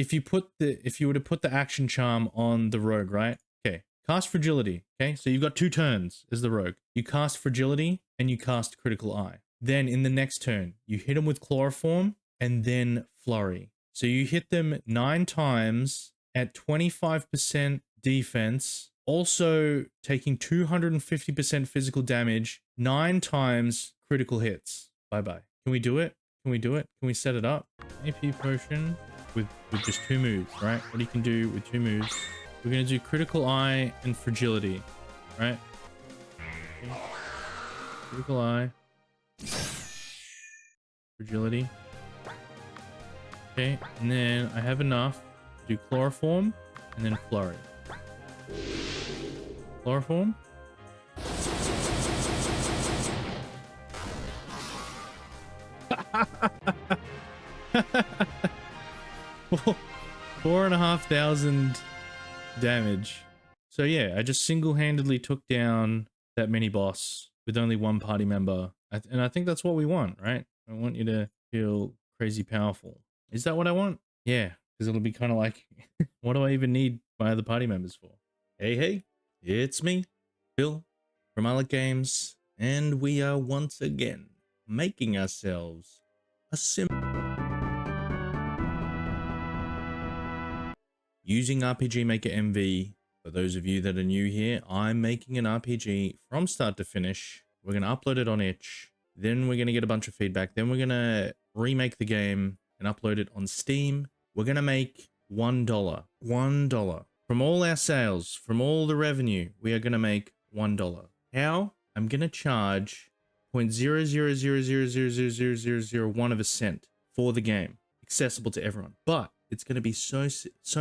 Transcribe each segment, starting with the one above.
if you were to put the action charm on the rogue, right? Okay, cast fragility. Okay, so you've got 2 turns as the rogue. You cast fragility and you cast critical eye. Then in the next turn, you hit them with chloroform and then flurry. So you hit them 9 times at 25% defense, also taking 250% physical damage, 9 times critical hits. Bye-bye. Can we do it? Can we do it? Can we set it up? AP potion with just 2 moves, right? What you can do with 2 moves. We're going to do critical eye and fragility, right? Okay. Critical eye. Fragility. Okay, and then I have enough to do chloroform and then flurry. Chloroform. Four and a half thousand damage. So yeah, I just single-handedly took down that mini boss with only 1 party member. And I think that's what we want, right? I want you to feel crazy powerful. Is that what I want? Yeah, because it'll be kind of like, what do I even need my other party members for? Hey, it's me, Bill, from Alec Games, and we are once again making ourselves a sim. Using RPGMaker MV. For those of you that are new here, I'm making an RPG from start to finish. We're going to upload it on itch. Then we're going to get a bunch of feedback. Then we're going to remake the game and upload it on Steam. We're going to make $1. $1. From all our sales, from all the revenue, we are going to make $1. How? I'm going to charge 0.000000001 of a cent for the game, accessible to everyone. But it's going to be so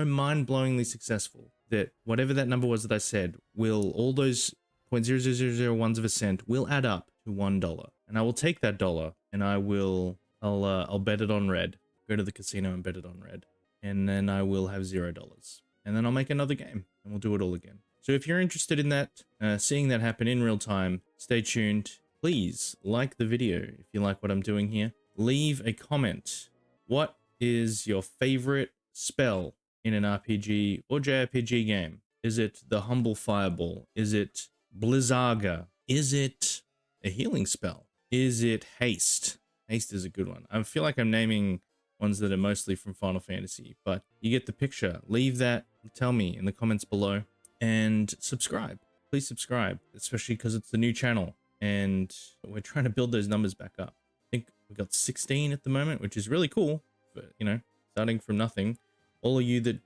mind-blowingly successful that whatever that number was that I said, all those 0.00001s of a cent will add up to $1. And I will take that dollar and I'll bet it on red. Go to the casino and bet it on red. And then I will have $0. And then I'll make another game and we'll do it all again. So if you're interested in that, seeing that happen in real time, stay tuned. Please like the video if you like what I'm doing here. Leave a comment. What is your favorite spell in an RPG or JRPG game? Is it the Humble Fireball? Is it Blizzaga? Is it a healing spell? Is it Haste? Haste is a good one. I feel like I'm naming ones that are mostly from Final Fantasy, but you get the picture. Leave that, tell me in the comments below, and subscribe. Please subscribe, especially because it's the new channel and we're trying to build those numbers back up. I think we got 16 at the moment, which is really cool, but you know, starting from nothing. All of you that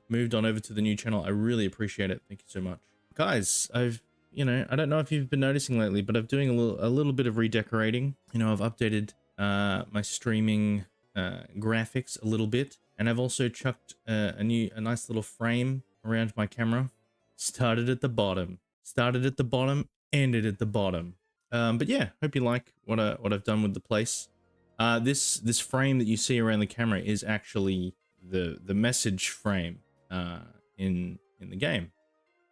moved on over to the new channel, I really appreciate it. Thank you so much. Guys, I don't know if you've been noticing lately, but I'm doing a little bit of redecorating. You know, I've updated my streaming graphics a little bit, and I've also chucked a nice little frame around my camera. Started at the bottom, ended at the bottom. But yeah, hope you like what I've done with the place. This frame that you see around the camera is actually the message frame in the game.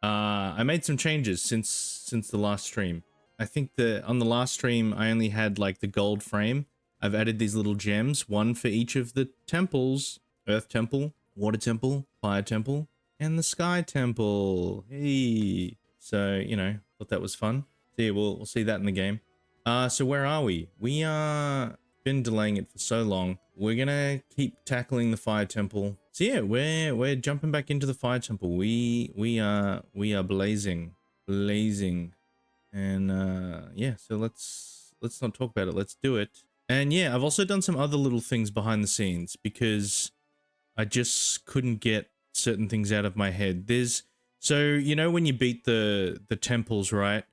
I made some changes since the last stream. I think on the last stream I only had like the gold frame. I've added these little gems, one for each of the temples: Earth Temple, Water Temple, Fire Temple, and the Sky Temple. Hey, so you know, thought that was fun. So yeah, we'll see that in the game. So where are we? We are been delaying it for so long. We're gonna keep tackling the Fire Temple. So yeah, we're jumping back into the Fire Temple. We are blazing, and yeah. So let's not talk about it. Let's do it. And yeah, I've also done some other little things behind the scenes because I just couldn't get certain things out of my head. So you know when you beat the temples, right?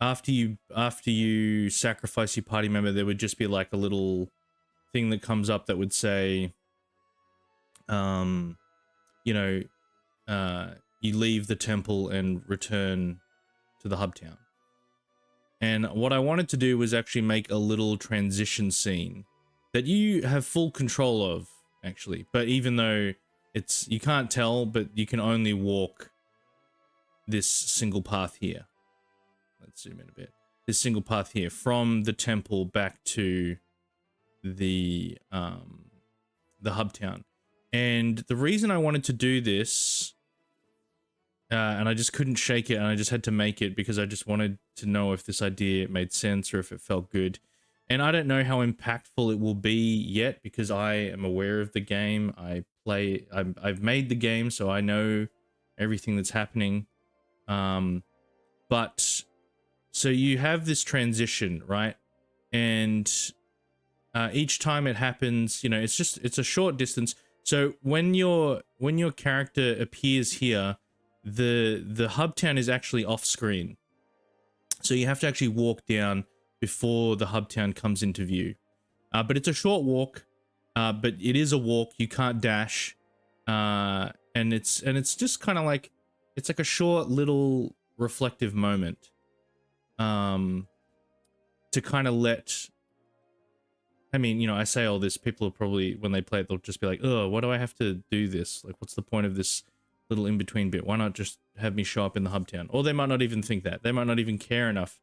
After you sacrifice your party member, there would just be like a little thing that comes up that would say, you know, you leave the temple and return to the hub town. And what I wanted to do was actually make a little transition scene that you have full control of, actually. But even though you can't tell, but you can only walk this single path here. Let's zoom in a bit. This single path here from the temple back to the hub town. And the reason I wanted to do this, and I just couldn't shake it, and I just had to make it because I just wanted to know if this idea made sense or if it felt good. And I don't know how impactful it will be yet because I am aware of the game. I've made the game, so I know everything that's happening. But so you have this transition, right? And each time it happens, you know, it's a short distance. So when your character appears here, the hub town is actually off screen. So you have to actually walk down before the hub town comes into view. But it's a short walk, but it is a walk. You can't dash. And it's just kind of like, it's like a short little reflective moment. To kind of let, I mean, you know, I say all this, people will probably, when they play it, they'll just be like, oh, why do I have to do this? Like, what's the point of this little in-between bit? Why not just have me show up in the hub town? Or they might not even think that. They might not even care enough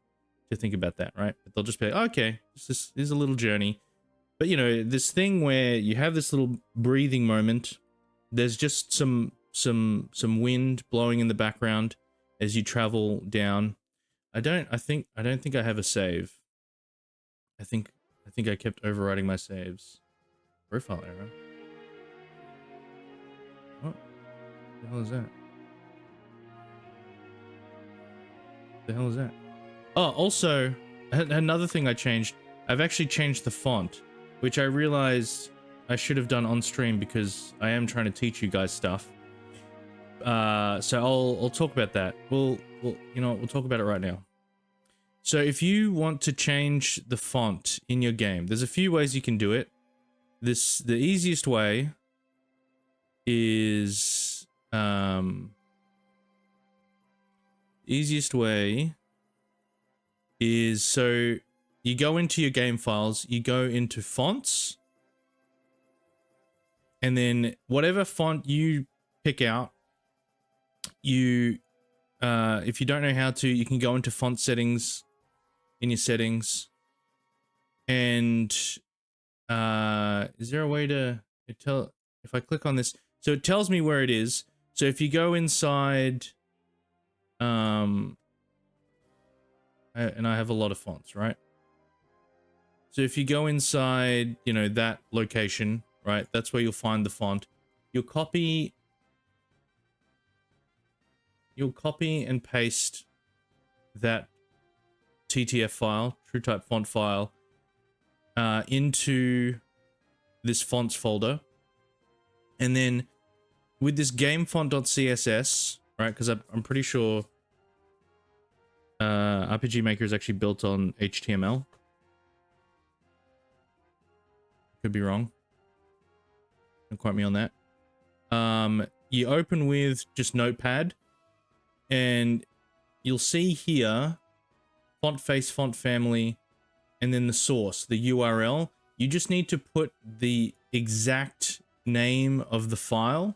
to think about that, right? But they'll just be like, oh, okay, this is a little journey. But, you know, this thing where you have this little breathing moment, there's just some wind blowing in the background as you travel down. I don't think I have a save. I think I kept overriding my saves. Profile error. What the hell is that? The hell is that? Oh, also, another thing I changed. I've actually changed the font, which I realized I should have done on stream because I am trying to teach you guys stuff. So I'll talk about that. We'll you know, we'll talk about it right now. So if you want to change the font in your game, there's a few ways you can do it. The easiest way is so you go into your game files, you go into fonts, and then whatever font you pick out, you if you don't know how to, you can go into font settings in your settings, and is there a way to tell if I click on this? So it tells me where it is. So if you go inside, and I have a lot of fonts, right? So if you go inside, you know, that location, right? That's where you'll find the font. You'll copy and paste that TTF file, TrueType font file, into this fonts folder. And then with this gamefont.css, right? Because I'm pretty sure RPGMaker is actually built on HTML. Could be wrong. Don't quote me on that. You open with just Notepad, and you'll see here font face, font family, and then the source, the URL. You just need to put the exact name of the file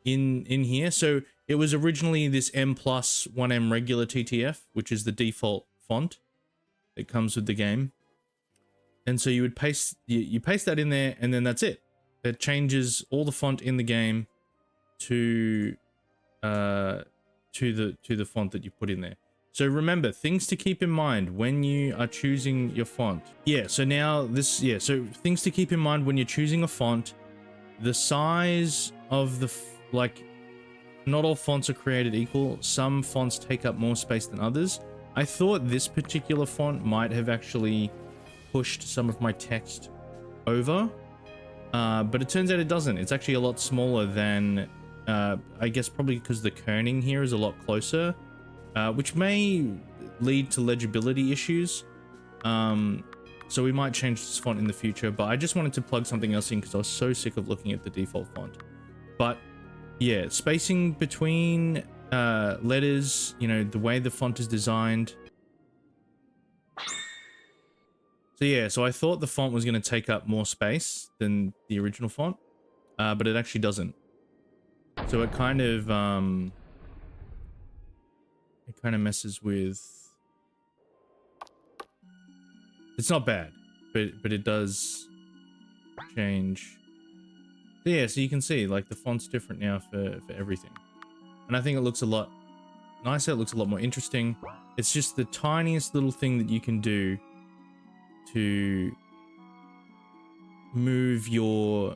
in here. So it was originally this M+1M regular TTF, which is the default font that comes with the game. And so you would paste you paste that in there, and then that's it. It changes all the font in the game to the font that you put in there. So remember, things to keep in mind when you are choosing your font. Yeah, so now this, yeah, so things to keep in mind when you're choosing a font. The size of the, like, not all fonts are created equal. Some fonts take up more space than others. I thought this particular font might have actually pushed some of my text over, but it turns out it doesn't. It's actually a lot smaller than, I guess probably because the kerning here is a lot closer, which may lead to legibility issues. So we might change this font in the future, but I just wanted to plug something else in because I was so sick of looking at the default font. But yeah, spacing between letters, you know, the way the font is designed. So yeah, so I thought the font was going to take up more space than the original font, but it actually doesn't. So it kind of messes with. It's not bad, but it does change So yeah, so you can see like the font's different now for everything. And I think it looks a lot nicer, it looks a lot more interesting. It's just the tiniest little thing that you can do to move your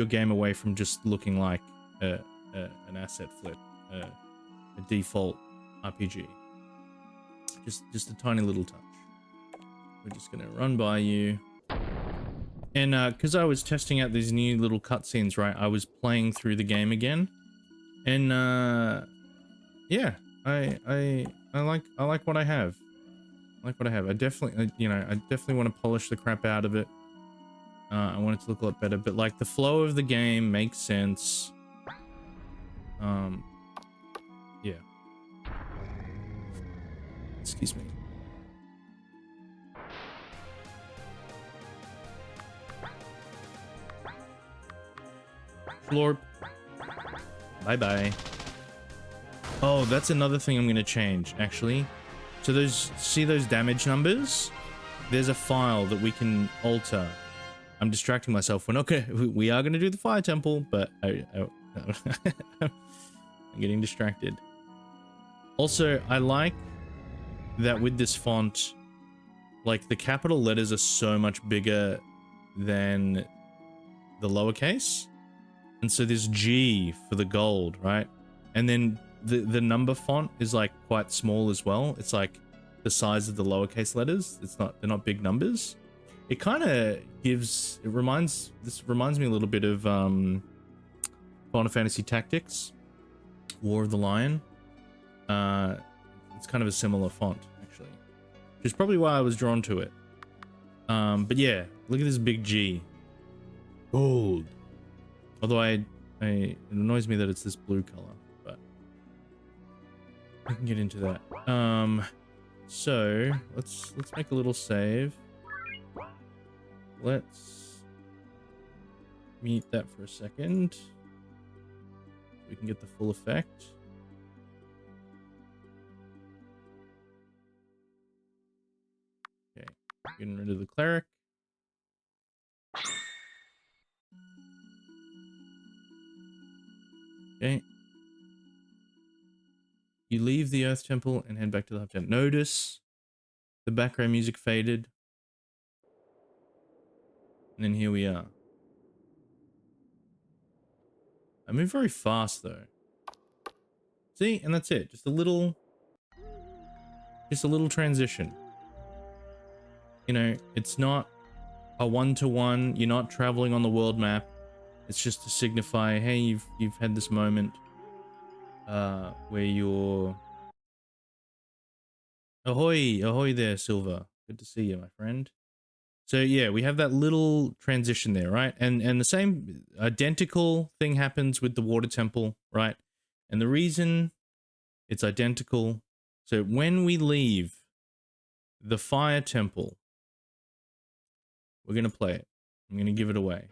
game away from just looking like an asset flip, a default RPG. Just a tiny little touch. We're just gonna run by you. And because I was testing out these new little cutscenes, right? I was playing through the game again, and yeah, I like what I have. I like what I have. I definitely, I definitely want to polish the crap out of it. I want it to look a lot better, but like the flow of the game makes sense. Yeah. Excuse me. Florp. Bye-bye. Oh, that's another thing I'm going to change, actually. So see those damage numbers? There's a file that we can alter. I'm distracting myself. We are going to do the fire temple, but I'm getting distracted. Also, I like that with this font, like the capital letters are so much bigger than the lowercase. And so there's G for the gold, right? And then the number font is like quite small as well. It's like the size of the lowercase letters. They're not big numbers. It kind of reminds me a little bit of Final Fantasy Tactics, War of the Lion. It's kind of a similar font, actually, which is probably why I was drawn to it. But yeah, look at this big G. Gold. Although it annoys me that it's this blue color, but we can get into that. So let's make a little save. Let's mute that for a second. So we can get the full effect. Okay, getting rid of the cleric. Okay. You leave the Earth Temple and head back to the Hub Temple. Notice the background music faded. And then here we are. I move very fast though. See, and that's it. Just a little transition. You know, it's not a one-to-one. You're not traveling on the world map. It's just to signify, hey, you've had this moment where you're... Ahoy there, Silver. Good to see you, my friend. So yeah, we have that little transition there, right? And the same identical thing happens with the water temple, right? And the reason it's identical, so when we leave the fire temple, we're going to play it. I'm going to give it away.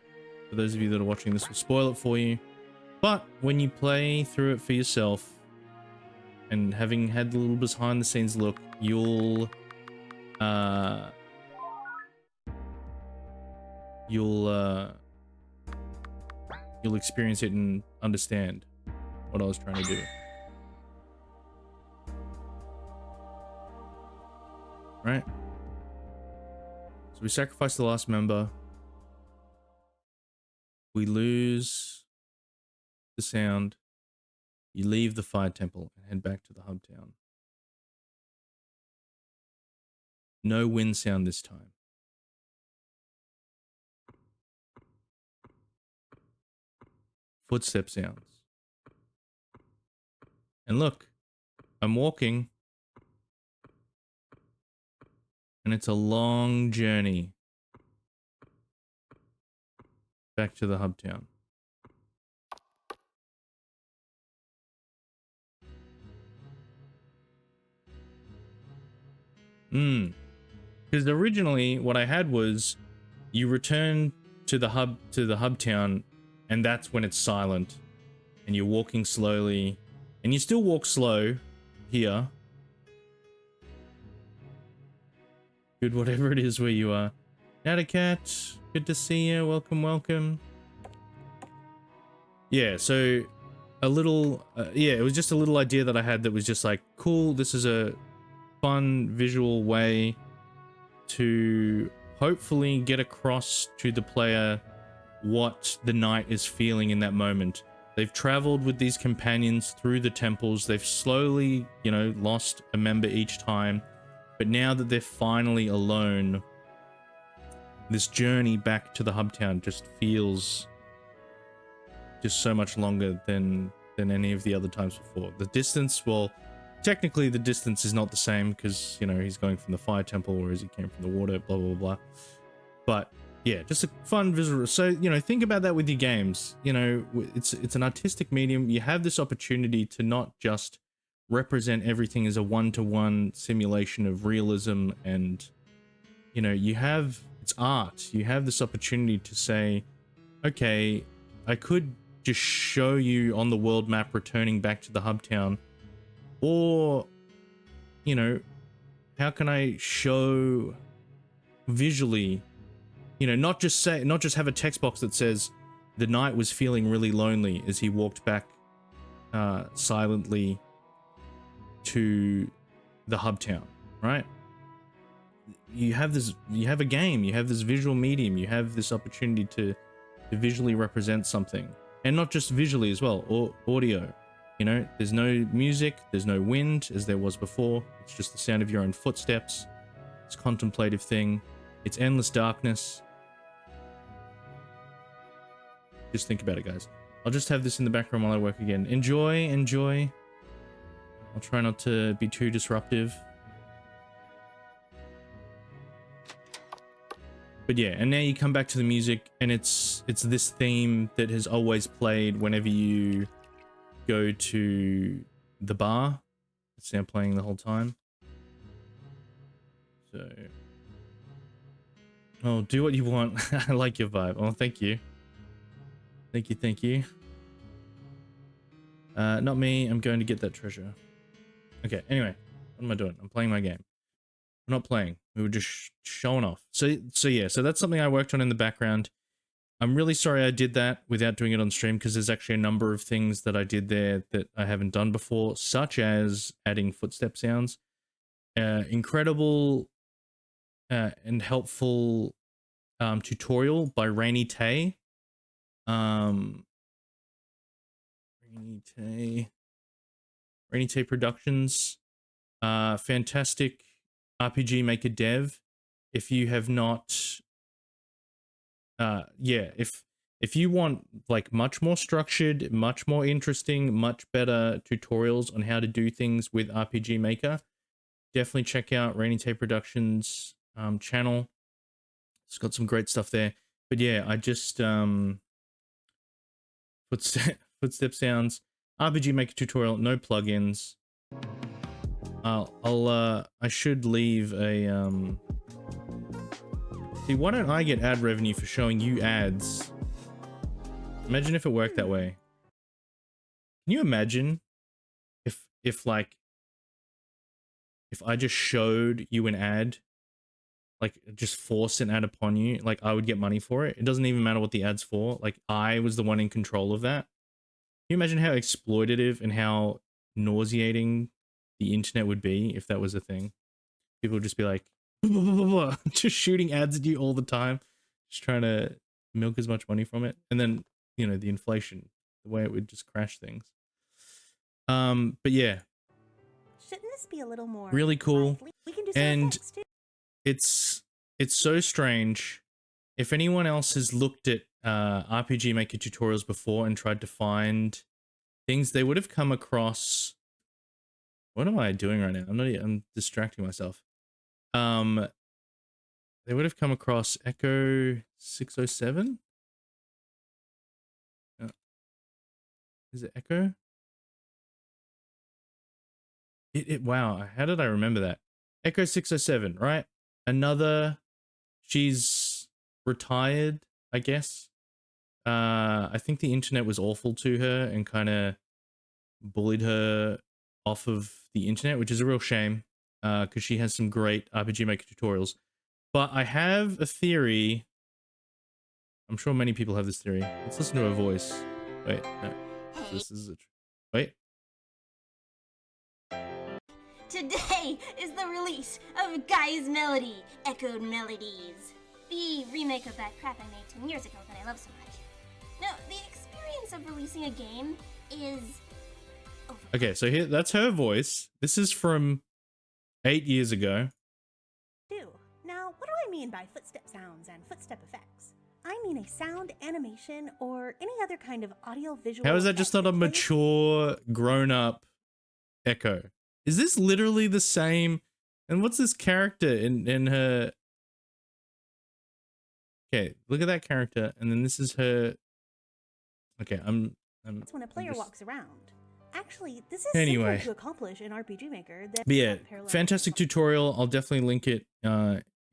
For those of you that are watching this, we'll spoil it for you. But when you play through it for yourself, and having had the little behind the scenes look, you'll experience it and understand what I was trying to do. Right? So we sacrifice the last member. We lose the sound. You leave the fire temple and head back to the hub town. No wind sound this time. Footstep sounds. And look, I'm walking. And it's a long journey back to the hub town. Because originally what I had was you return to the hub town, and that's when it's silent, and you're walking slowly, and you still walk slow here. Good, whatever it is where you are. Natacat, good to see you. Welcome, welcome. Yeah, so a little, yeah, it was just a little idea that I had that was just like, cool, this is a fun visual way to hopefully get across to the player what the knight is feeling in that moment. They've traveled with these companions through the temples. They've slowly, you know, lost a member each time. But now that they're finally alone, this journey back to the hub town just feels just so much longer than any of the other times before. The distance, well, technically the distance is not the same because, you know, he's going from the fire temple, whereas he came from the water, blah, blah, blah. But yeah, just a fun visual. So, you know, think about that with your games. You know, it's an artistic medium. You have this opportunity to not just represent everything as a one-to-one simulation of realism, and, you know, you have, it's art. You have this opportunity to say, okay, I could just show you on the world map returning back to the hub town, or, you know, how can I show visually, you know, not just have a text box that says the knight was feeling really lonely as he walked back silently to the hub town, right? You have a game, you have this visual medium, you have this opportunity to visually represent something, and not just visually as well, or audio. You know, there's no music, there's no wind as there was before. It's just the sound of your own footsteps. It's a contemplative thing. It's endless darkness. Just think about it, guys. I'll just have this in the background while I work again. Enjoy. I'll try not to be too disruptive. But yeah, and now you come back to the music, and it's this theme that has always played whenever you go to the bar. It's now playing the whole time. So, oh, do what you want. I like your vibe. Oh, thank you. Thank you. Not me. I'm going to get that treasure. Okay, anyway, what am I doing? I'm playing my game. We're not playing. We were just showing off. So yeah, so that's something I worked on in the background. I'm really sorry I did that without doing it on stream, because there's actually a number of things that I did there that I haven't done before, such as adding footstep sounds. Incredible and helpful tutorial by Rainy Tay. Rainy Tay Productions. Fantastic RPGMaker dev. If you have not, yeah, if you want like much more structured, much more interesting, much better tutorials on how to do things with RPGMaker, definitely check out Rainy Tay Productions channel. It's got some great stuff there. But yeah, I just footstep sounds, RPGMaker tutorial, no plugins. I should leave a see, why don't I get ad revenue for showing you ads? Imagine if it worked that way. Can you imagine if like if I just showed you an ad, like just forced an ad upon you, like I would get money for it? It doesn't even matter what the ad's for. Like I was the one in control of that. Can you imagine how exploitative and how nauseating the internet would be if that was a thing? People would just be like, blah, blah, blah, blah, just shooting ads at you all the time, just trying to milk as much money from it. And then, you know, the inflation, the way it would just crash things. But yeah, shouldn't this be a little more really cool? We can do and too. it's so strange. If anyone else has looked at RPGMaker tutorials before and tried to find things, they would have come across. What am I doing right now? I'm distracting myself. They would have come across Echo 607. Is it Echo? Wow, how did I remember that? Echo 607, right? Another, she's retired, I guess. I think the internet was awful to her and kind of bullied her off of the internet, which is a real shame, because she has some great RPGMaker tutorials. But I have a theory. I'm sure many people have this theory. Let's listen to her voice. Wait, no. This is a wait. Today is the release of Guy's Melody, Echoed Melodies. The remake of that crap I made 10 years ago that I love so much. Now, the experience of releasing a game is over. Okay, so here, that's her voice. This is from 8 years ago. Now, what do I mean by footstep sounds and footstep effects? I mean a sound, animation, or any other kind of audio-visual. How is that just not a mature, grown-up Echo? Is this literally the same? And what's this character in her? Okay, look at that character, and then this is her. Okay, That's when a player walks around. Actually, this is anyway simple to accomplish in RPGMaker. But yeah, fantastic tutorial. I'll definitely link it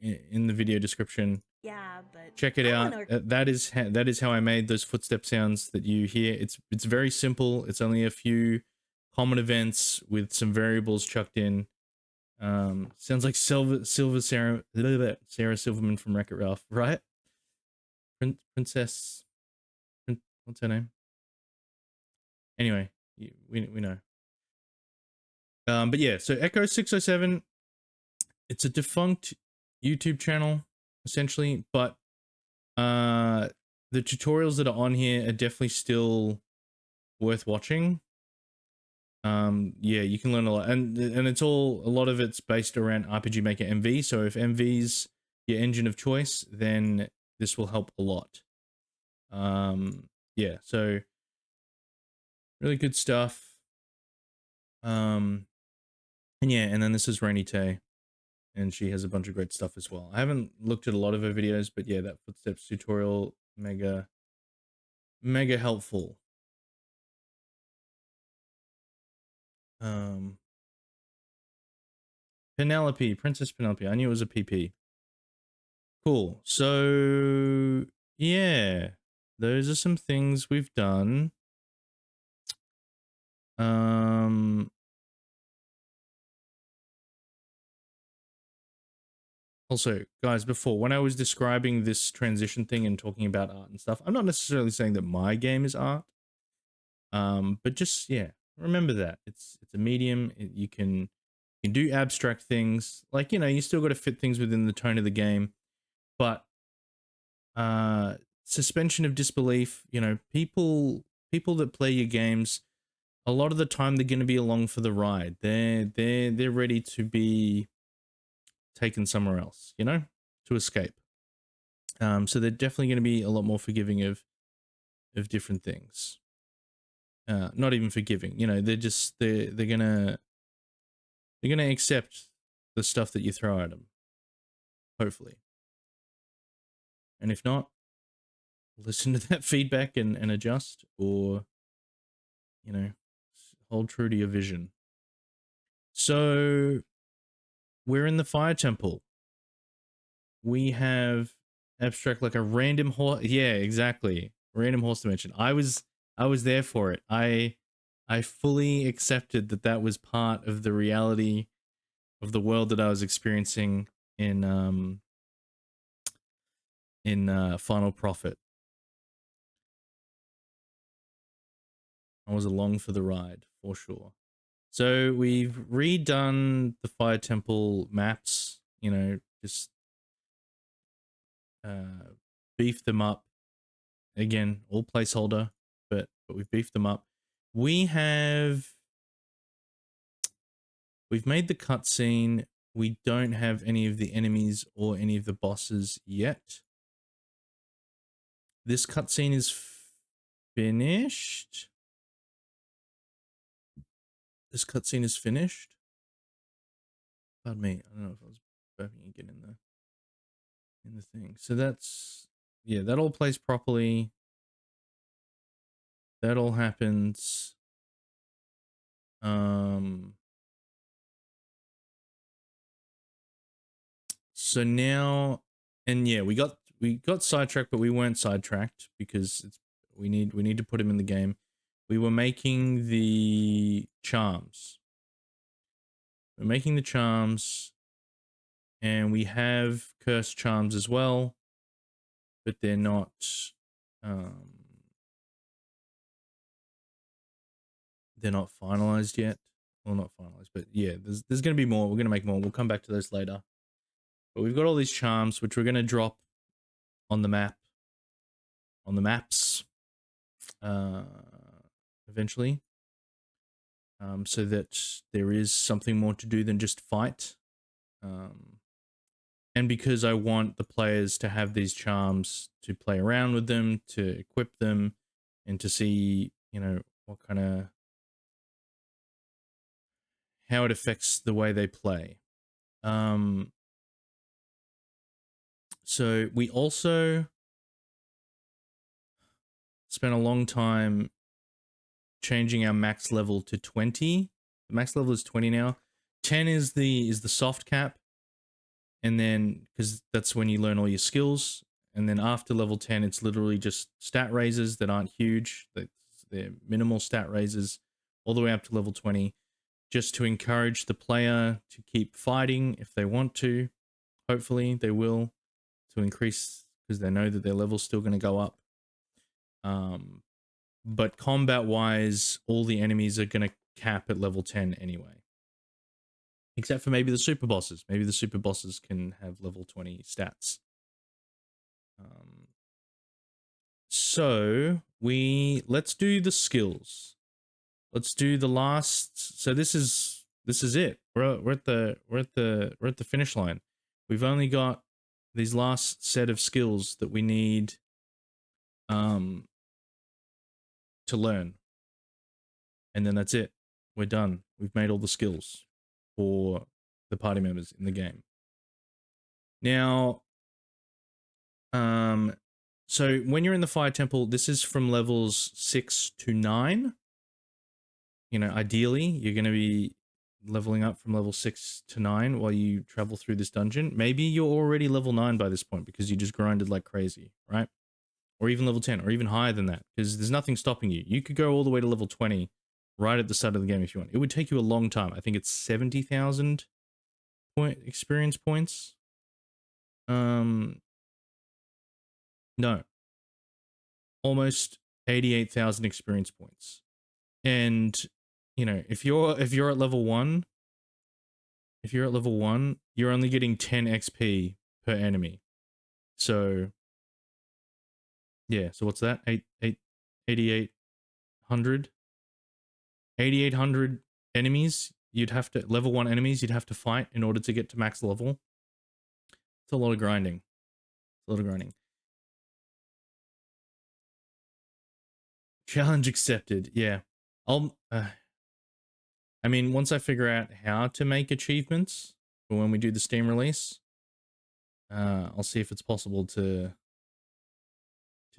in the video description. Yeah, but check it out. That is how I made those footstep sounds that you hear. It's very simple. It's only a few common events with some variables chucked in. Sounds like Sarah Silverman from Wreck-It Ralph, right? Princess, what's her name? Anyway, we know. But yeah, so Echo 607. It's a defunct YouTube channel essentially, but the tutorials that are on here are definitely still worth watching. Yeah, you can learn a lot, and it's all, a lot of it's based around RPGMaker MV. So if MV's your engine of choice, then this will help a lot. Yeah, so really good stuff. And yeah, and then this is Rainy Tay, and she has a bunch of great stuff as well. I haven't looked at a lot of her videos, but yeah, that footsteps tutorial, mega helpful. Penelope, Princess Penelope. I knew it was a PP. Cool. So yeah, those are some things we've done. Also, guys, before, when I was describing this transition thing and talking about art and stuff, I'm not necessarily saying that my game is art. But just, yeah, remember that it's a medium. You can do abstract things, like, you know, you still got to fit things within the tone of the game, but suspension of disbelief. You know, people that play your games, a lot of the time they're going to be along for the ride. They're ready to be taken somewhere else, you know, to escape. So they're definitely going to be a lot more forgiving of different things. Not even forgiving, you know, they're gonna accept the stuff that you throw at them, hopefully. And if not, listen to that feedback and adjust, or, you know, hold true to your vision. So we're in the fire temple. We have abstract, like a random horse. Yeah, exactly. Random horse dimension. I was there for it. I fully accepted that was part of the reality of the world that I was experiencing in Final Prophet. I was along for the ride, for sure. So we've redone the Fire Temple maps, you know, just beefed them up. Again, all placeholder, but we've beefed them up. We've made the cutscene. We don't have any of the enemies or any of the bosses yet. This cutscene is finished. This cutscene is finished. Pardon me. I don't know if I was burping again in the thing. So that's, yeah, that all plays properly. That all happens. So now, and yeah, we got sidetracked, but we weren't sidetracked because we need to put him in the game. We were making the charms. We're making the charms. And we have curse charms as well, but they're not finalized yet. Well, not finalized, but yeah, there's going to be more. We're going to make more. We'll come back to those later. But we've got all these charms, which we're going to drop on the map, on the maps, eventually, so that there is something more to do than just fight. And because I want the players to have these charms to play around with them, to equip them, and to see, you know, what kind of, how it affects the way they play. So we also spent a long time changing our max level to 20. The max level is 20 now. 10 is the soft cap. And then, because that's when you learn all your skills. And then after level 10, it's literally just stat raises that aren't huge. They're minimal stat raises all the way up to level 20, just to encourage the player to keep fighting if they want to. Hopefully they will, to increase, because they know that their level's still going to go up. But combat-wise, all the enemies are going to cap at level 10 anyway. Except for maybe the super bosses. Maybe the super bosses can have level 20 stats. So let's do the skills. Let's do the last. So this is it. We're at the finish line. We've only got these last set of skills that we need to learn. And then that's it. We're done. We've made all the skills for the party members in the game. Now, so when you're in the Fire Temple, this is from levels 6 to 9. You know, ideally, you're going to be leveling up from level 6 to 9 while you travel through this dungeon. Maybe you're already level 9 by this point because you just grinded like crazy, right? Or even level 10, or even higher than that, because there's nothing stopping you. You could go all the way to level 20 right at the start of the game if you want. It would take you a long time. I think it's 70,000 experience points. No. Almost 88,000 experience points. And, you know, if you're at level 1, you're only getting 10 XP per enemy. So yeah, so what's that? 8,800 enemies you'd have to, level 1 enemies you'd have to fight in order to get to max level. It's a lot of grinding. It's a lot of grinding. Challenge accepted. Yeah. I mean, once I figure out how to make achievements for when we do the Steam release, I'll see if it's possible to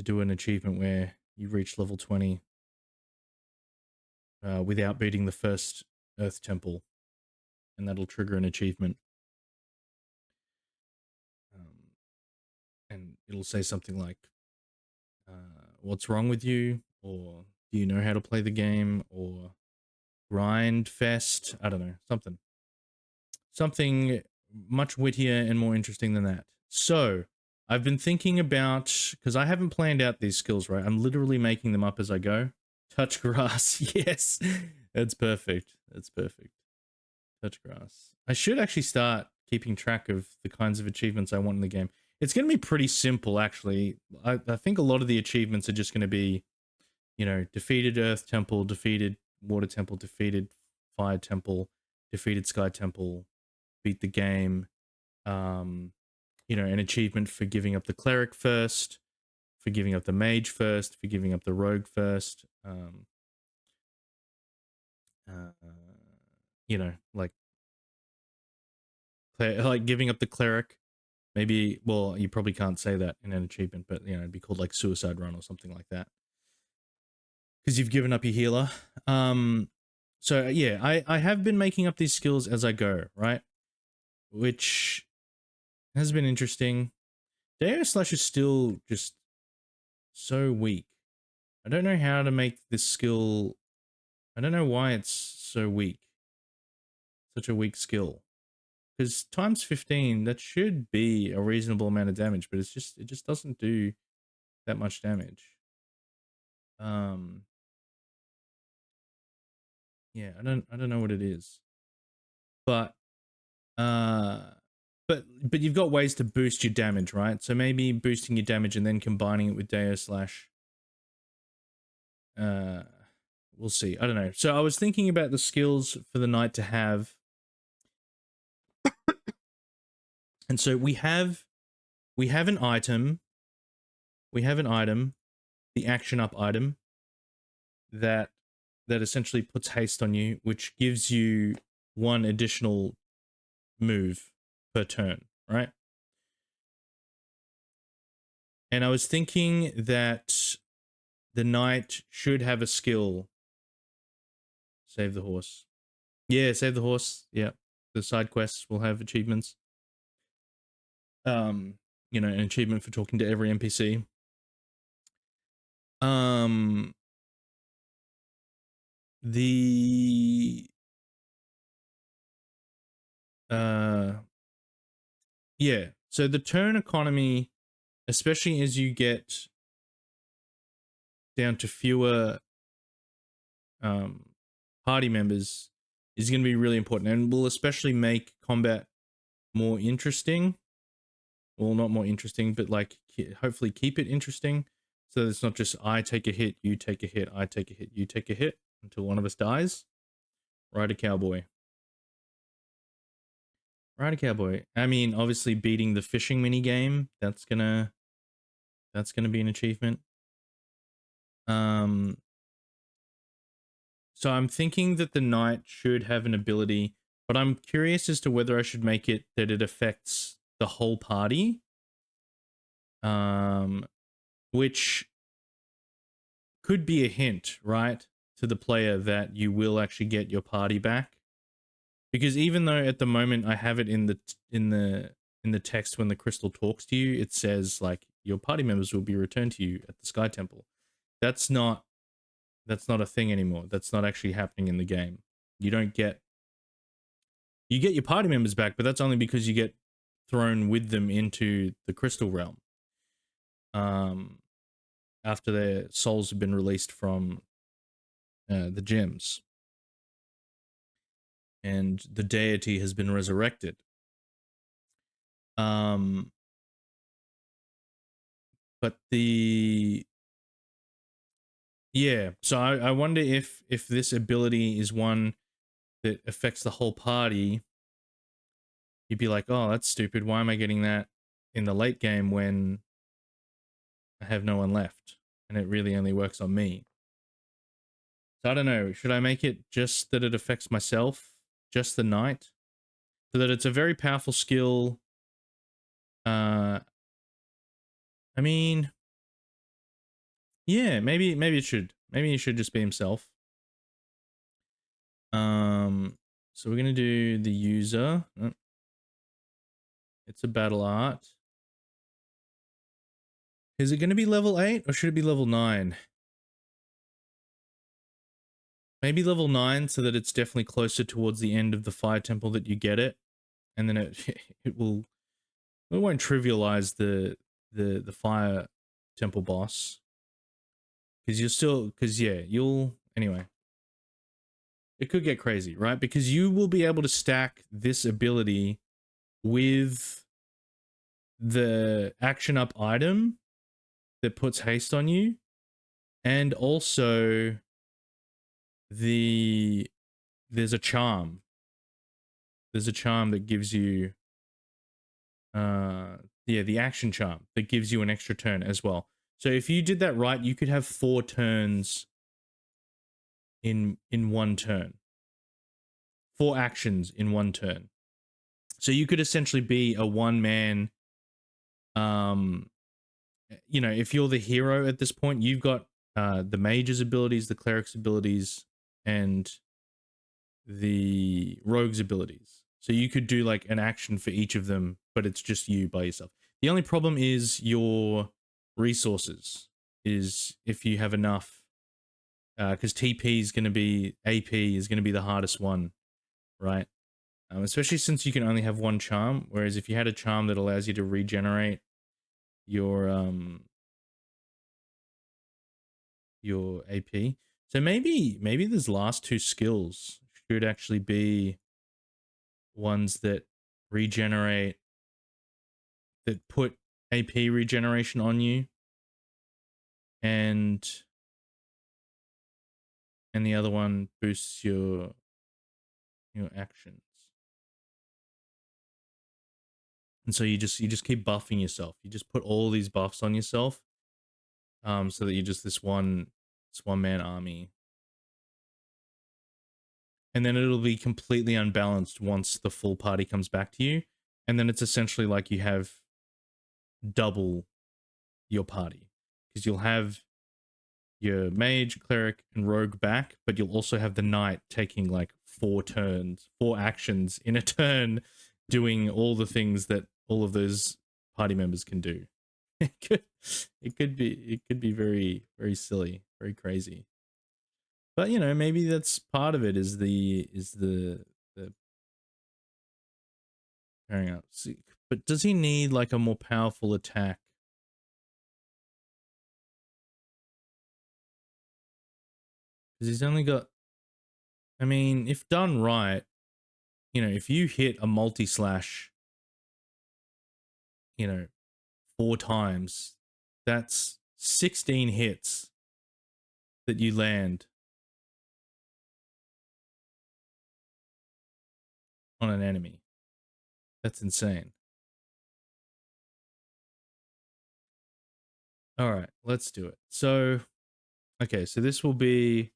do an achievement where you reach level 20 without beating the first Earth Temple, and that'll trigger an achievement. And it'll say something like, what's wrong with you? Or do you know how to play the game? Or grind fest? I don't know, something much wittier and more interesting than that. So I've been thinking about, because I haven't planned out these skills, right? I'm literally making them up as I go. Touch grass. Yes, that's perfect. That's perfect. Touch grass. I should actually start keeping track of the kinds of achievements I want in the game. It's going to be pretty simple, actually. I think a lot of the achievements are just going to be, you know, defeated Earth Temple, defeated Water Temple, defeated Fire Temple, defeated Sky Temple, beat the game. You know, an achievement for giving up the Cleric first, for giving up the Mage first, for giving up the Rogue first. You know, like giving up the Cleric. Maybe, well, you probably can't say that in an achievement, but, you know, it'd be called like Suicide Run or something like that, because you've given up your healer. So yeah, I have been making up these skills as I go, right? Which has been interesting. Deo Slash is still just so weak. I don't know how to make this skill. I don't know why it's so weak. Such a weak skill. because times 15, that should be a reasonable amount of damage, but it just doesn't do that much damage. Yeah, I don't know what it is, but but you've got ways to boost your damage, right? So maybe boosting your damage and then combining it with Deo slash. We'll see. I don't know. So I was thinking about the skills for the knight to have, and so we have an item. We have an item, the action up item, that essentially puts haste on you, which gives you one additional move per turn, right? And I was thinking that the knight should have a skill. Save the horse. Yeah, save the horse. Yeah. The side quests will have achievements. You know, an achievement for talking to every NPC. Yeah, so the turn economy, especially as you get down to fewer party members, is going to be really important, and will especially make combat more interesting. Well, not more interesting, but like hopefully keep it interesting, so that it's not just I take a hit, you take a hit, I take a hit, you take a hit until one of us dies. Ride a cowboy. Ride a cowboy. I mean, obviously beating the fishing mini game, that's gonna be an achievement. So I'm thinking that the knight should have an ability, but I'm curious as to whether I should make it that it affects the whole party. Which could be a hint, right, to the player that you will actually get your party back. Because even though at the moment I have it in the text when the crystal talks to you, it says like your party members will be returned to you at the Sky Temple. That's not a thing anymore. That's not actually happening in the game. You get your party members back, but that's only because you get thrown with them into the crystal realm. After their souls have been released from the gems. And the deity has been resurrected. But so I wonder if this ability is one that affects the whole party. You'd be like, oh, that's stupid. Why am I getting that in the late game when I have no one left? And it really only works on me. So I don't know. Should I make it just that it affects myself? Just the knight? So that it's a very powerful skill. I mean, yeah, maybe it should. Maybe he should just be himself. So we're gonna do the user. It's a battle art. Is it gonna be level 8 or should it be level 9? Maybe level 9 so that it's definitely closer towards the end of the fire temple that you get it. And then it won't trivialize the fire temple boss. Anyway. It could get crazy, right? Because you will be able to stack this ability with the action up item that puts haste on you, and also there's a charm. There's a charm that gives you the action charm that gives you an extra turn as well. So if you did that right, you could have 4 turns in one turn. 4 actions in one turn. So you could essentially be a one-man, you know, if you're the hero at this point, you've got the mage's abilities, the cleric's abilities, and the rogue's abilities. So you could do like an action for each of them, but it's just you by yourself. The only problem is your resources, is if you have enough, because AP is going to be the hardest one, right? especially since you can only have one charm. Whereas if you had a charm that allows you to regenerate your AP, so maybe these last two skills should actually be ones that regenerate, that put AP regeneration on you, and the other one boosts your actions. And so you just keep buffing yourself. You just put all these buffs on yourself, so that you're just this one man army. And then it'll be completely unbalanced once the full party comes back to you. And then it's essentially like you have double your party, because you'll have your mage, cleric, and rogue back, but you'll also have the knight taking like 4 actions in a turn, doing all the things that all of those party members can do. It could be very, very silly, very crazy. But you know, maybe that's part of it, is the pairing up. See, but does he need like a more powerful attack? Because he's only got, I mean, if done right, you know, if you hit a multi-slash, you know, 4 times, that's 16 hits that you land on an enemy. That's insane. All right, let's do it. So, okay, so this will be,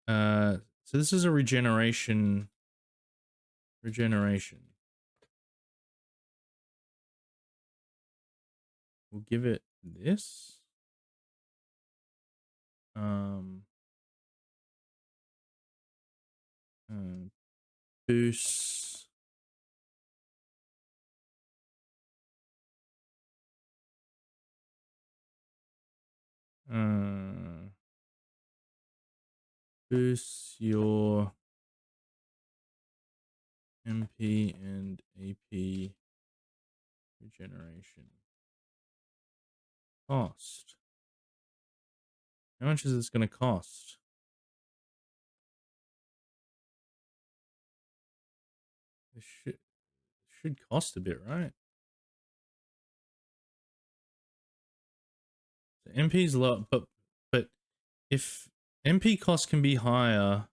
so this is a regeneration. We'll give it this. Boost. Boost your MP and AP regeneration. Cost. How much is this going to cost? This should cost a bit, right? The MP's low, but if MP cost can be higher,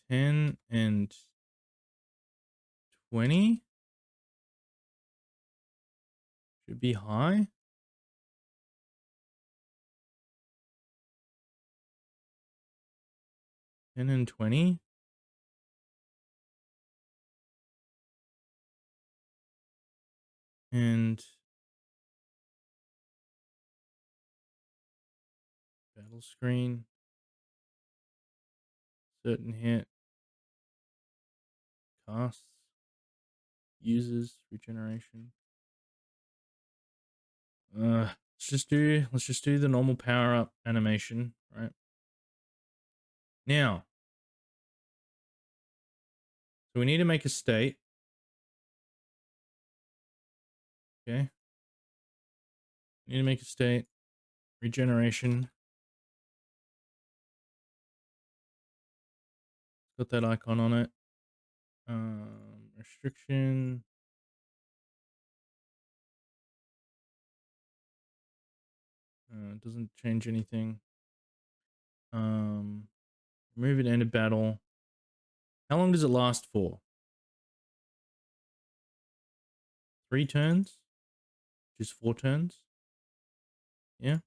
10 and 20 should be high. 10 and 20. And battle screen. Certain hit. Costs. Uses regeneration. Let's just do the normal power up animation, right? Now, so we need to make a state. Okay. We need to make a state. Regeneration. Got that icon on it. Restriction. It doesn't change anything. Remove it, end of battle. How long does it last for? 3 turns? Just 4 turns? Yeah.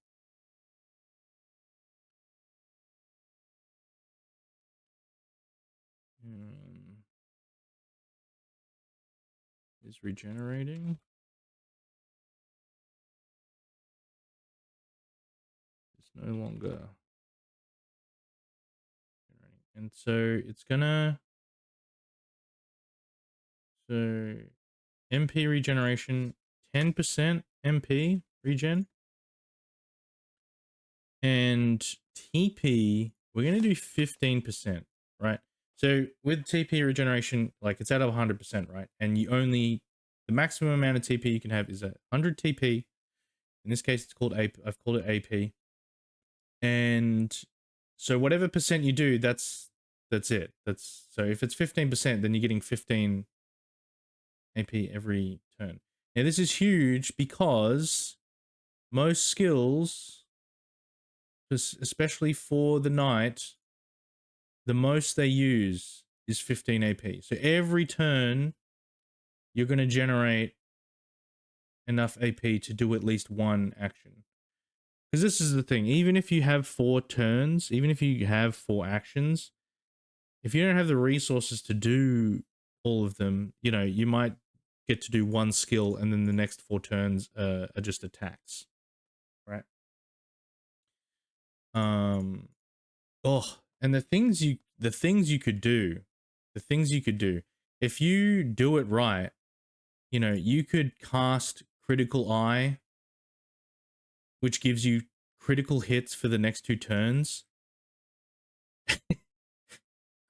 Is regenerating. It's no longer. And so it's gonna. So MP regeneration, 10% MP regen. And TP, we're gonna do 15%, right? So with TP regeneration, like it's out of 100%, right? And you only, the maximum amount of TP you can have is 100 TP. In this case, it's called AP. I've called it AP. And so whatever percent you do, that's it. That's so if it's 15%, then you're getting 15 AP every turn. Now this is huge because most skills, especially for the knight, the most they use is 15 AP. So every turn, you're going to generate enough AP to do at least one action. Because this is the thing, even if you have 4 turns, even if you have 4 actions, if you don't have the resources to do all of them, you know, you might get to do one skill and then the next 4 turns are just attacks, right? Oh, and the things you could do, if you do it right, you know, you could cast Critical Eye, which gives you critical hits for the next 2 turns.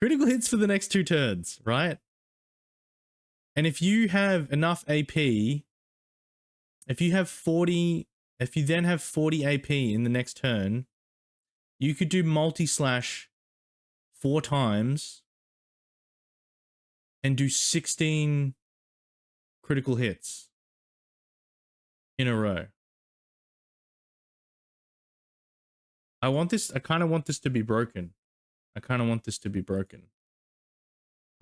Critical hits for the next 2 turns, right? And if you have enough AP, if you then have 40 AP in the next turn, you could do multi-slash 4 times and do 16 critical hits in a row. I kind of want this to be broken. I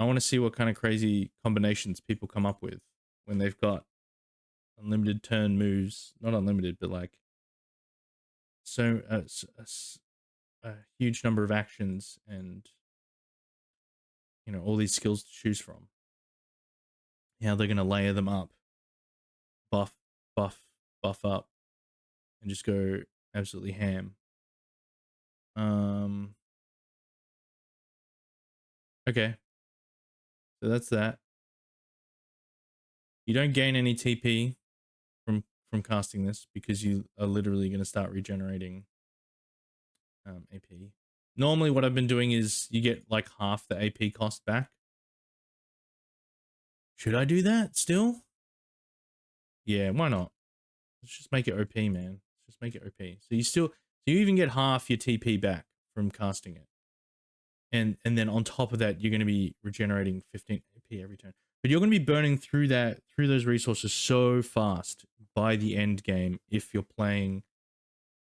want to see what kind of crazy combinations people come up with when they've got unlimited turn moves. Not unlimited, but like so a huge number of actions and, you know, all these skills to choose from. How they're going to layer them up. Buff up. And just go absolutely ham. Okay. So that's that. You don't gain any TP from casting this because you are literally going to start regenerating AP. Normally what I've been doing is you get like half the AP cost back. Should I do that still? Yeah, why not? Let's just make it OP, man. Let's just make it OP. So you even get half your TP back from casting it. And then on top of that, you're going to be regenerating 15 AP every turn. But you're going to be burning through those resources so fast by the end game if you're playing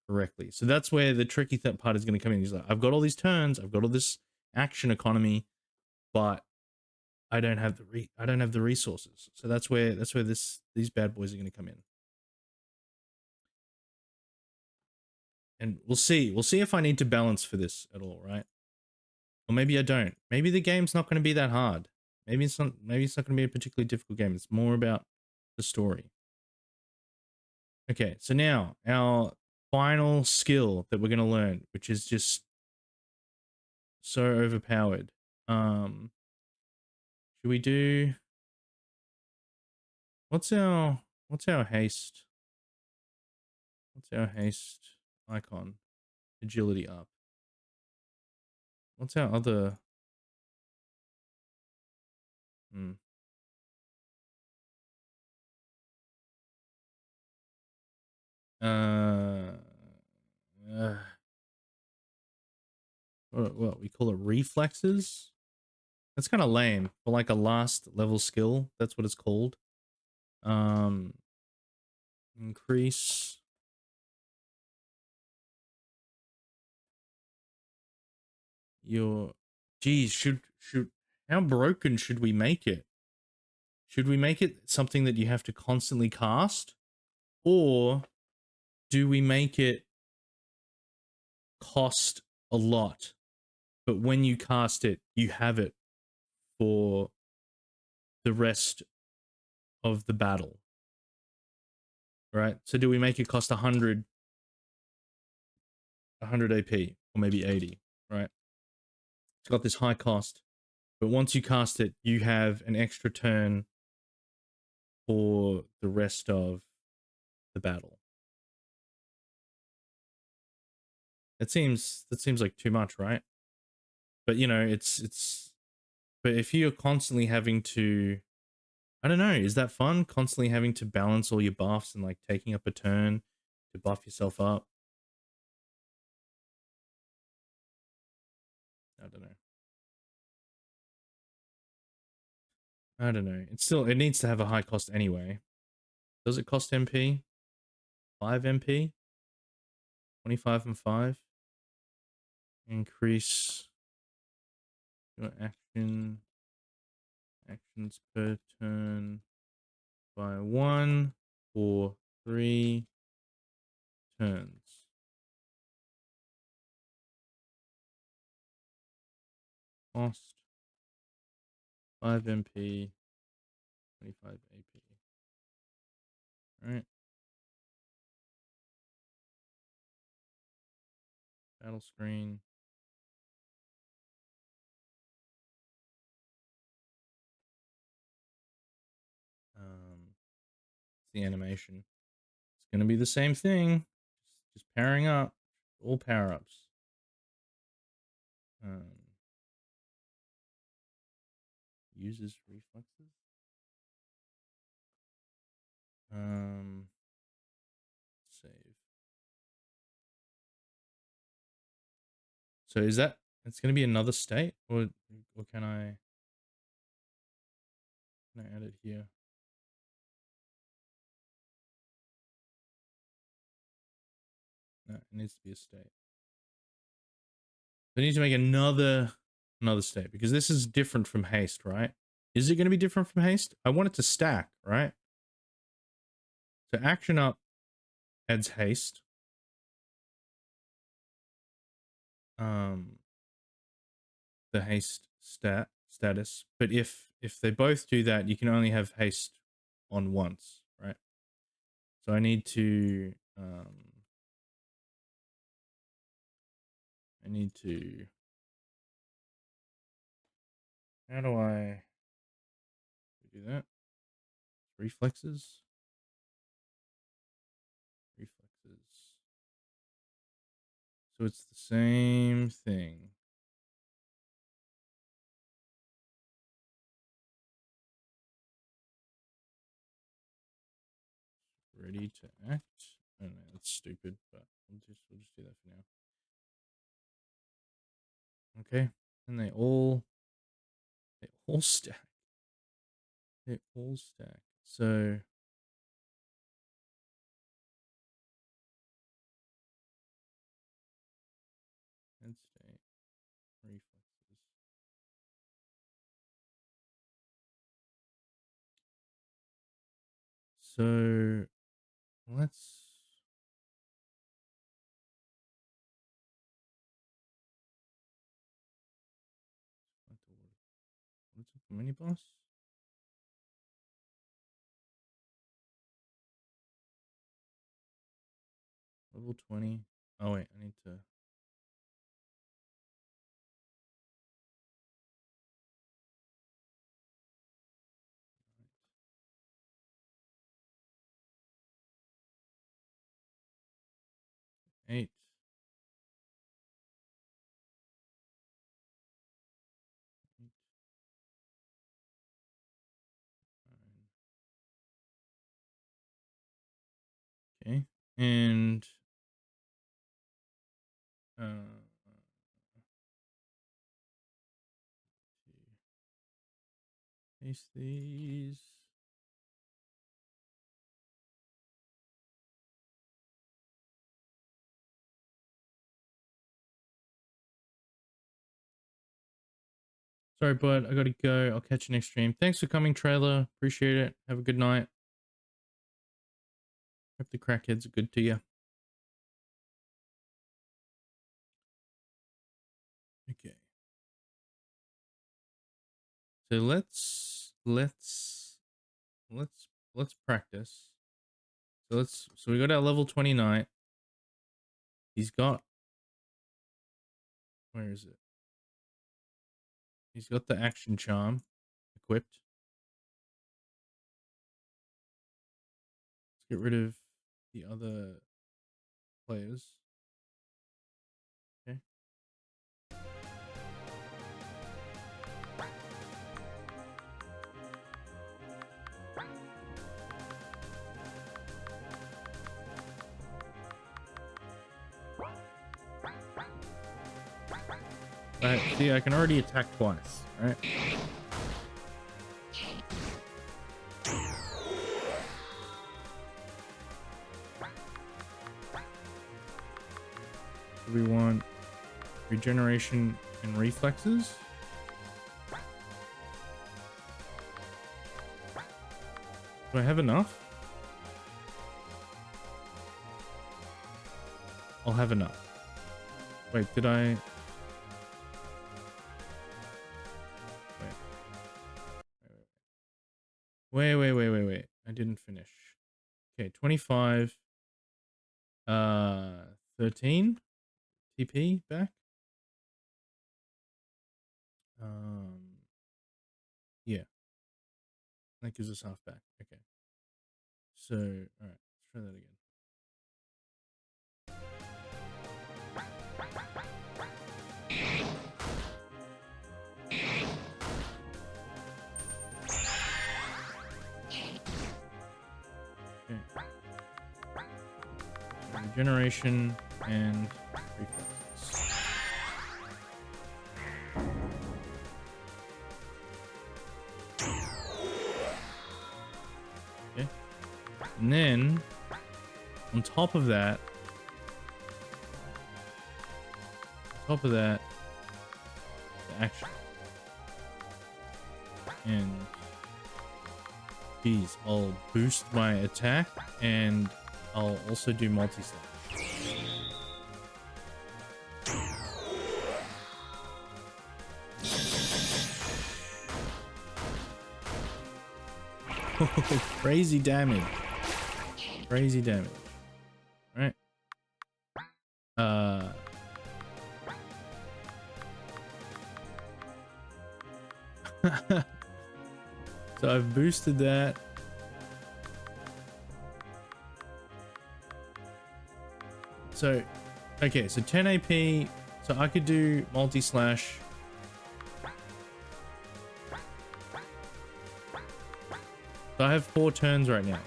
correctly. So that's where the tricky part is going to come in. He's like, I've got all these turns, I've got all this action economy, but I don't have the resources. So that's where these bad boys are going to come in. And we'll see if I need to balance for this at all, right? Or maybe I don't. Maybe the game's not going to be that hard. Maybe it's not going to be a particularly difficult game. It's more about the story. Okay, so now our final skill that we're going to learn, which is just so overpowered. Should we do, what's our haste? What's our haste icon? Agility up. What's our other? What we call it, reflexes. That's kind of lame for like a last level skill. That's what it's called. Increase your, geez, should how broken should we make it? Should we make it something that you have to constantly cast, or do we make it cost a lot, but when you cast it, you have it for the rest of the battle, right? So do we make it cost 100 AP, or maybe 80, right? It's got this high cost, but once you cast it, you have an extra turn for the rest of the battle. That seems like too much, right? But you know, it's But if you're constantly having to, I don't know, is that fun? Constantly having to balance all your buffs and like taking up a turn to buff yourself up. I don't know. I don't know. It's still, it needs to have a high cost anyway. Does it cost MP? 5 MP? 25 and 5? Increase your actions per turn by 1 for 3 turns. Cost 5 MP, 25 AP. Alright. Battle screen. The animation. It's gonna be the same thing. Just powering up. All power-ups. Uses reflexes. Save. So is that, it's gonna be another state, or can I add it here? No, it needs to be a state. I need to make another state, because this is different from haste, right? Is it going to be different from haste? I want it to stack, right? So action up adds haste. The haste status, but if they both do that, you can only have haste on once, right? So I need to how do I do that? Reflexes. So it's the same thing. Ready to act. I don't know, that's stupid, but we'll just do that for now. Okay, and they all stack. They all stack. So end state reflexes. So let's what's a mini boss? Level 20. Oh wait, I need to 8. Okay, and paste these. Sorry, bud, I gotta go. I'll catch you next stream. Thanks for coming, trailer. Appreciate it. Have a good night. Hope the crackheads are good to you. Okay. So let's practice. So we got our level 29. He's got, where is it? He's got the action charm equipped. Let's get rid of the other players. Okay. See, I can already attack twice, right? Do we want regeneration and reflexes? Do I have enough? I'll have enough. Wait, did I? Wait. I didn't finish. Okay, 25. 13 TP back. Yeah, that gives us half back. Okay. So, all right, let's try that again. Okay. So regeneration and reflexes. Okay. And then on top of that, the action. And geez, I'll boost my attack and I'll also do multi-slash. Crazy damage. Crazy damage. All right. So I've boosted that. So, okay, so 10 AP. So I could do multi-slash. So I have 4 turns right now.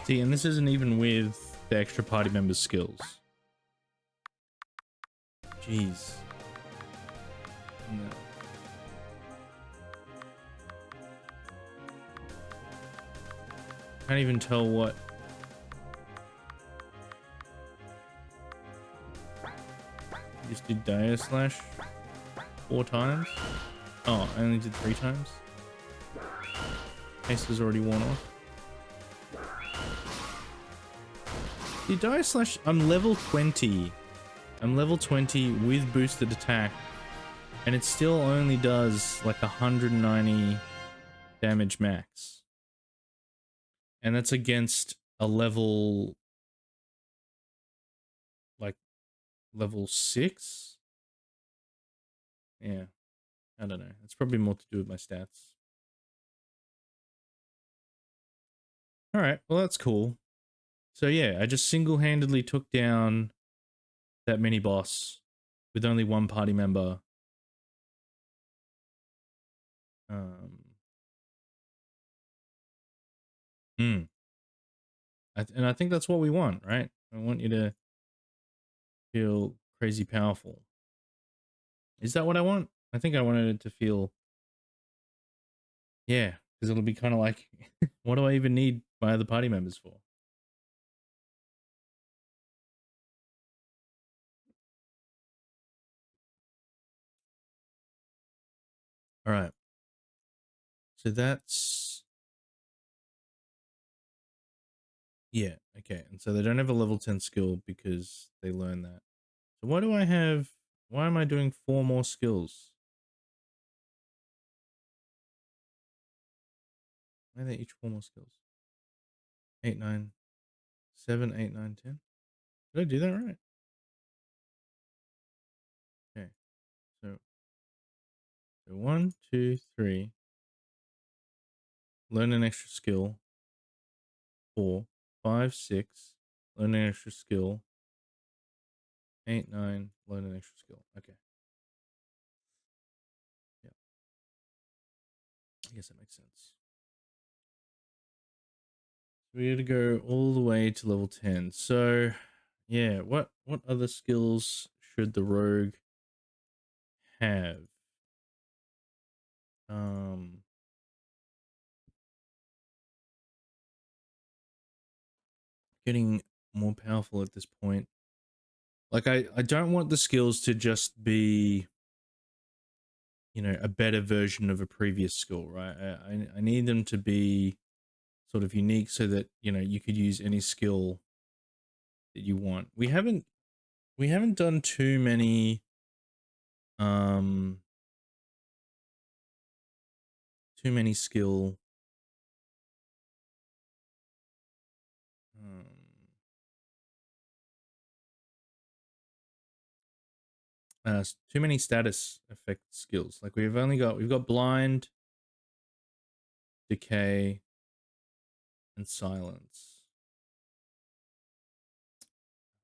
See, and this isn't even with the extra party members' skills. Jeez. No. Can't even tell what. Just did Dire Slash 4 times. Oh, I only did 3 times. Haste is already worn off. The Dire Slash, I'm level 20. I'm level 20 with boosted attack. And it still only does like 190 damage max. And that's against a level... like level 6? Yeah. I don't know. It's probably more to do with my stats. Alright, well that's cool. So yeah, I just single-handedly took down that mini boss with only 1 party member. And I think that's what we want, right? I want you to feel crazy powerful. Is that what I want? I think I wanted it to feel... yeah, because it'll be kind of like, what do I even need my other party members for? All right. So that's... yeah, okay. And so they don't have a level 10 skill because they learn that. So why do I have... why am I doing 4 more skills? Why are they each 4 more skills? 8, 9, 7, 8, 9, 10. Did I do that right? Okay. So 1, 2, 3. Learn an extra skill. 4, 5, 6. Learn an extra skill. 8, 9. Learn an extra skill. Okay. Yeah. I guess that makes sense. We got to go all the way to level 10. So, yeah, what other skills should the rogue have? Getting more powerful at this point. Like I don't want the skills to just be, you know, a better version of a previous skill, right? I need them to be sort of unique so that, you know, you could use any skill that you want. We haven't done too many skill too many status effect skills. Like we've got blind, decay, and silence.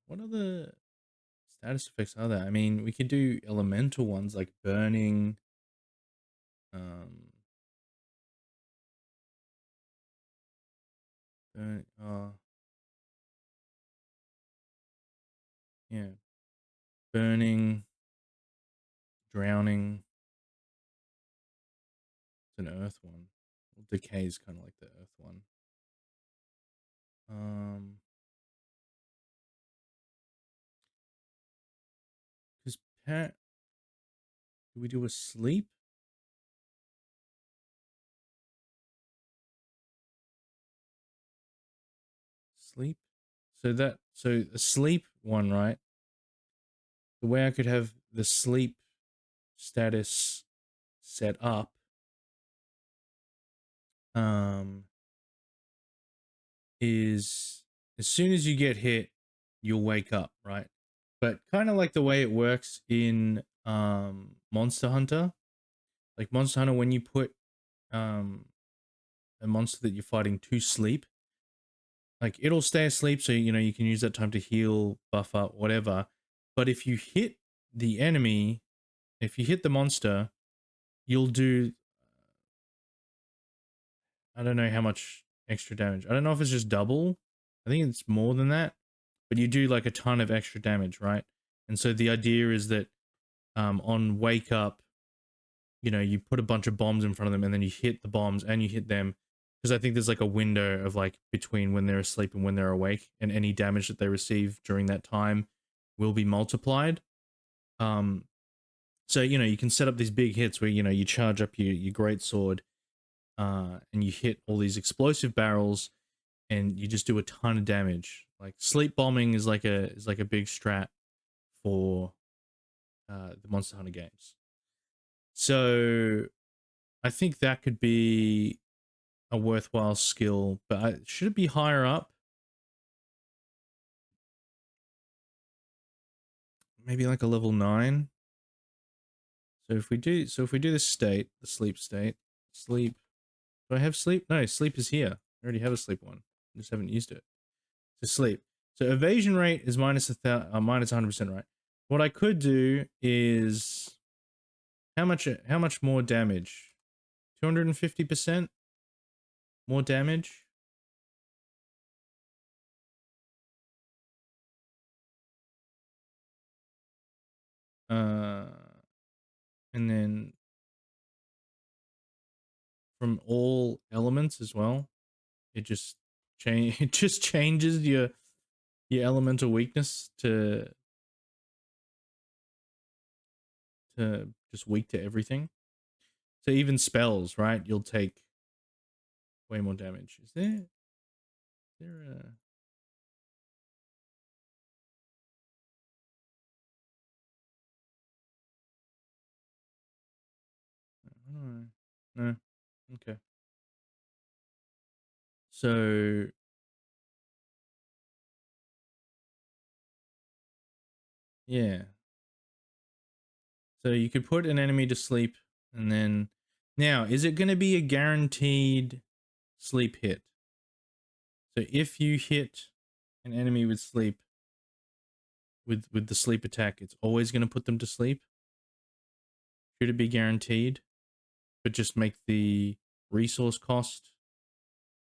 What other status effects are there? I mean, we could do elemental ones like burning. Yeah, burning, drowning. It's an earth one. Decay is kind of like the earth one. Because pet, do we do a sleep? Sleep. So a sleep one, right? The way I could have the sleep status set up, is as soon as you get hit, you'll wake up, right? But kind of like the way it works in Monster Hunter. Like Monster Hunter, when you put a monster that you're fighting to sleep, like it'll stay asleep, so you know you can use that time to heal, buff up, whatever. But if you hit the enemy, if you hit the monster, you'll do, I don't know how much extra damage. I don't know if it's just double. I think it's more than that. But you do like a ton of extra damage, right? And so the idea is that on wake up, you know, you put a bunch of bombs in front of them and then you hit the bombs and you hit them. Because I think there's like a window of like between when they're asleep and when they're awake, and any damage that they receive during that time will be multiplied. So, you know, you can set up these big hits where, you know, you charge up your great sword and you hit all these explosive barrels and you just do a ton of damage. Like sleep bombing is like a big strat for the Monster Hunter games. So I think that could be a worthwhile skill, but should it be higher up? Maybe like a level 9. So if we do the state, the sleep state, sleep. Do I have sleep? No, sleep is here. I already have a sleep one. I just haven't used it. To sleep. So evasion rate is minus 100%, right? What I could do is how much more damage? 250% more damage. And then from all elements as well. It just it just changes your elemental weakness to just weak to everything. So even spells, right? You'll take way more damage. Is there a no? Okay. So yeah. So you could put an enemy to sleep And then now, is it going to be a guaranteed sleep hit? So if you hit an enemy with sleep, with the sleep attack, it's always going to put them to sleep? Should it be guaranteed, but just make the resource cost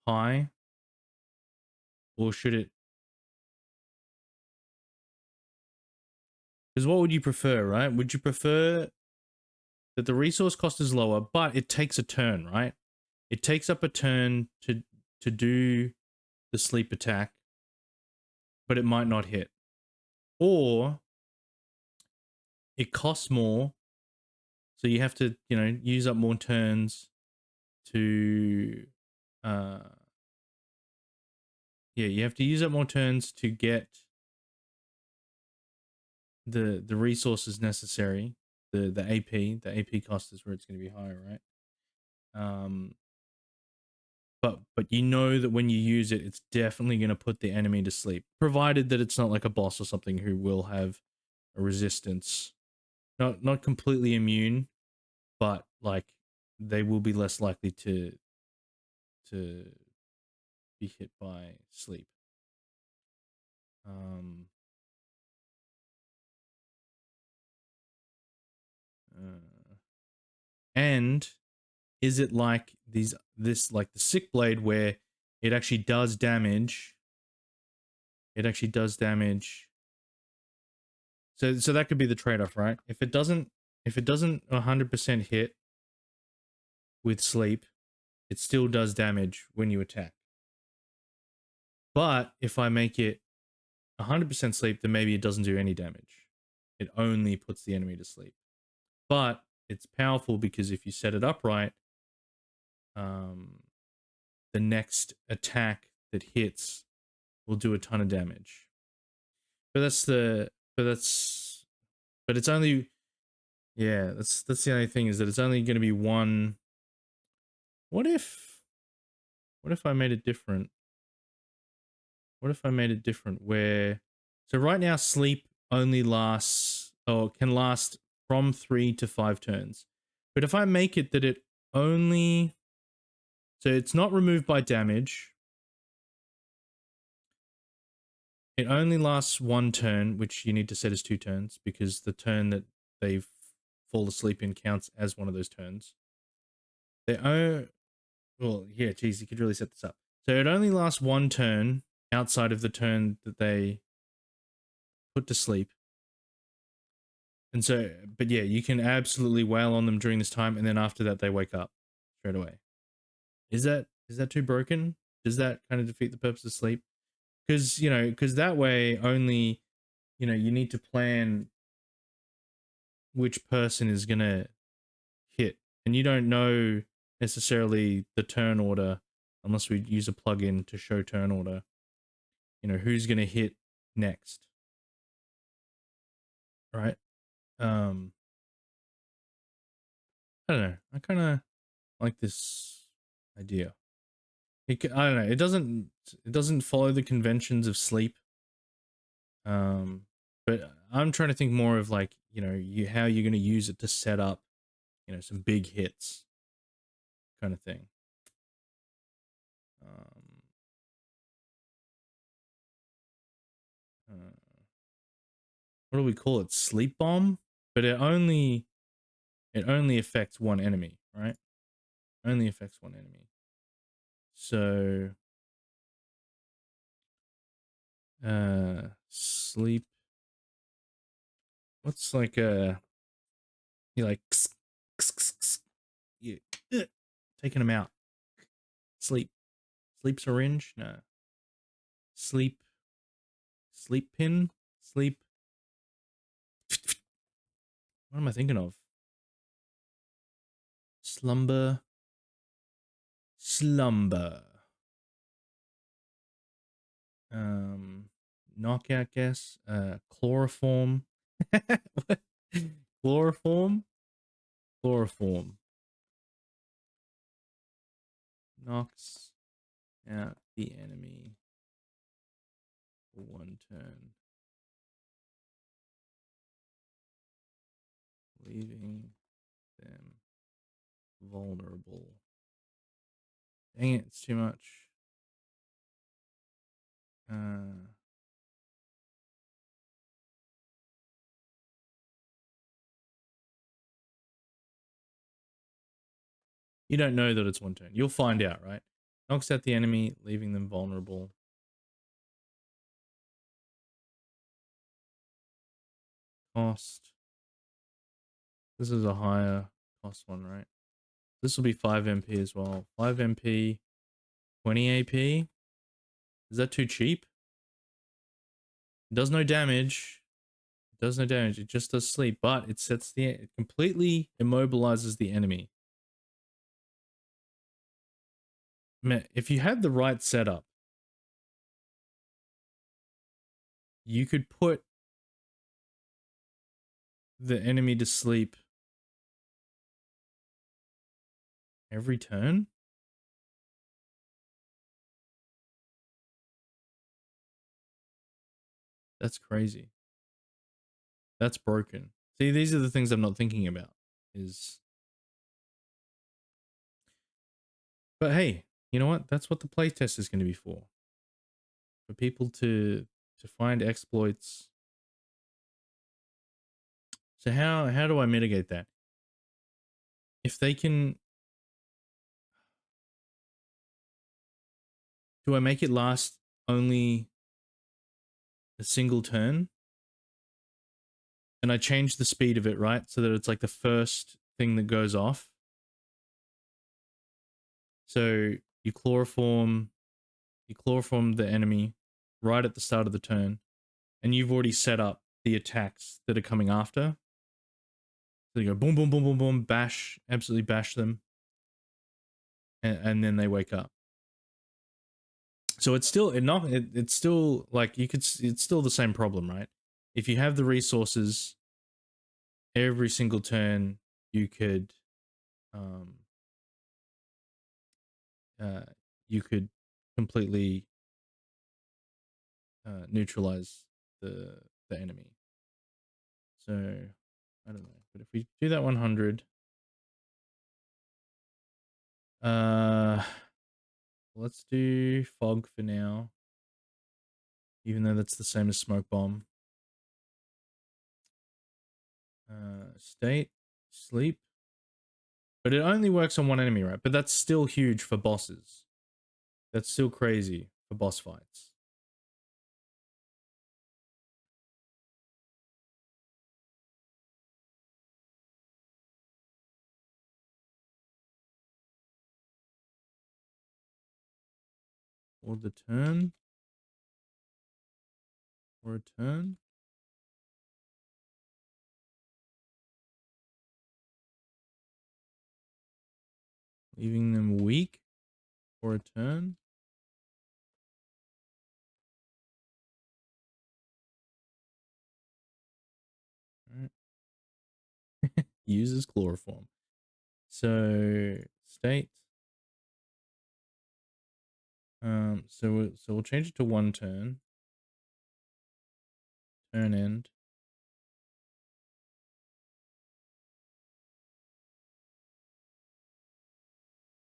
high? Or should it? Because what would you prefer, right? Would you prefer that the resource cost is lower, but it takes a turn, right? It takes up a turn to do the sleep attack, but it might not hit. Or it costs more, so you have to, you know, use up more turns to yeah, you have to use up more turns to get the resources necessary. The AP cost is where it's going to be higher, right? But you know that when you use it, it's definitely going to put the enemy to sleep, provided that it's not like a boss or something who will have a resistance, not completely immune, but like they will be less likely to be hit by sleep. And is it like this like the sick blade where it actually does damage? It actually does damage. So that could be the trade-off, right? If it doesn't 100% hit with sleep, it still does damage when you attack. But if I make it 100% sleep, then maybe it doesn't do any damage. It only puts the enemy to sleep. But it's powerful because if you set it up right, the next attack that hits will do a ton of damage. But it's only, yeah, that's the only thing, is that it's only going to be one. What if I made it different? What if I made it different where, so right now sleep only lasts, or can last from 3 to 5 turns. But if I make it that it only, so it's not removed by damage, it only lasts 1 turn, which you need to set as 2 turns because the turn that they fall asleep in counts as one of those turns. Well, yeah, geez, you could really set this up. So it only lasts 1 turn outside of the turn that they put to sleep. And so, but yeah, you can absolutely wail on them during this time, and then after that they wake up straight away. Is that too broken? Does that kind of defeat the purpose of sleep? Because, you know, because that way only, you know, you need to plan which person is gonna hit, and you don't know necessarily the turn order unless we use a plugin to show turn order. You know, who's gonna hit next, right? I don't know. I kind of like this idea. I don't know. It doesn't follow the conventions of sleep. But I'm trying to think more of like, you know, how you're going to use it to set up, you know, some big hits kind of thing. What do we call it? Sleep bomb? But it only affects one enemy, right? Only affects one enemy. So sleep, what's like a, you like yeah, taking them out. Sleep syringe? No. Sleep pin? Sleep. What am I thinking of? Slumber. Knockout gas. Chloroform. What? Chloroform. Knocks out the enemy for 1 turn, leaving them vulnerable. Dang it, it's too much. You don't know that it's one turn. You'll find out, right? Knocks out the enemy, leaving them vulnerable. Cost. This is a higher cost one, right? This will be 5 MP as well. 5 MP, 20 AP. Is that too cheap? It does no damage. It does no damage. It just does sleep, but it sets it completely immobilizes the enemy. Man, if you had the right setup, you could put the enemy to sleep every turn. That's crazy. That's broken. See, these are the things I'm not thinking about. But hey, you know what? That's what the playtest is going to be for people to find exploits. So how do I mitigate that? If they can, do I make it last only a single turn? And I change the speed of it, right? So that it's like the first thing that goes off. So you chloroform the enemy right at the start of the turn, and you've already set up the attacks that are coming after. So you go boom, boom, boom, boom, boom, bash, absolutely bash them, and then they wake up. So it's still it's still like it's still the same problem, right? If you have the resources, every single turn you could um you could completely neutralize the enemy. So I don't know, but if we do that 100, let's do fog for now, even though that's the same as smoke bomb. State, sleep, but it only works on one enemy, right? But that's still huge for bosses. That's still crazy for boss fights. Or the turn. Or a turn. Leaving them weak for a turn. All right. Uses chloroform. So state. So we'll change it to one turn. Turn end.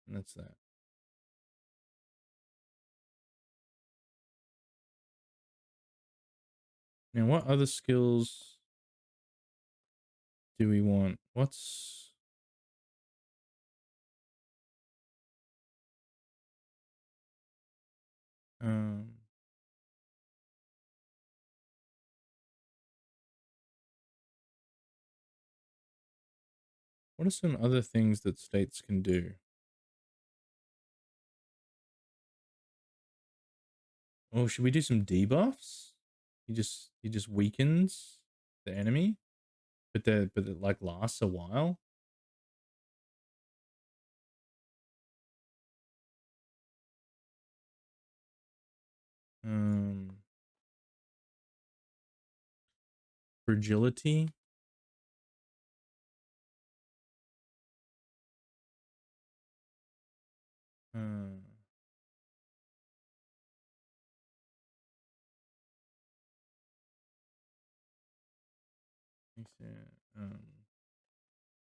And that's that. Now, what other skills do we want? What's what are some other things that states can do? Oh, should we do some debuffs? He just weakens the enemy, but it like lasts a while. Fragility.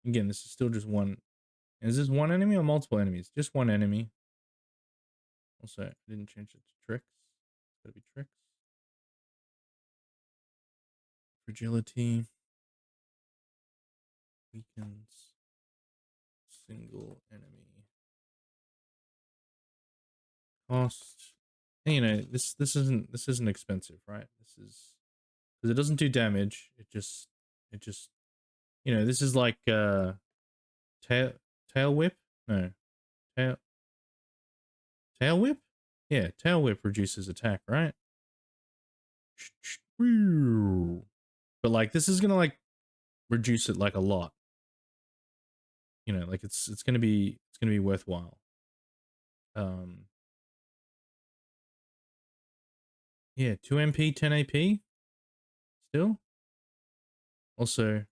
Again, this is still just one Is this one enemy or multiple enemies? Just one enemy. Also, I didn't change it to tricks. It's gotta be tricks. Fragility. Weakens. Single enemy. Cost. And, you know, this isn't expensive, right? This is because it doesn't do damage. It just you know, this is like tail whip? No. Tail whip? Yeah, tail whip reduces attack, right? But like this is gonna like reduce it like a lot. You know, like it's gonna be worthwhile. Yeah, 2 MP, 10 AP still. Also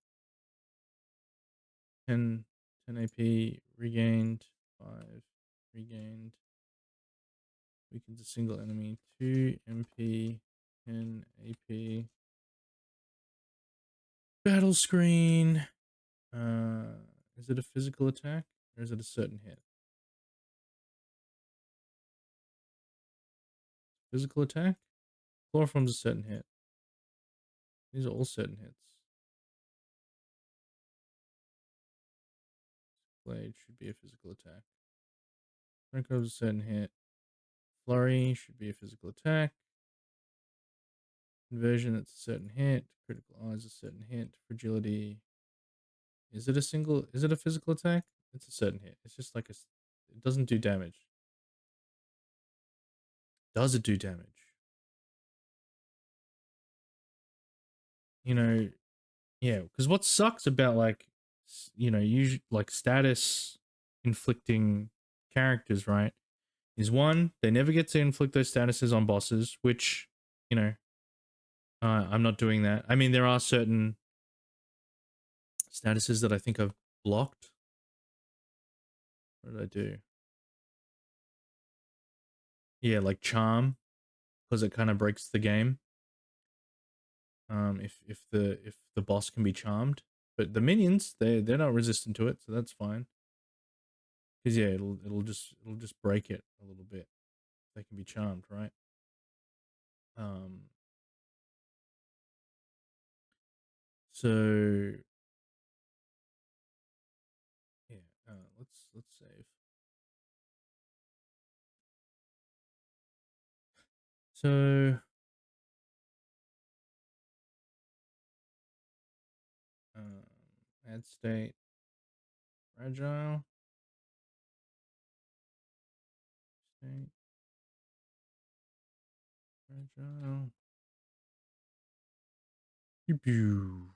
10 AP regained, 5 regained. Weakens a single enemy, 2 MP, 10 AP. Battle screen. Is it a physical attack or is it a certain hit? Physical attack? Chloroform's a certain hit. These are all certain hits. Blade should be a physical attack. Franco's a certain hit. Flurry should be a physical attack. Conversion, that's a certain hit. Critical eyes, a certain hit. Fragility. Is it a physical attack? It's a certain hit. It's just like it doesn't do damage. Does it do damage? You know, yeah, because what sucks about like, you know, usually like status inflicting characters, right? Is one, they never get to inflict those statuses on bosses, which, you know, I'm not doing that. I mean, there are certain statuses that I think I've blocked. What did I do? Yeah, like charm, because it kind of breaks the game. If the boss can be charmed, but the minions they're not resistant to it, so that's fine. Because yeah, it'll just break it a little bit. They can be charmed, right? So yeah, let's save. So add state fragile state fragile. Pew pew.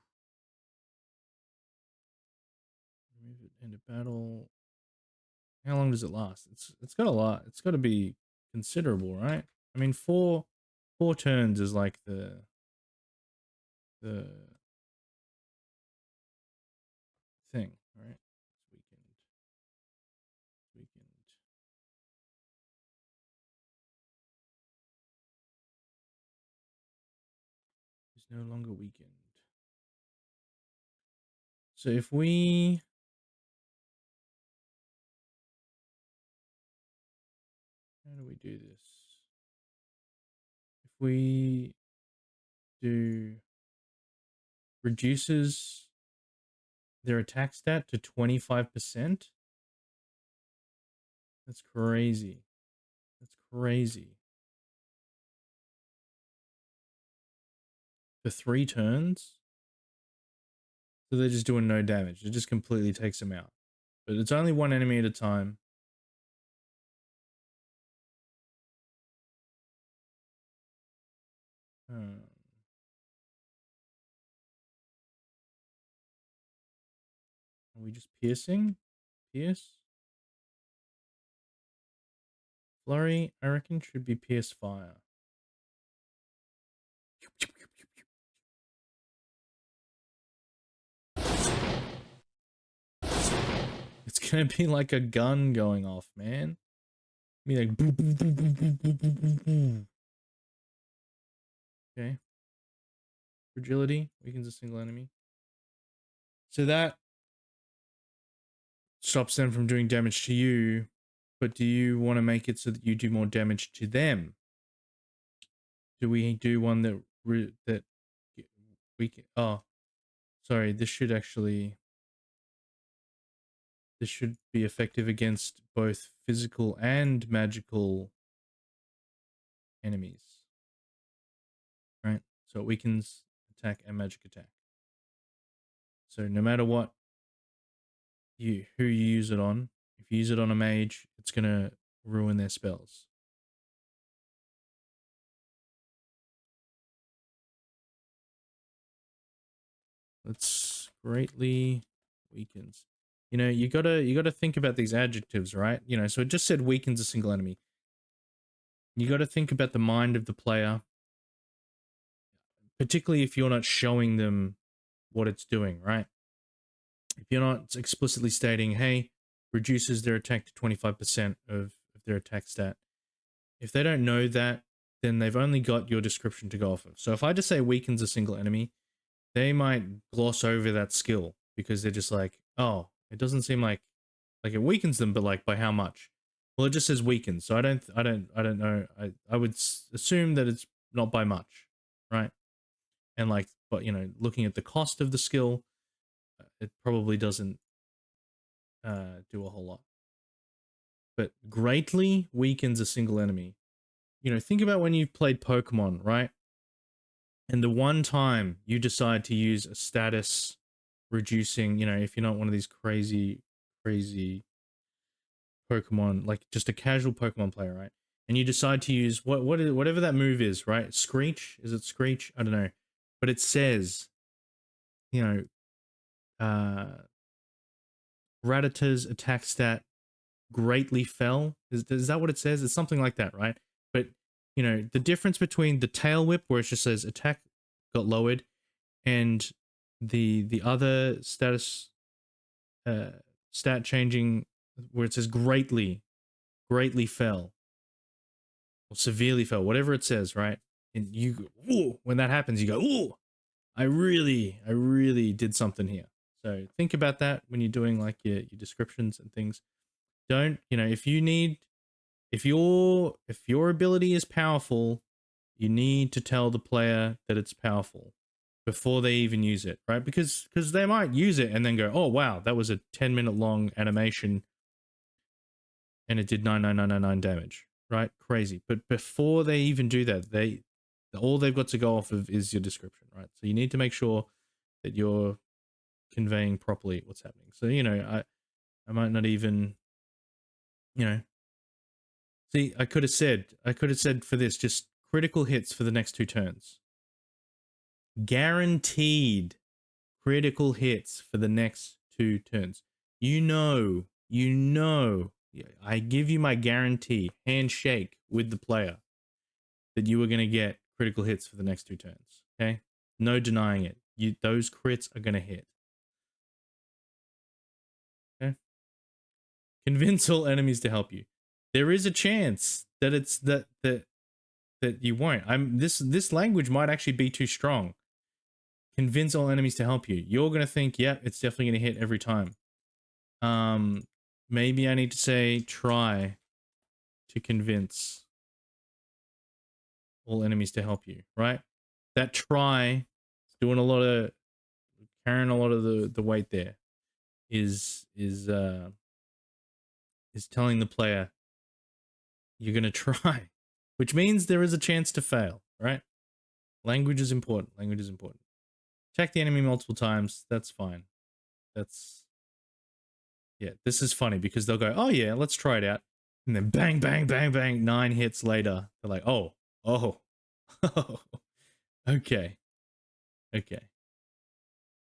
Remove it into battle. How long does it last? It's got a lot. It's got to be considerable, right? I mean, four turns is like the thing, right? Weakened. Is no longer weakened. So if we how do we do this? If we do reduces their attack stat to 25%. That's crazy. That's crazy. For 3 turns? So they're just doing no damage. It just completely takes them out. But it's only one enemy at a time. Are we just piercing? Pierce? Flurry, I reckon, should be pierce fire. It's gonna be like a gun going off, man. Be like boom, boom, boom, boom, boom, boom, boom, boom, boom. Okay. Fragility weakens a single enemy. So that stops them from doing damage to you, but do you want to make it so that you do more damage to them? Do we do one that we can, oh, sorry, this should be effective against both physical and magical enemies, right? So it weakens attack and magic attack. So no matter what who you use it on, if you use it on a mage, it's gonna ruin their spells. That's greatly weakens. You know, you gotta think about these adjectives, right? You know, so it just said weakens a single enemy. You gotta think about the mind of the player, particularly if you're not showing them what it's doing, right? If you're not explicitly stating, hey, reduces their attack to 25% of their attack stat. If they don't know that, then they've only got your description to go off of. So if I just say weakens a single enemy, they might gloss over that skill because they're just like, oh, it doesn't seem like it weakens them, but like by how much? Well, it just says weakens, so I don't know. I would assume that it's not by much, right? And like, but you know, looking at the cost of the skill, it probably doesn't do a whole lot. But greatly weakens a single enemy. You know, think about when you've played Pokemon, right? And the one time you decide to use a status reducing, you know, if you're not one of these crazy Pokemon, like just a casual Pokemon player, right? And you decide to use whatever that move is, right? Screech? Is it Screech? I don't know. But it says, you know, Rattata's attack stat greatly fell. Is that what it says? It's something like that, right? But you know, the difference between the tail whip, where it just says attack got lowered, and the other status stat changing where it says greatly fell or severely fell, whatever it says, right? And you, ooh, when that happens, you go, ooh, I really did something here. So think about that when you're doing like your descriptions and things. Don't, you know, if your ability is powerful, you need to tell the player that it's powerful before they even use it, right? Because they might use it and then go, oh wow, that was a 10-minute long animation and it did 99999 damage, right? Crazy. But before they even do that, all they've got to go off of is your description, right? So you need to make sure that you're conveying properly what's happening. So, you know, I might not even, you know, see, I could have said for this, just critical hits for the next 2 turns. Guaranteed critical hits for the next 2 turns. You know, I give you my guarantee, handshake with the player, that you are going to get critical hits for the next 2 turns. Okay? No denying it. Those crits are going to hit. Okay? Convince all enemies to help you. There is a chance that it's that you won't. This language might actually be too strong. Convince all enemies to help you. You're gonna think, yeah, it's definitely gonna hit every time. Maybe I need to say try to convince all enemies to help you, right? That try is doing a lot of carrying a lot of the weight there. Is telling the player you're gonna try, which means there is a chance to fail, right? Language is important. Language is important. Attack the enemy multiple times. That's fine. That's, yeah, this is funny because they'll go, oh yeah, let's try it out. And then bang, bang, bang, bang, 9 hits later. They're like, oh, okay.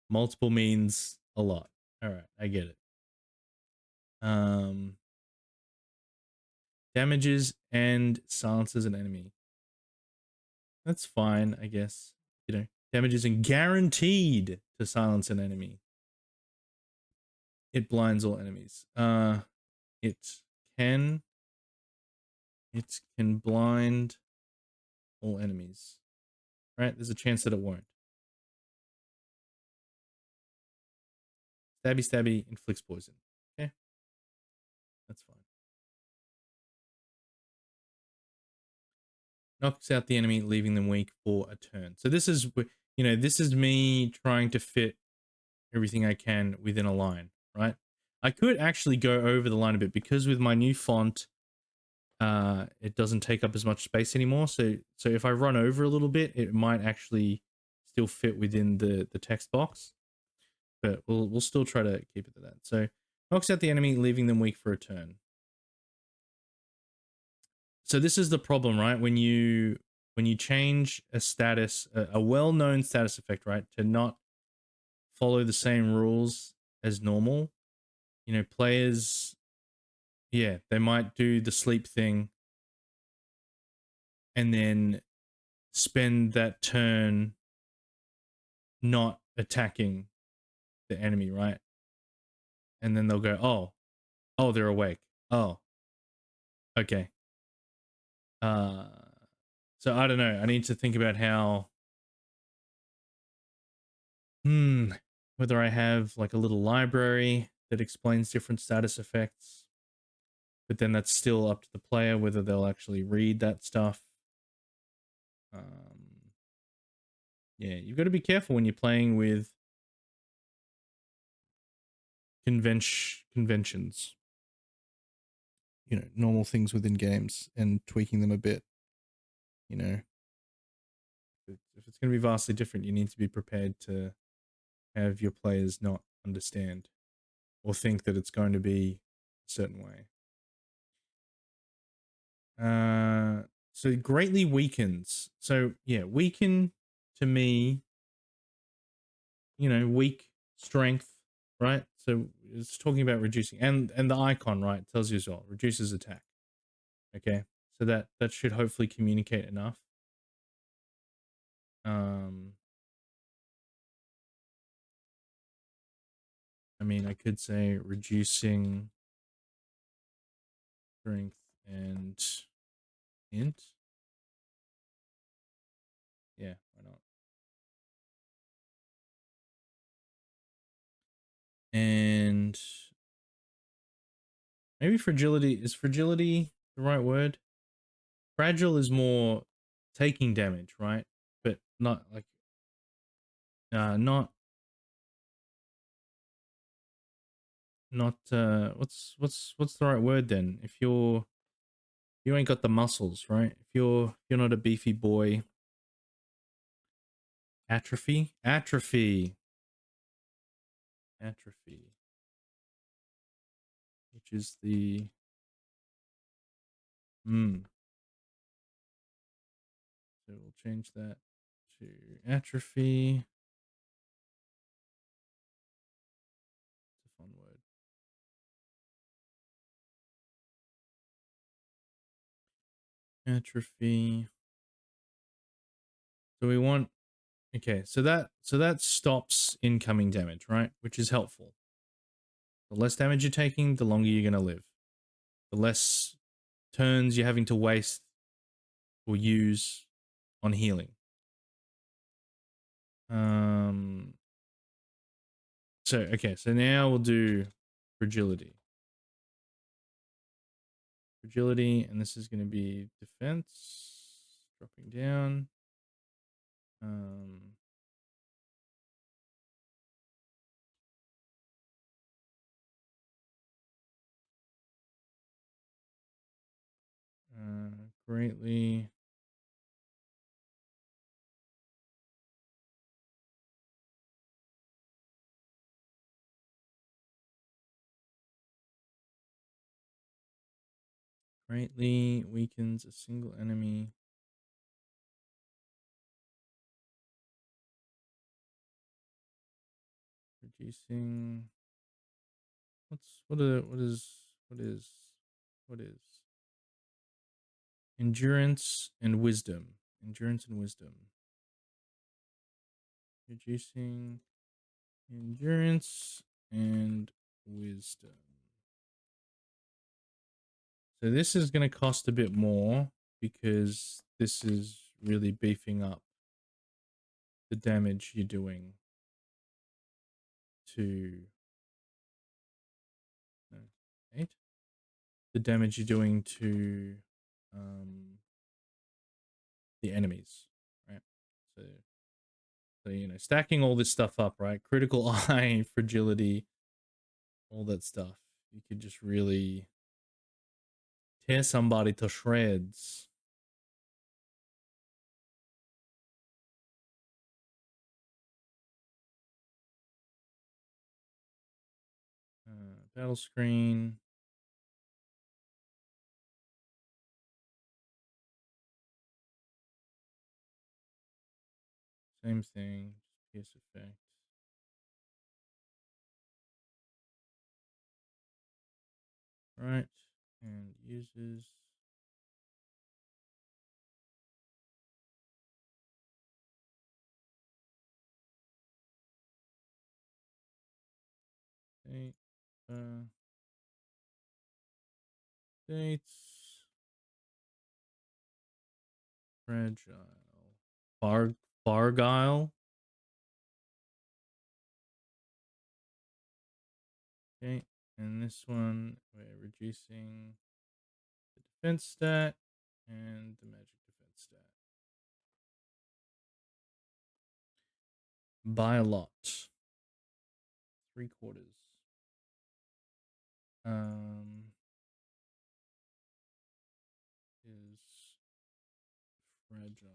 Multiple means a lot. All right, I get it. Damages and silences an enemy. That's fine, I guess. You know, damages and guaranteed to silence an enemy. It blinds all enemies. It can blind all enemies. Right? There's a chance that it won't. Stabby, inflicts poison. Okay. knocks out the enemy, leaving them weak for a turn. So this is, you know, this is me trying to fit everything I can within a line, right? I could actually go over the line a bit because with my new font, it doesn't take up as much space anymore. So if I run over a little bit, it might actually still fit within the text box, but we'll still try to keep it to that. So knocks out the enemy, leaving them weak for a turn. So this is the problem, right? When you change a status, a well-known status effect, right, to not follow the same rules as normal, you know, players, yeah, they might do the sleep thing and then spend that turn not attacking the enemy, right? And then they'll go, oh, they're awake. Oh, okay. So I don't know. I need to think about how, whether I have like a little library that explains different status effects, but then that's still up to the player whether they'll actually read that stuff. Yeah, you've got to be careful when you're playing with conventions, you know, normal things within games and tweaking them a bit, you know. If it's going to be vastly different, you need to be prepared to have your players not understand or think that it's going to be a certain way. So greatly weakens. So yeah, weaken to me, you know, weak strength, right? So it's talking about reducing, and the icon, right, tells you as well, reduces attack. Okay, so that should hopefully communicate enough. I mean, I could say reducing strength and int. Yeah, why not? And maybe fragility. Is fragility the right word? Fragile is more taking damage, right? But not like, not what's the right word then? If you ain't got the muscles, right? If you're not a beefy boy. Atrophy, which is the So we'll change that to atrophy. It's a fun word. Atrophy. So we want, okay, so that stops incoming damage, right? Which is helpful. The less damage you're taking, the longer you're going to live. The less turns you're having to waste or use on healing. So okay, so now we'll do fragility. And this is going to be defense, dropping down. Greatly weakens a single enemy. Reducing. What is endurance and wisdom. Reducing endurance and wisdom. So this is going to cost a bit more because this is really beefing up the damage you're doing to 8. The damage you're doing to the enemies, right? So you know, stacking all this stuff up, right? Critical eye, fragility, all that stuff. You could just really tear somebody to shreds. Battle screen. Same thing. PS effect. Right. And uses. Date. Dates. Fragile. Fargile. Okay. And this one, we're reducing the defense stat and the magic defense stat by a lot. 3/4. Is fragile.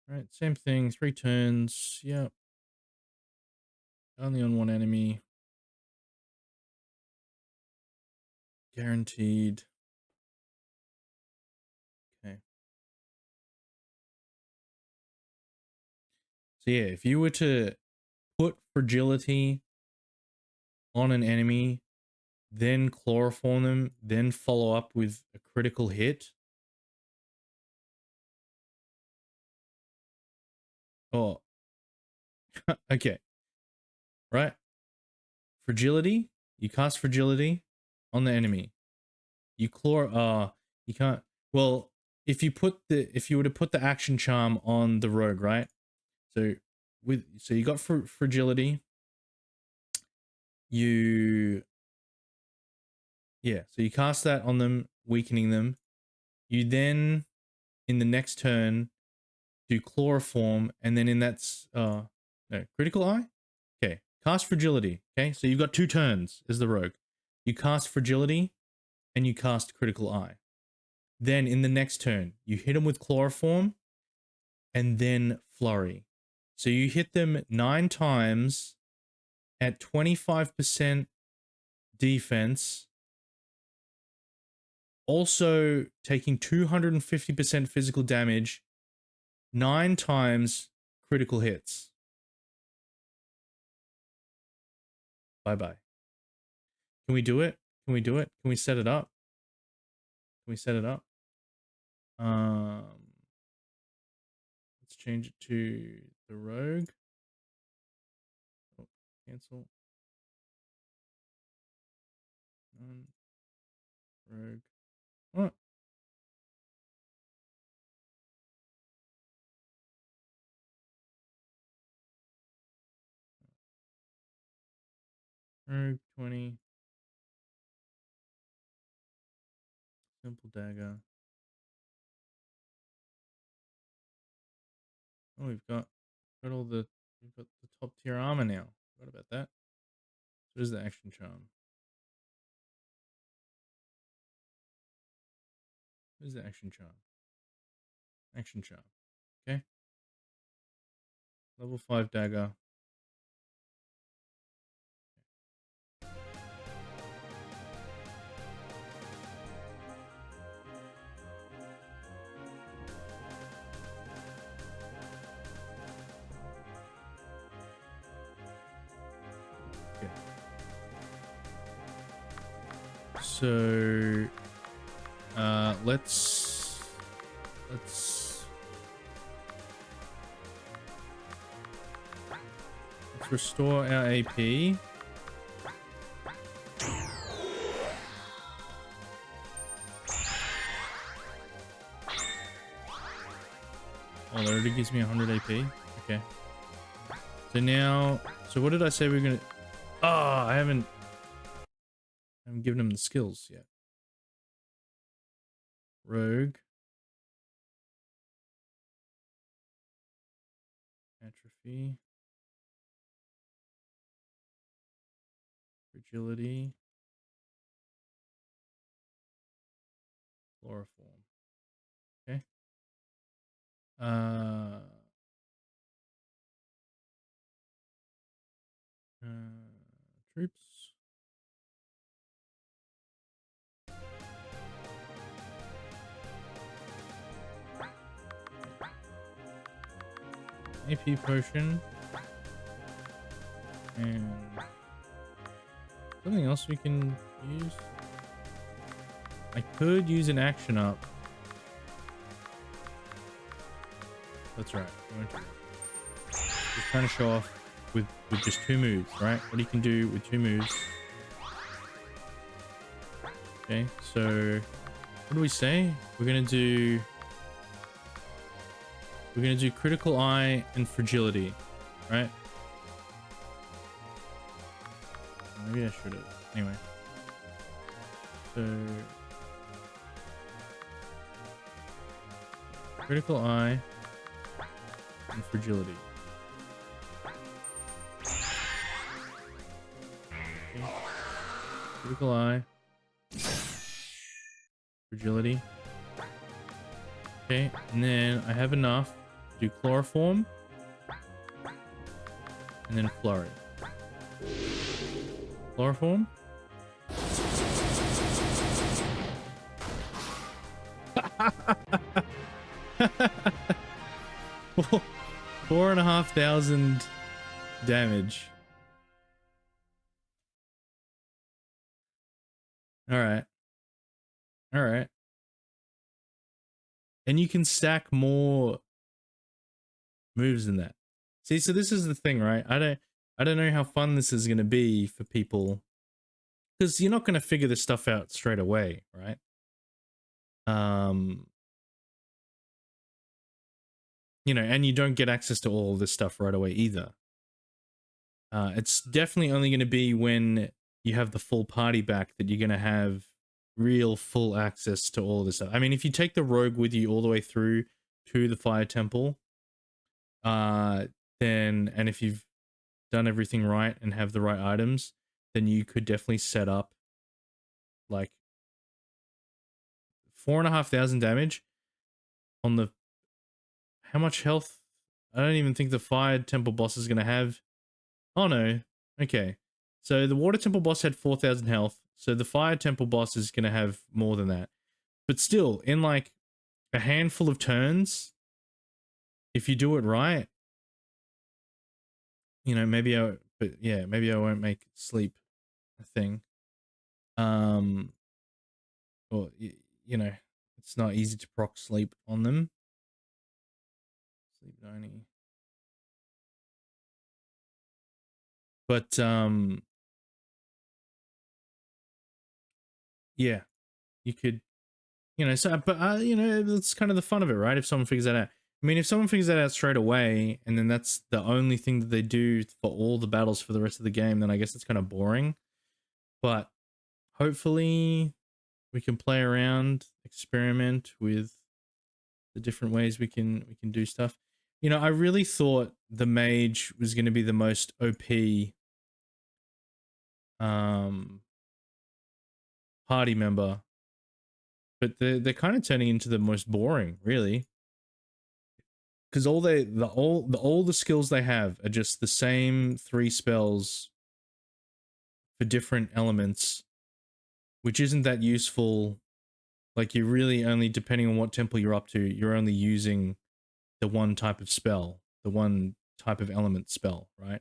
Right, same thing. 3 turns. Yep. Only on one enemy. Guaranteed. Okay. So yeah, if you were to put fragility on an enemy, then chloroform them, then follow up with a critical hit. Oh. Okay. Right. Fragility. You cast fragility on the enemy. You you can't. Well, if you were to put the action charm on the rogue, right? So you got fragility. So you cast that on them, weakening them. You then in the next turn do chloroform, and then in that's no, critical eye. Okay, cast fragility. Okay, so you've got 2 turns as the rogue. You cast fragility and you cast critical eye. Then in the next turn, you hit them with chloroform and then flurry. So you hit them 9 times at 25% defense, also taking 250% physical damage, 9 times critical hits. Bye-bye. Can we do it? Can we do it? Can we set it up? Can we set it up? Let's change it to the rogue. Oh, cancel. Rogue. What? Rogue 20. Simple dagger. Oh, we've got the top tier armor now. What about that? So what is the action charm? What is the action charm? Action charm. Okay. Level 5 dagger. Okay. So let's restore our AP. Oh, that already gives me 100 AP. Okay. So now, so what did I say we were gonna? Oh, I haven't given him the skills yet. Rogue. Atrophy. Fragility. Chloroform. Okay. Troops. AP potion. And something else we can use. I could use an action up. That's right. I won't do that. Just trying to show off with just 2 moves, right? What you can do with 2 moves. Okay, so what do we say? We're gonna do critical eye and fragility, right? Maybe I should have. Anyway. So critical eye and fragility. Okay. Critical eye. Fragility. Okay, and then I have enough to do chloroform. And then flurry. Chloroform. Four and a half thousand damage. All right. All right. And you can stack more moves than that. See, so this is the thing, right? I don't know how fun this is going to be for people, because you're not going to figure this stuff out straight away, right? You know, and you don't get access to all of this stuff right away either. It's definitely only going to be when you have the full party back that you're going to have real full access to all this stuff. I mean, if you take the rogue with you all the way through to the fire temple, then, and if you've done everything right and have the right items, then you could definitely set up like 4,500 damage on the, how much health? I don't even think the fire temple boss is going to have. Oh no. Okay. So the water temple boss had 4,000 health. So the fire temple boss is going to have more than that. But still, in like a handful of turns, if you do it right, you know, maybe maybe I won't make sleep a thing. Or, you know, it's not easy to proc sleep on them. Sleep 90. But, yeah, you could, you know, so, but, you know, that's kind of the fun of it, right? If someone figures that out. I mean, if someone figures that out straight away, and then that's the only thing that they do for all the battles for the rest of the game, then I guess it's kind of boring. But hopefully we can play around, experiment with the different ways we can do stuff. You know, I really thought the mage was going to be the most OP party member, but they're kind of turning into the most boring, really, because all the skills they have are just the same 3 spells for different elements, which isn't that useful. Like, you're really only, depending on what temple you're up to, you're only using the one type of spell, the one type of element spell, right?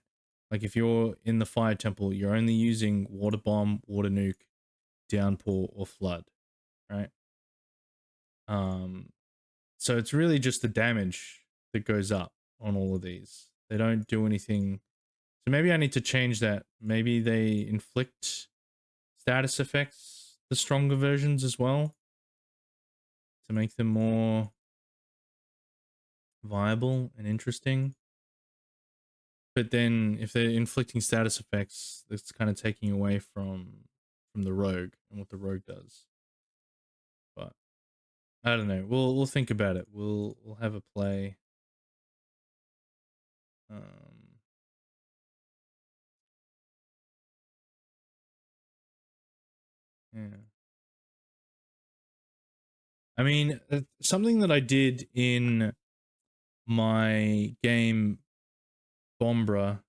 Like if you're in the fire temple, you're only using water bomb, water nuke, downpour, or flood, right? So it's really just the damage that goes up on all of these. They don't do anything. So maybe I need to change that. Maybe they inflict status effects, the stronger versions as well, to make them more viable and interesting. But then if they're inflicting status effects, that's kind of taking away from the rogue and what the rogue does. But I don't know. We'll think about it. We'll have a play. Yeah. I mean, something that I did in my game Bombra,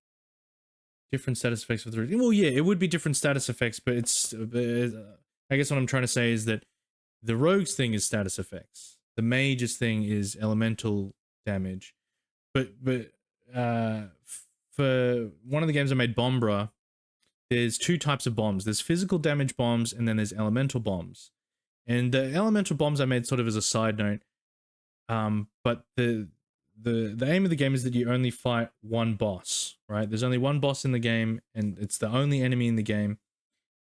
different status effects for the. Well, yeah, it would be different status effects, but it's. I guess what I'm trying to say is that the rogue's thing is status effects. The mage's thing is elemental damage. But for one of the games I made, Bombra, there's two types of bombs. There's physical damage bombs, and then there's elemental bombs. And the elemental bombs I made sort of as a side note. But the aim of the game is that you only fight one boss, right? There's only one boss in the game, and it's the only enemy in the game.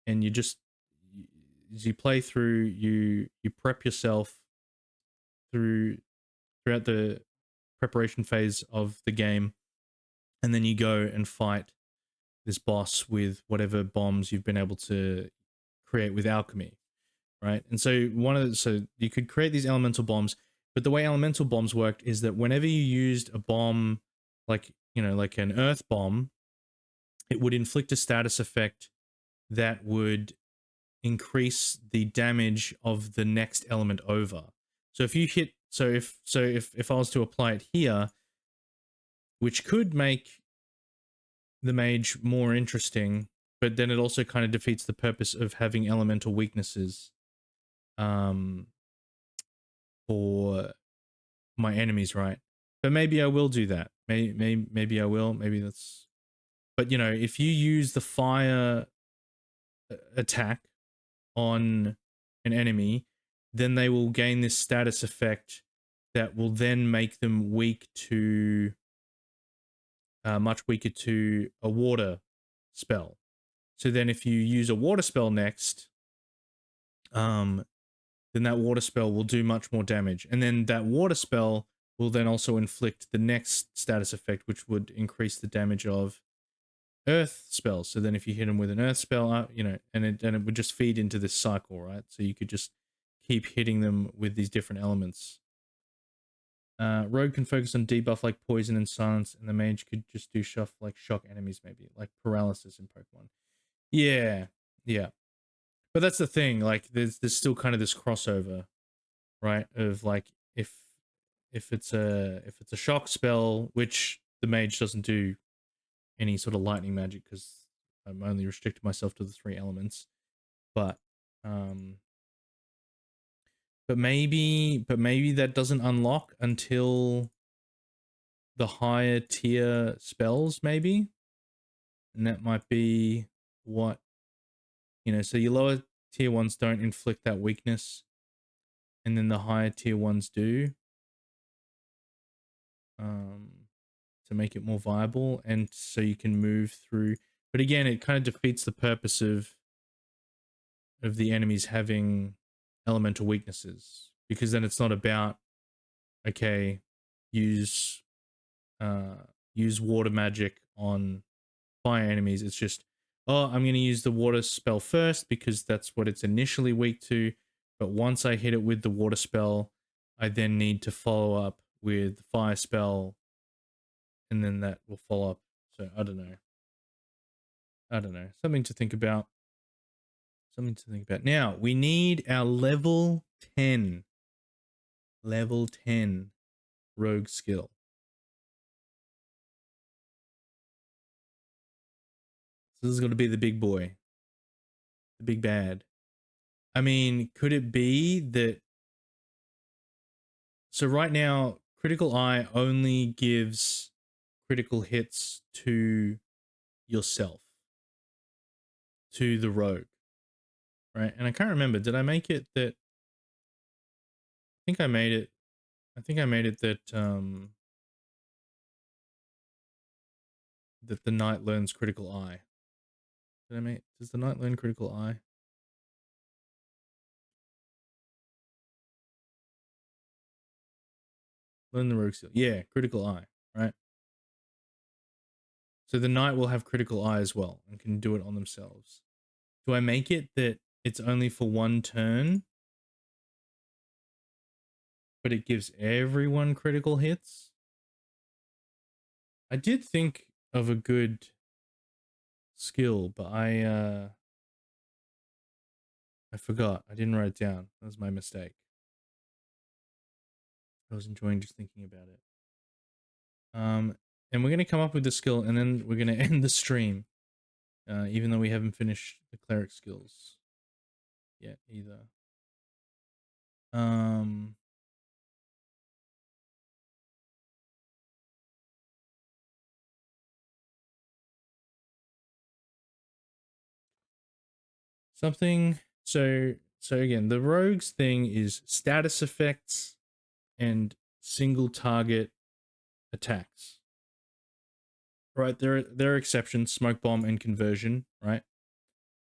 And you just, as you play through, you prep yourself throughout the preparation phase of the game, and then you go and fight this boss with whatever bombs you've been able to create with alchemy, right? And so so you could create these elemental bombs, but the way elemental bombs worked is that whenever you used a bomb, like, you know, like an earth bomb, it would inflict a status effect that would increase the damage of the next element over. So if you hit, if I was to apply it here, which could make the mage more interesting, but then it also kind of defeats the purpose of having elemental weaknesses for my enemies, right? But maybe I will do that. Maybe I will. Maybe that's. But you know, if you use the fire attack on an enemy, then they will gain this status effect that will then make them weak to much weaker to a water spell. So then if you use a water spell next, then that water spell will do much more damage. And then that water spell will then also inflict the next status effect, which would increase the damage of earth spells. So then if you hit them with an earth spell, you know, and it would just feed into this cycle, right? So you could just keep hitting them with these different elements. Rogue can focus on debuff like poison and silence, and the mage could just do stuff like shock enemies, maybe like paralysis in Pokemon. Yeah, yeah. But that's the thing. Like, there's still kind of this crossover, right? Of like, if it's a shock spell, which the mage doesn't do any sort of lightning magic because I'm only restricted myself to the 3 elements. But maybe that doesn't unlock until the higher tier spells, maybe. And that might be what, you know, so your lower tier ones don't inflict that weakness, and then the higher tier ones do, to make it more viable, and so you can move through. But again, it kind of defeats the purpose of the enemies having elemental weaknesses, because then it's not about, okay, use water magic on fire enemies. It's just, oh, I'm going to use the water spell first because that's what it's initially weak to, but once I hit it with the water spell, I then need to follow up with the fire spell, and then that will follow up. So I don't know. Something to think about. Now we need our level 10 rogue skill. So this is going to be the big boy, the big bad. I mean, could it be that? So right now, critical eye only gives critical hits to yourself, to the rogue, right? And I can't remember, did I make it that? I think I made it that that the knight learns critical eye. Does the knight learn critical eye? Learn the rogue skill. Yeah, critical eye, right? So the knight will have critical eye as well and can do it on themselves. Do I make it that it's only for one turn, but it gives everyone critical hits? I did think of a good skill, but I forgot. I didn't write it down. That was my mistake. I was enjoying just thinking about it. And we're gonna come up with the skill, and then we're gonna end the stream. Even though we haven't finished the cleric skills yet either. Something. So again, the rogues thing is status effects and single target attacks. Right, there are exceptions, smoke bomb and conversion, right?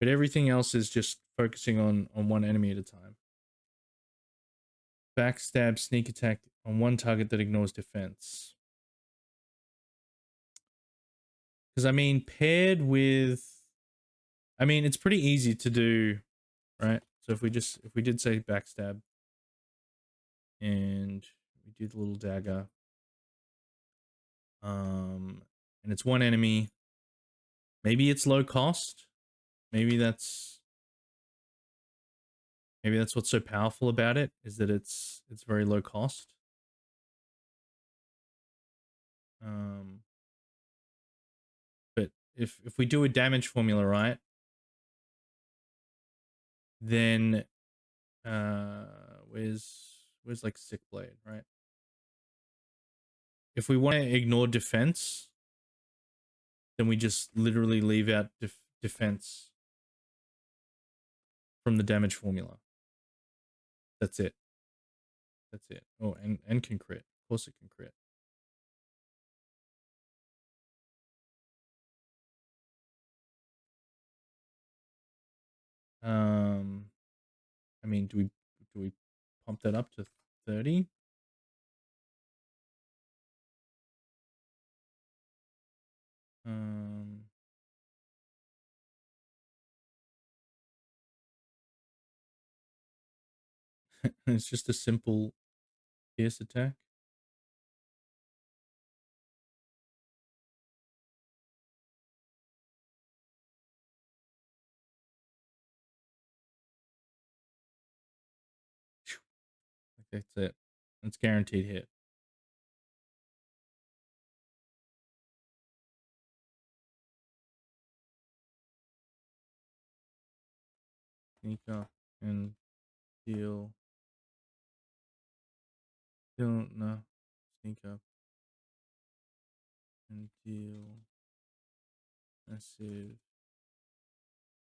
But everything else is just focusing on one enemy at a time. Backstab, sneak attack on one target that ignores defense. Because I mean, paired with, I mean, it's pretty easy to do, right? So if we did say backstab, and we did the little dagger, and it's one enemy, maybe it's low cost. Maybe that's what's so powerful about it, is that it's very low cost. But if we do a damage formula, right, then where's like sick blade, right? If we want to ignore defense, then we just literally leave out defense from the damage formula. That's it. That's it. Oh, and can crit. Of course it can crit. I mean, do we pump that up to 30? It's just a simple pierce attack. That's it. It's guaranteed hit. Sneak up and deal. No. Sneak up and deal massive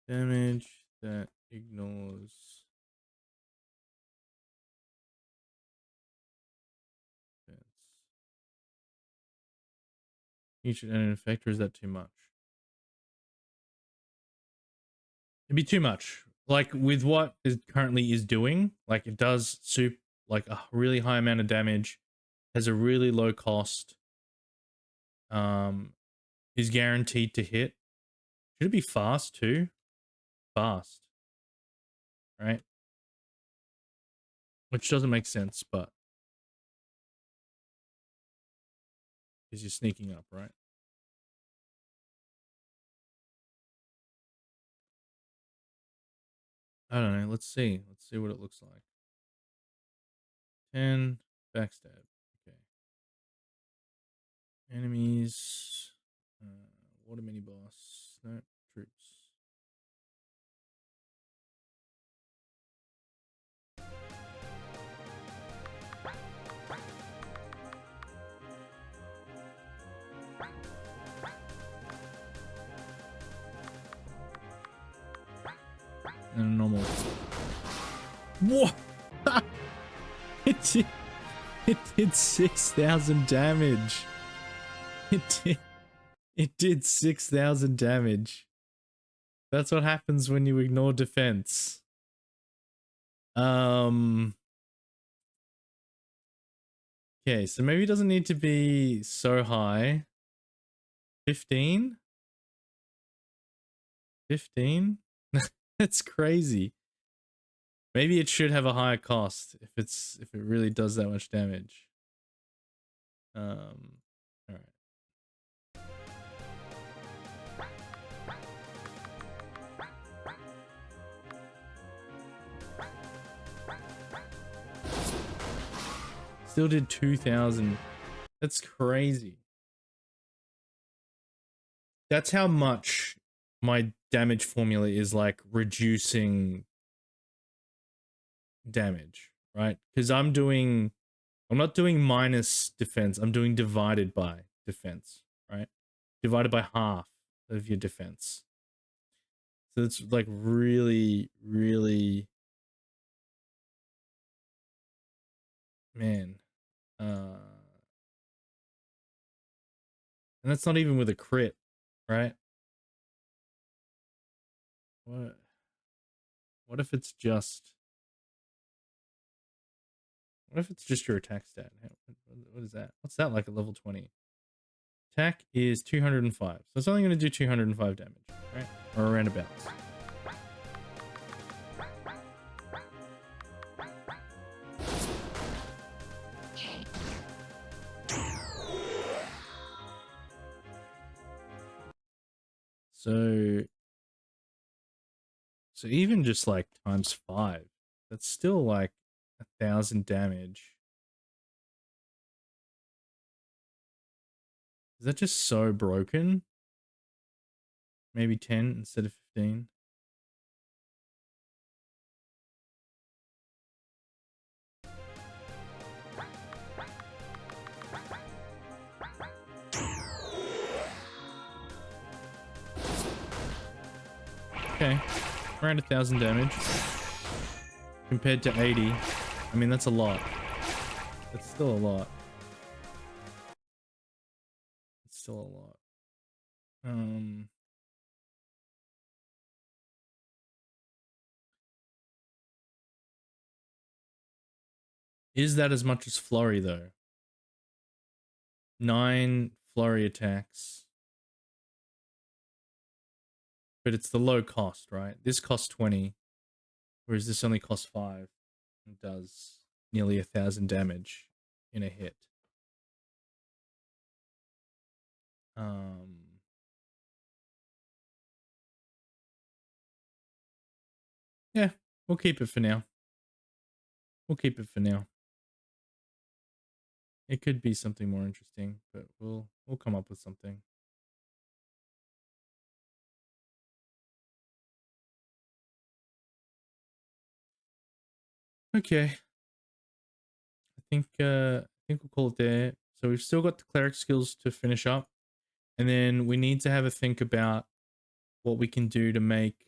damage that ignores defense. Each and an effect, or is that too much? It'd be too much. Like with what it currently is doing, like it does like a really high amount of damage, has a really low cost, is guaranteed to hit. Should it be fast too? Fast. Right? Which doesn't make sense, but because you're sneaking up, right? I don't know. Let's see. Let's see what it looks like. 10 backstab. Okay. Enemies. Water mini boss. No troops. And a normal. What? It did 6,000 damage. It did 6,000 damage. That's what happens when you ignore defense. Okay, so maybe it doesn't need to be so high. 15? 15? That's crazy. Maybe it should have a higher cost if it really does that much damage. All right. Still did 2,000. That's crazy. That's how much my damage formula is like reducing damage, right? Because I'm not doing minus defense, I'm doing divided by defense, right? Divided by half of your defense. So it's like really, really, man. And that's not even with a crit, right? What if it's just your attack stat? What is that? What's that like at level 20? Attack is 205. So it's only going to do 205 damage, right? Or around about. So even just like times 5, that's still like 1,000 damage. Is that just so broken? Maybe 10 instead of 15. Okay, around 1,000 damage compared to 80. I mean, that's a lot. That's still a lot. It's still a lot. Is that as much as flurry though? 9 flurry attacks. But it's the low cost, right? This costs 20, whereas this only costs 5 and does nearly 1,000 damage in a hit. Yeah, we'll keep it for now. We'll keep it for now. It could be something more interesting, but we'll come up with something. Okay. I think we'll call it there. So we've still got the cleric skills to finish up, and then we need to have a think about what we can do to make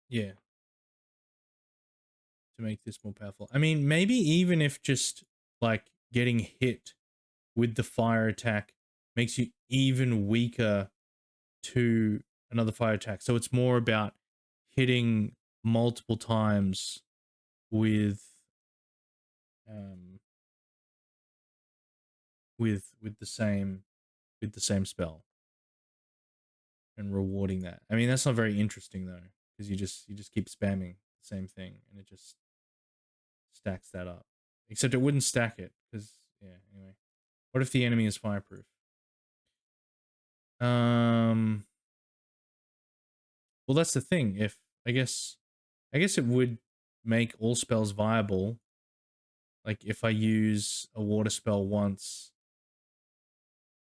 yeah, to make this more powerful. I mean, maybe even if just like getting hit with the fire attack makes you even weaker to another fire attack. So it's more about hitting multiple times with the same spell and rewarding that. I mean, that's not very interesting though, because you just keep spamming the same thing and it just stacks that up. Except it wouldn't stack it because yeah. Anyway, what if the enemy is fireproof? Well, that's the thing. If I guess it would make all spells viable. Like if I use a water spell once,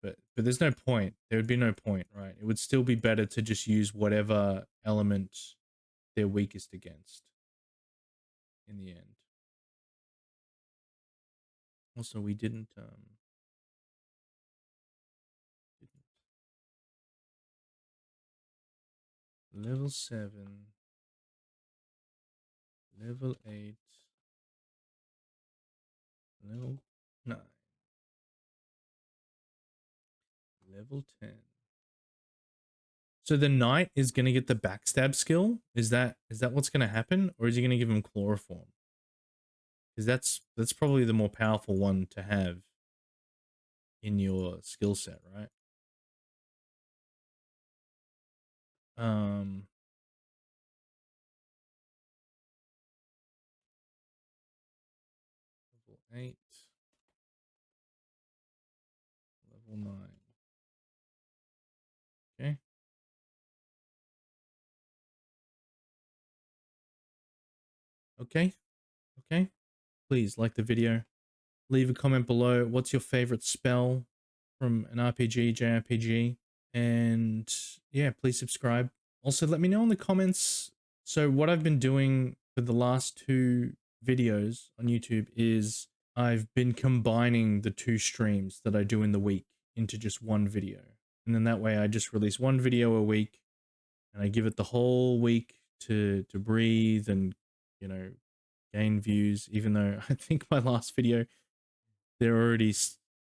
but there's no point. There would be no point, right? It would still be better to just use whatever element they're weakest against in the end. Also, we didn't level 7, level 8, level 9, level 10. So the knight is gonna get the backstab skill. Is that what's gonna happen, or is he gonna give him chloroform? Because that's probably the more powerful one to have in your skill set, right? Level 8, level 9. Okay. Okay. Okay. Please like the video. Leave a comment below. What's your favorite spell from an RPG, JRPG? And yeah, please subscribe. Also, let me know in the comments. So what I've been doing for the last 2 videos on YouTube is I've been combining the 2 streams that I do in the week into just one video. And then that way I just release one video a week and I give it the whole week to breathe and, you know, gain views, even though I think my last video, they're already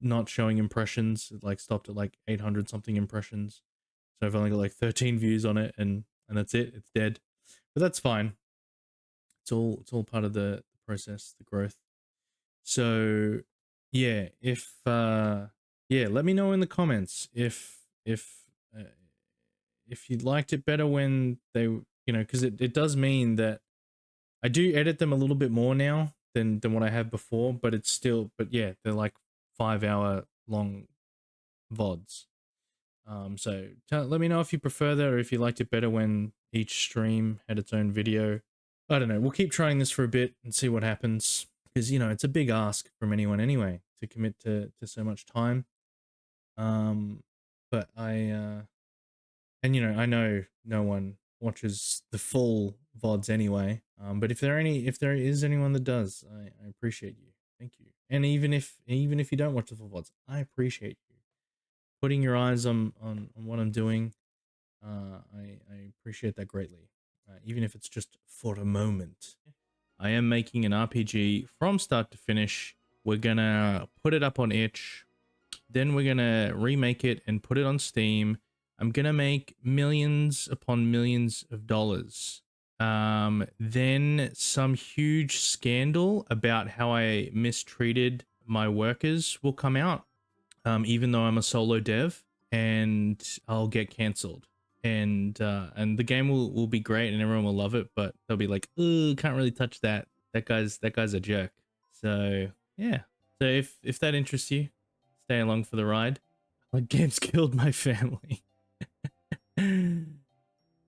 not showing impressions. It like stopped at like 800 something impressions. So I've only got like 13 views on it and that's it. It's dead. But that's fine. It's all part of the process, the growth. So yeah, let me know in the comments if you liked it better when they, you know, because it does mean that I do edit them a little bit more now than what I have before, but it's still, but yeah, they're like 5-hour long VODs. So let me know if you prefer that or if you liked it better when each stream had its own video. I don't know. We'll keep trying this for a bit and see what happens because, you know, it's a big ask from anyone anyway to commit to so much time. But and you know, I know no one watches the full VODs anyway. But if there is anyone that does, I appreciate you. Thank you. And even if you don't watch the full VODs, I appreciate you putting your eyes on what I'm doing. I appreciate that greatly. Even if it's just for a moment. I am making an RPG from start to finish. We're gonna put it up on itch. Then we're gonna remake it and put it on Steam. I'm gonna make millions upon millions of dollars. Then some huge scandal about how I mistreated my workers will come out, even though I'm a solo dev, and I'll get cancelled. And the game will be great and everyone will love it, but they'll be like, "Ooh, can't really touch that. That guy's a jerk." So yeah. So if that interests you, stay along for the ride. Like games killed my family.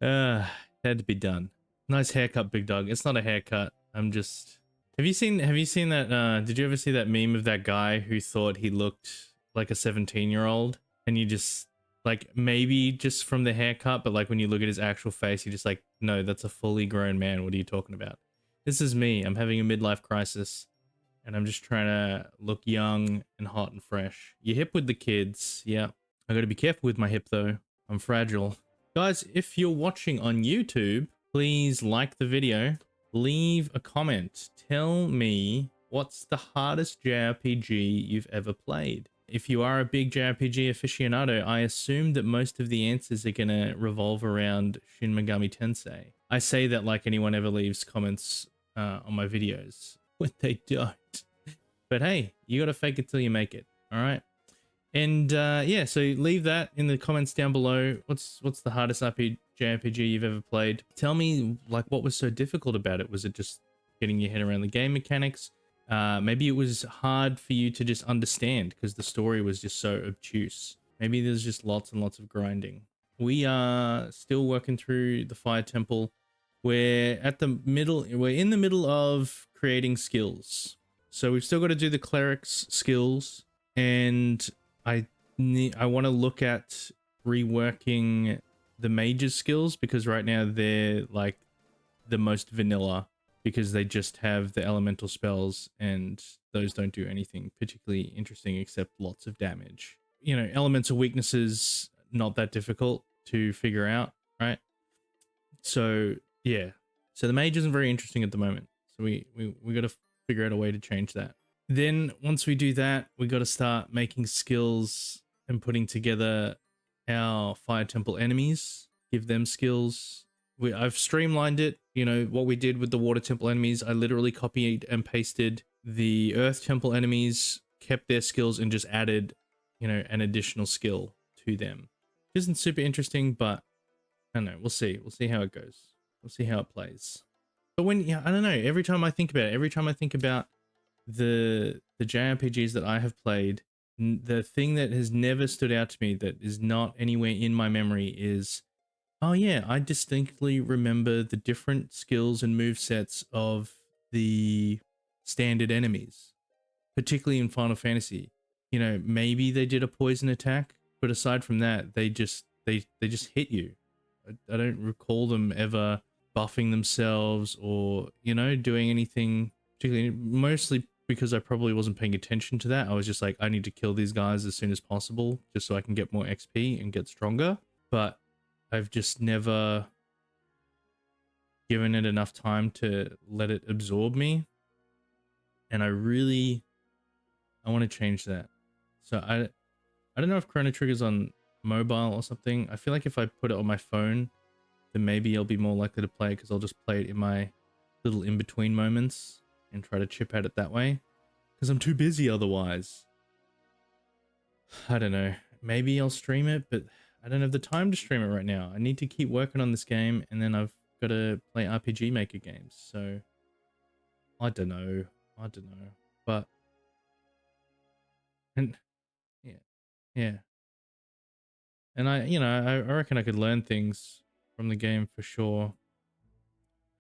Had to be done. Nice haircut, big dog. It's not a haircut. I'm just. Have you seen that? Did you ever see that meme of that guy who thought he looked like a 17-year-old, and you just like maybe just from the haircut, but like when you look at his actual face, you're just like, no, that's a fully grown man. What are you talking about? This is me. I'm having a midlife crisis, and I'm just trying to look young and hot and fresh. You hip with the kids, yeah. I got to be careful with my hip though. I'm fragile. Guys, if you're watching on YouTube, please like the video, leave a comment. Tell me what's the hardest JRPG you've ever played. If you are a big JRPG aficionado, I assume that most of the answers are going to revolve around Shin Megami Tensei. I say that like anyone ever leaves comments on my videos, when they don't. But hey, you got to fake it till you make it, all right? And yeah, so leave that in the comments down below. What's the hardest JRPG you've ever played? Tell me like what was so difficult about it. Was it just getting your head around the game mechanics? Maybe it was hard for you to just understand because the story was just so obtuse. Maybe there's just lots and lots of grinding. We are still working through the Fire Temple. We're in the middle of creating skills. So we've still got to do the cleric's skills, and I want to look at reworking the mage's skills because right now they're like the most vanilla because they just have the elemental spells and those don't do anything particularly interesting except lots of damage. You know, elemental weaknesses, not that difficult to figure out, right? So yeah, so the mage isn't very interesting at the moment. So we got to figure out a way to change that. Then once we do that, we got to start making skills and putting together our Fire Temple enemies. give them skills. I've streamlined it. You know, what we did with the water temple enemies, I literally copied and pasted the earth temple enemies, kept their skills, and just added, you know, an additional skill to them. Isn't super interesting, but I don't know. We'll see. We'll see how it goes. We'll see how it plays. But when, yeah, I don't know. Every time I think about it, every time I think about the JRPGs that I have played, the thing that has never stood out to me that is not anywhere in my memory is, oh yeah, I distinctly remember the different skills and movesets of the standard enemies, particularly in Final Fantasy. You know, maybe they did a poison attack, but aside from that, they just hit you. I don't recall them ever buffing themselves or, you know, doing anything particularly, mostly because I probably wasn't paying attention to that. I was just like, I need to kill these guys as soon as possible just so I can get more XP and get stronger. But I've just never given it enough time to let it absorb me. And I want to change that. So I don't know if Chrono Trigger's on mobile or something. I feel like if I put it on my phone, then maybe I'll be more likely to play it because I'll just play it in my little in-between moments and try to chip at it that way. Because I'm too busy otherwise. I don't know. Maybe I'll stream it, but I don't have the time to stream it right now. I need to keep working on this game, and then I've got to play RPG-Maker games. So I don't know. But and yeah. And I reckon I could learn things from the game for sure.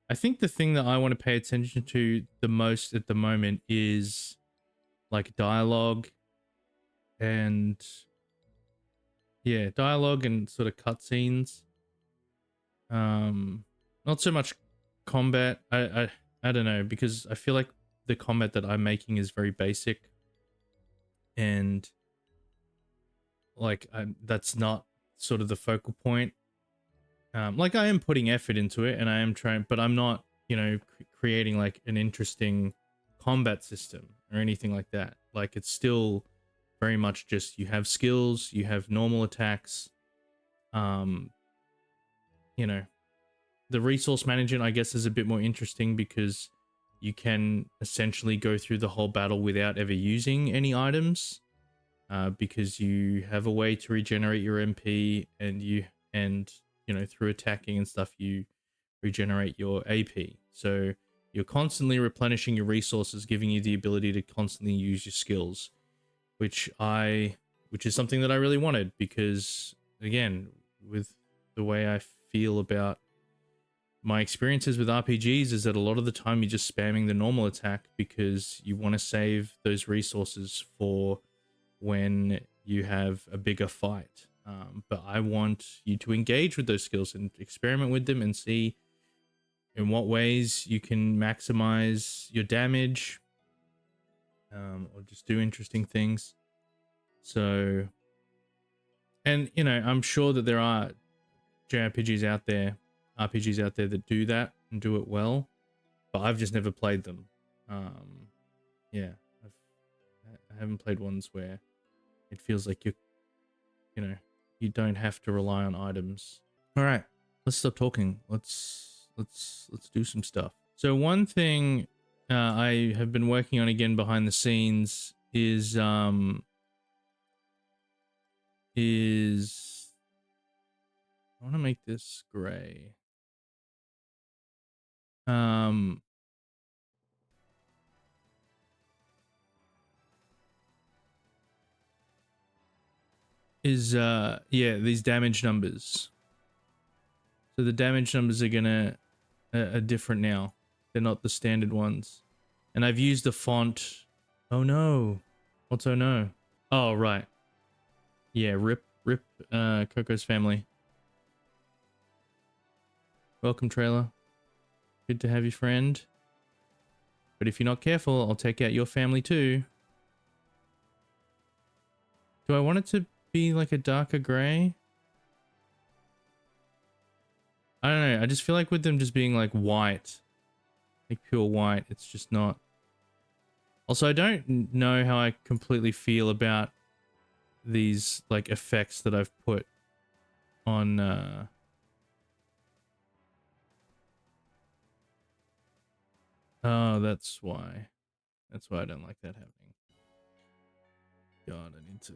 I think the thing that I want to pay attention to the most at the moment is like dialogue and dialogue and sort of cutscenes. Not so much combat. I don't know, because I feel like the combat that I'm making is very basic, and like that's not sort of the focal point. Like I am putting effort into it and I am trying, but I'm not, you know, creating like an interesting combat system or anything like that. Like it's still very much just you have skills, you have normal attacks. You know, the resource management I guess is a bit more interesting because you can essentially go through the whole battle without ever using any items, because you have a way to regenerate your MP, and you know, through attacking and stuff, you regenerate your AP. So you're constantly replenishing your resources, giving you the ability to constantly use your skills, which is something that I really wanted, because again, with the way I feel about my experiences with RPGs is that a lot of the time you're just spamming the normal attack because you want to save those resources for when you have a bigger fight. But I want you to engage with those skills and experiment with them and see in what ways you can maximize your damage, or just do interesting things. So, and you know, I'm sure that there are JRPGs out there, RPGs out there that do that and do it well, but I've just never played them. Yeah, I haven't played ones where it feels like you don't have to rely on items. All right, let's stop talking. Let's do some stuff. So one thing I have been working on again behind the scenes is I want to make this gray. These damage numbers. So the damage numbers are different now. They're not the standard ones. And I've used the font. Oh no. What's oh no? Oh right. Yeah, rip Coco's family. Welcome, trailer. Good to have you, friend. But if you're not careful, I'll take out your family too. Do I want it to be like a darker gray? I don't know. I just feel like with them just being like white, like pure white, it's just not. Also, I don't know how I completely feel about these like effects that I've put on Oh, that's why. That's why I don't like that happening. God, I need to...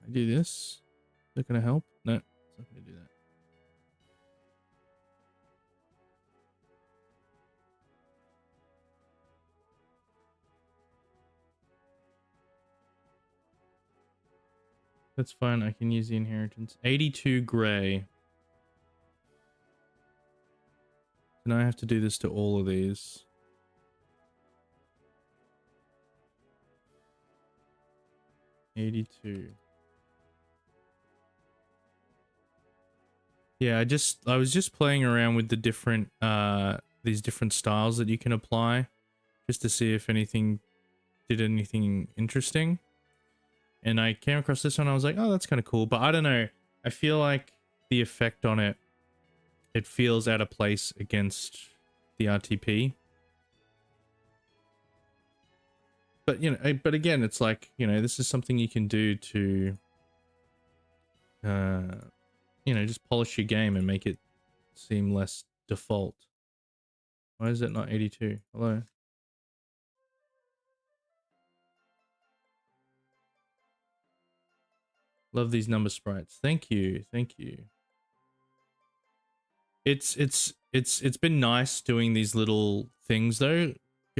I do this? Is that gonna help? No, it's not gonna do that. That's fine, I can use the inheritance. 82 gray. Now I have to do this to all of these. $82. Yeah, I was just playing around with the different these different styles that you can apply just to see if anything did anything interesting. And I came across this one, I was like, oh, that's kind of cool, but I don't know. I feel like the effect on it feels out of place against the RTP. But you know, but again, it's like, you know, this is something you can do to you know, just polish your game and make it seem less default. Why is it not 82? Hello? Love these number sprites. Thank you. Thank you. It's been nice doing these little things though.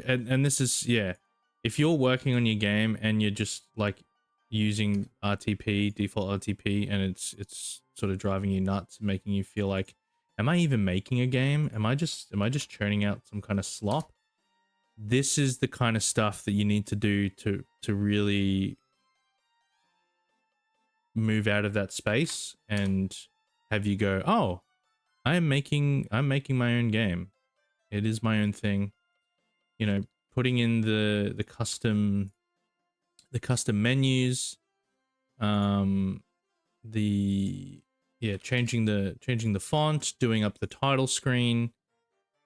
And this is, yeah. If you're working on your game and you're just like using RTP, default RTP, and it's sort of driving you nuts, making you feel like, am I even making a game? Am I just churning out some kind of slop? This is the kind of stuff that you need to do to really move out of that space and have you go, oh, I'm making my own game. It is my own thing. You know, putting in the custom menus, changing the font, doing up the title screen.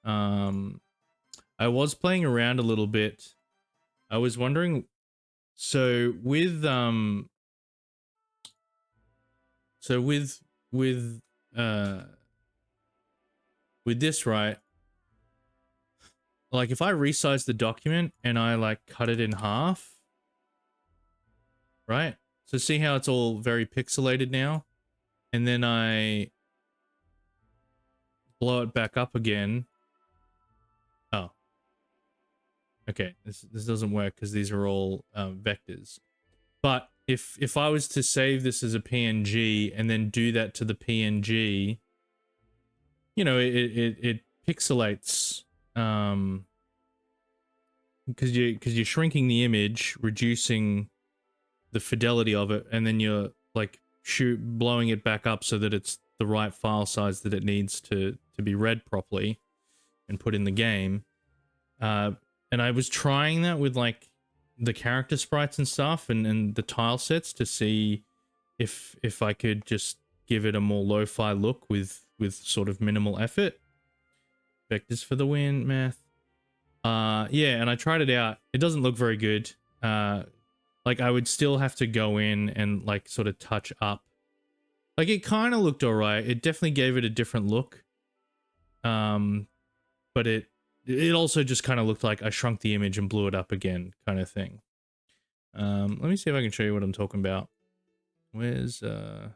I was playing around a little bit. I was wondering, so with this, right? Like if I resize the document and I like cut it in half, right? So see how it's all very pixelated now? And then I blow it back up again. Oh. Okay, this doesn't work because these are all vectors. But if I was to save this as a PNG and then do that to the PNG, you know, it pixelates because you're shrinking the image, reducing the fidelity of it, and then you're like blowing it back up so that it's the right file size that it needs to be read properly and put in the game. And I was trying that with like the character sprites and stuff and the tile sets to see if I could just give it a more lo-fi look with sort of minimal effort. Vectors for the win, math. Yeah, and I tried it out. It doesn't look very good. Like I would still have to go in and like sort of touch up. Like it kind of looked all right. It definitely gave it a different look. But it also just kind of looked like I shrunk the image and blew it up again kind of thing. Let me see if I can show you what I'm talking about. So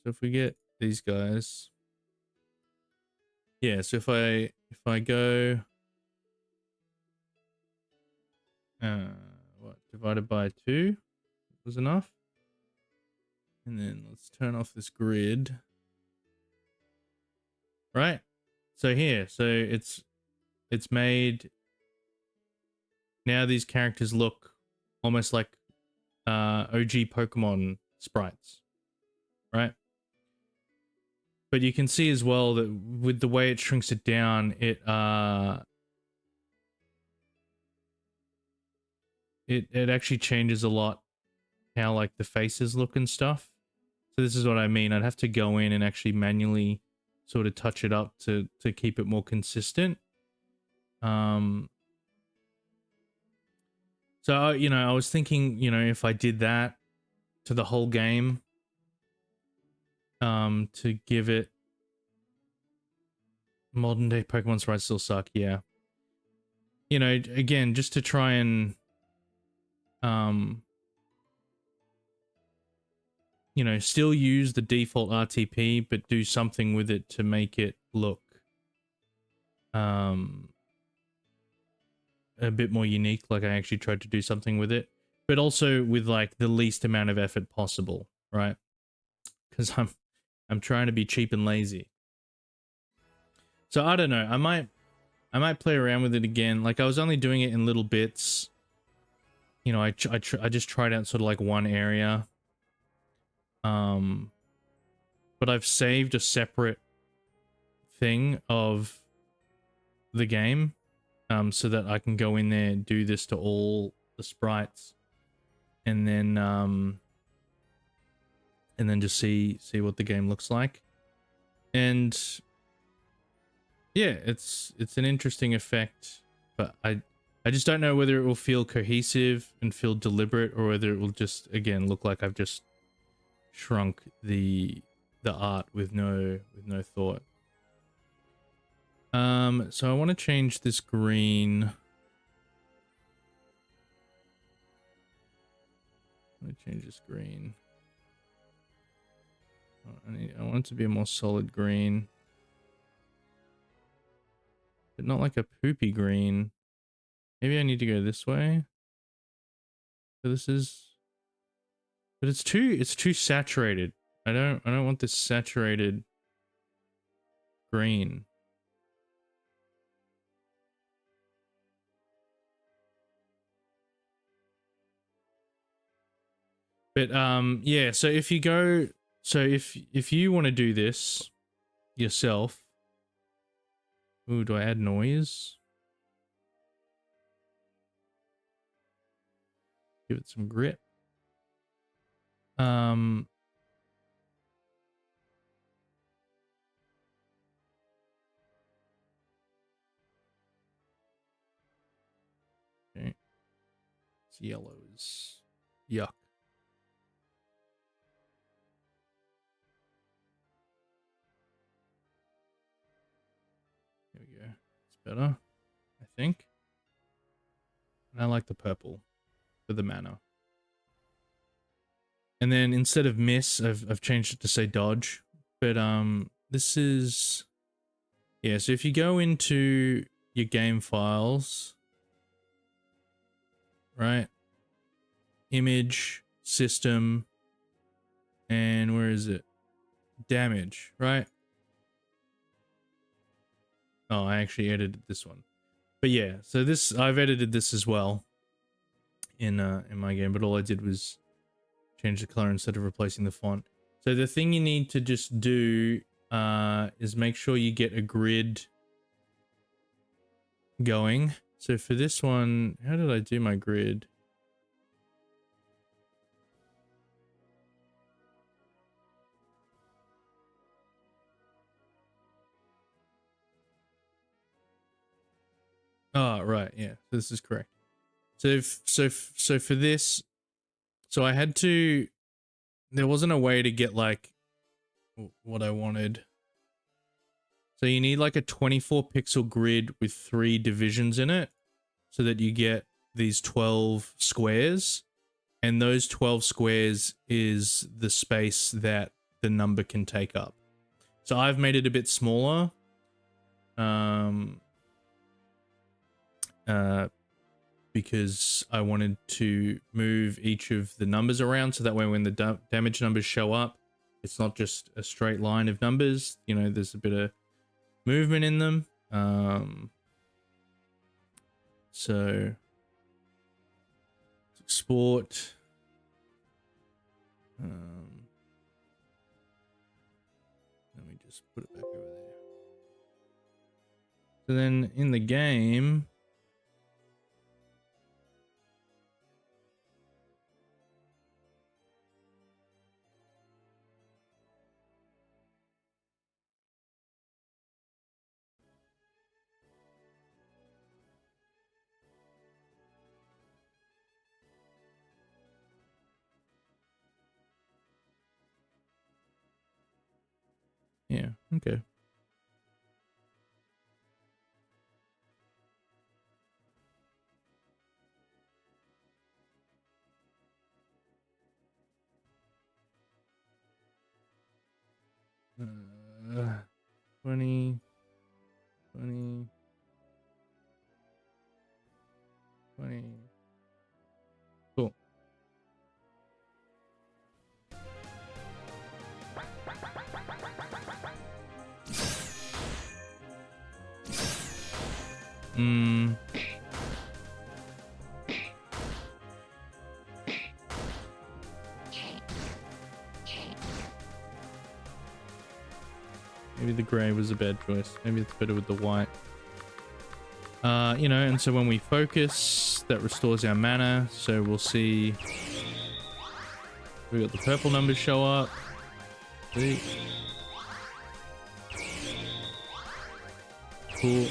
if we get these guys. Yeah, so if I go what, divided by 2 was enough. And then let's turn off this grid. Right? So here, so it's made now these characters look almost like OG Pokemon sprites. Right? But you can see as well that with the way it shrinks it down, it actually changes a lot how like the faces look and stuff. So this is what I mean. I'd have to go in and actually manually sort of touch it up to keep it more consistent. So, you know, I was thinking, you know, if I did that to the whole game, to give it Modern day Pokemon sprites still suck, yeah. You know, again, just to try and you know, still use the default RTP, but do something with it to make it look a bit more unique, like I actually tried to do something with it, but also with like the least amount of effort possible, right? Because I'm trying to be cheap and lazy. So I don't know, I might play around with it again. Like I was only doing it in little bits. You know, I just tried out sort of like one area. But I've saved a separate thing of the game, so that I can go in there and do this to all the sprites, and then just see what the game looks like. And yeah, it's an interesting effect, but I just don't know whether it will feel cohesive and feel deliberate, or whether it will just again look like I've just shrunk the art with no thought. So I want to change this green. Let me change this green. I want it to be a more solid green, but not like a poopy green. Maybe I need to go this way. So this is, but it's too saturated. I don't want this saturated green. But yeah, so if you go, so if you want to do this yourself, ooh, do I add noise? Give it some grit. Okay. It's yellows. Yuck. There we go. It's better, I think. And I like the purple for the mana. And then instead of miss, I've changed it to say dodge. But this is, yeah, so if you go into your game files, right? Image, system, and where is it? Damage, right? Oh, I actually edited this one. But yeah, so this, I've edited this as well in my game, but all I did was change the color instead of replacing the font. So the thing you need to just do is make sure you get a grid going. So for this one, how did I do my grid? Oh, right, yeah, so this is correct. So for this, so I had to, there wasn't a way to get like what I wanted. So you need like a 24 pixel grid with 3 divisions in it so that you get these 12 squares, and those 12 squares is the space that the number can take up. So I've made it a bit smaller. Because I wanted to move each of the numbers around so that way when the damage numbers show up, it's not just a straight line of numbers. You know, there's a bit of movement in them. So let's export. Let me just put it back over there. So then in the game, yeah, okay. 20, 20, 20. Cool. Maybe the gray was a bad choice. Maybe it's better with the white. You know, and so when we focus, that restores our mana. So we'll see. We got the purple numbers show up. See? Cool.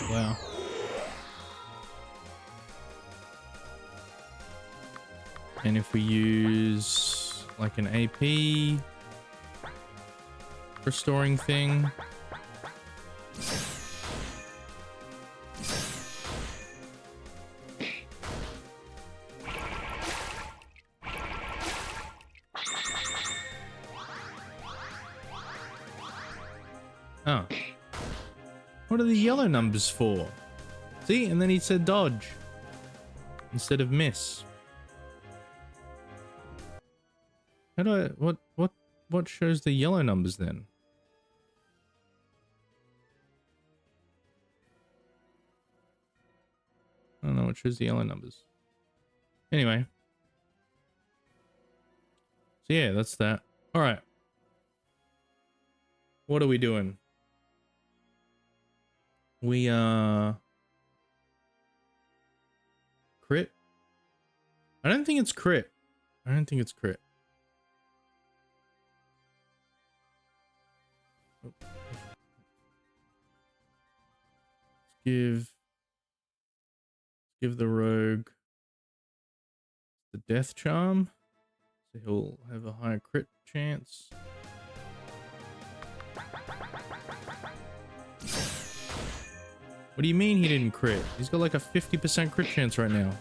Wow. And if we use like an AP restoring thing. Oh. What are the yellow numbers for? See? And then he said dodge instead of miss. How do I... What shows the yellow numbers then? I don't know what shows the yellow numbers. Anyway. So yeah, that's that. All right. What are we doing? We crit? I don't think it's crit. I don't think it's crit. Oh. Let's give the rogue the death charm, so he'll have a higher crit chance. What do you mean he didn't crit? He's got like a 50% crit chance right now.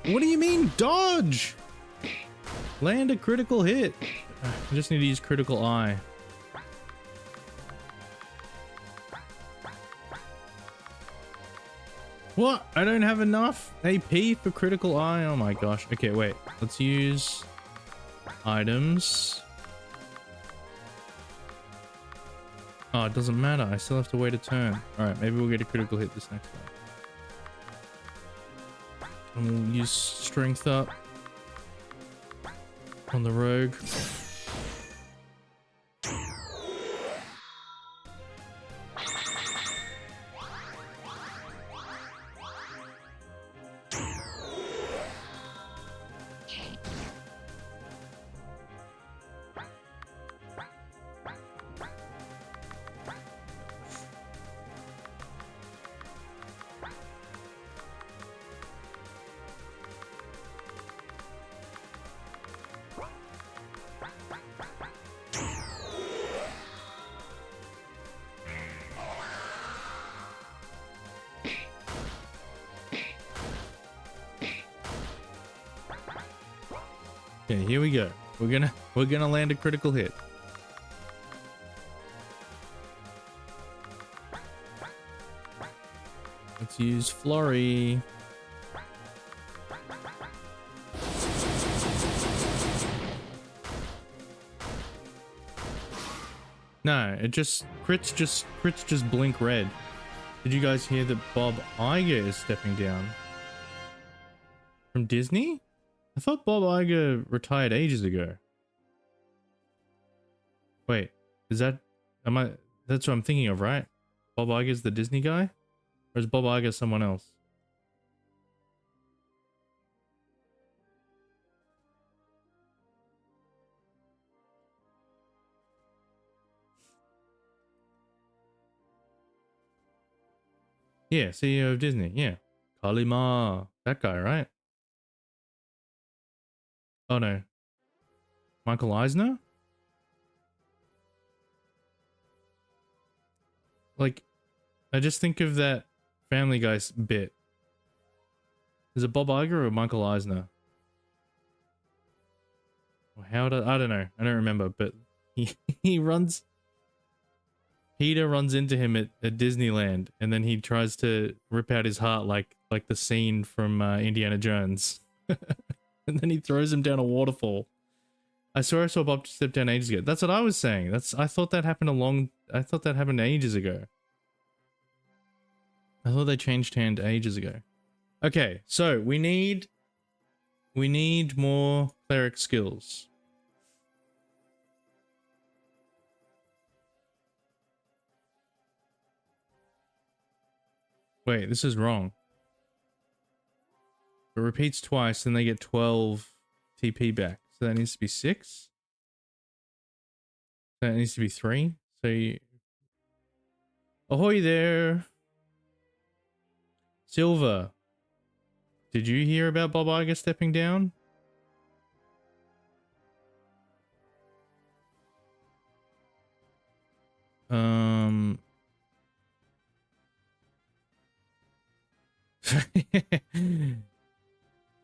What do you mean dodge? Land a critical hit. I just need to use critical eye. What? I don't have enough AP for critical eye? Oh my gosh. Okay, wait. Let's use items. Oh, it doesn't matter. I still have to wait a turn. Alright, maybe we'll get a critical hit this next one. And we'll use strength up on the rogue. Okay, here we go. We're gonna land a critical hit. Let's use Flurry. No, it just crits just blink red. Did you guys hear that Bob Iger is stepping down from Disney? I thought Bob Iger retired ages ago. Wait, is that... That's what I'm thinking of, right? Bob Iger's the Disney guy? Or is Bob Iger someone else? Yeah, CEO of Disney, yeah. Kalima. That guy, right? Oh no. Michael Eisner? like, I just think of that Family Guy bit. Is it Bob Iger or Michael Eisner? Or I don't know. I don't remember, but he runs... Peter runs into him at Disneyland, and then he tries to rip out his heart like the scene from Indiana Jones. And then he throws him down a waterfall. I saw Bob step down ages ago. That's what I was saying. I thought that happened I thought that happened ages ago. I thought they changed hand ages ago. Okay, so we need more cleric skills. Wait, this is wrong. If it repeats twice, then they get 12 TP back. So that needs to be 6. That needs to be 3. So you... Ahoy there! Silver. Did you hear about Bob Iger stepping down?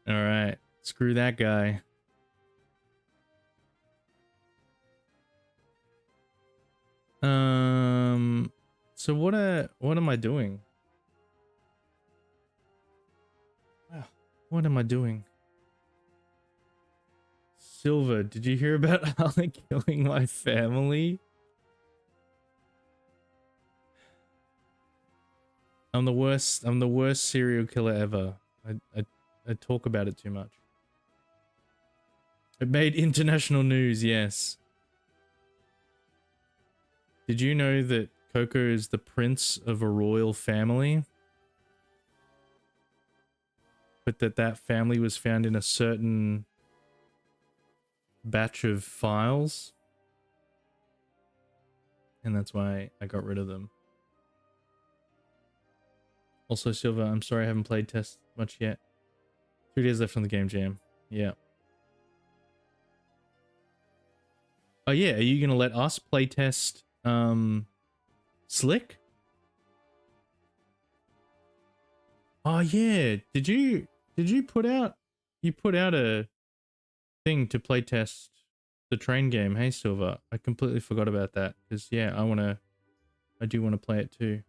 All right, screw that guy. So what am I doing? What am I doing? Silver, did you hear about Alec killing my family? I'm the worst serial killer ever. I talk about it too much. It made international news, yes. Did you know that Coco is the prince of a royal family? But that family was found in a certain batch of files. And that's why I got rid of them. Also, Silva, I'm sorry I haven't played test much yet. 2 days left on the game jam. Yeah. Oh yeah, are you gonna let us play test Slick? Oh yeah, did you put out a thing to play test the train game? Hey Silver, I completely forgot about that because yeah, I do want to play it too.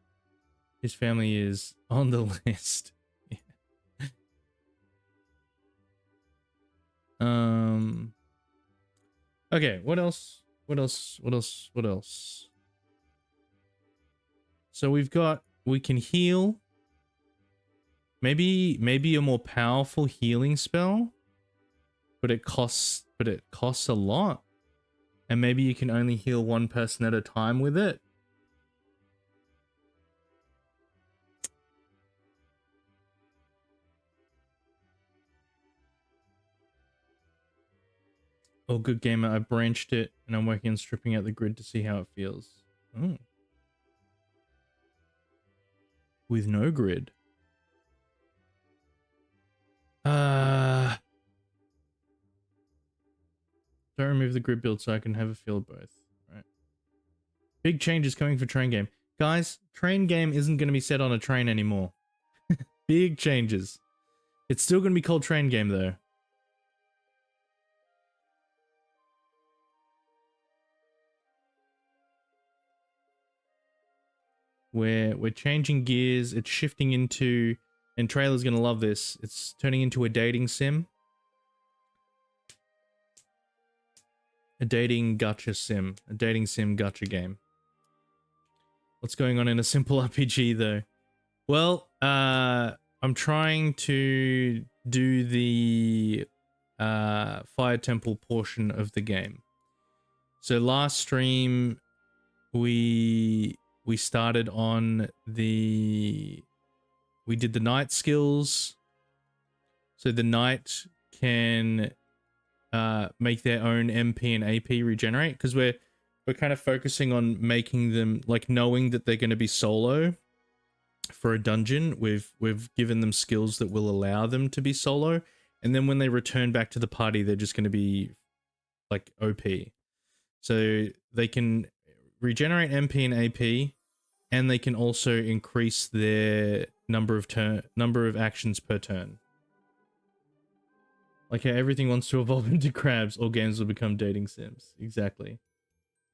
His family is on the list. Yeah. Okay, what else? So we can heal. Maybe a more powerful healing spell, but it costs a lot. And maybe you can only heal one person at a time with it. Oh, good gamer, I branched it and I'm working on stripping out the grid to see how it feels. Oh. With no grid. Don't remove the grid build so I can have a feel of both. Right. Big changes coming for train game. Guys, train game isn't going to be set on a train anymore. Big changes. It's still going to be called train game though. We're changing gears. It's shifting into, and Trailer's gonna love this, it's turning into a dating sim. A dating gacha sim. A dating sim gacha game. What's going on in a simple RPG though? Well, I'm trying to do the Fire Temple portion of the game. So last stream we started on we did the knight skills. So the knight can make their own MP and AP regenerate, because we're kind of focusing on making them, like, knowing that they're going to be solo for a dungeon. We've given them skills that will allow them to be solo, and then when they return back to the party, they're just going to be like OP. So they can regenerate MP and AP, and they can also increase their number of actions per turn. Like how everything wants to evolve into crabs, all games will become dating sims. Exactly.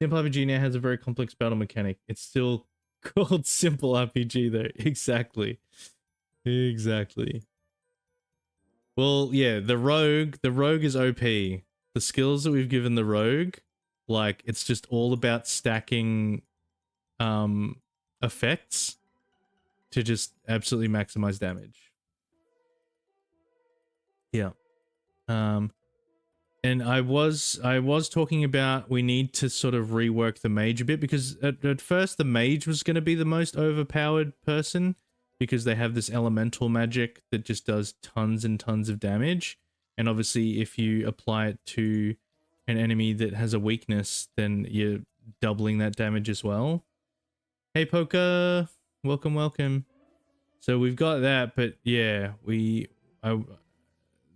Simple RPG now has a very complex battle mechanic. It's still called simple RPG though. Exactly. Exactly. Well, yeah, the rogue is OP. The skills that we've given the rogue, like it's just all about stacking effects to just absolutely maximize damage. Yeah. And I was talking about we need to sort of rework the mage a bit, because at first the mage was going to be the most overpowered person because they have this elemental magic that just does tons and tons of damage. And obviously if you apply it to an enemy that has a weakness, then you're doubling that damage as well. Hey Poker, welcome, welcome. So we've got that, but yeah,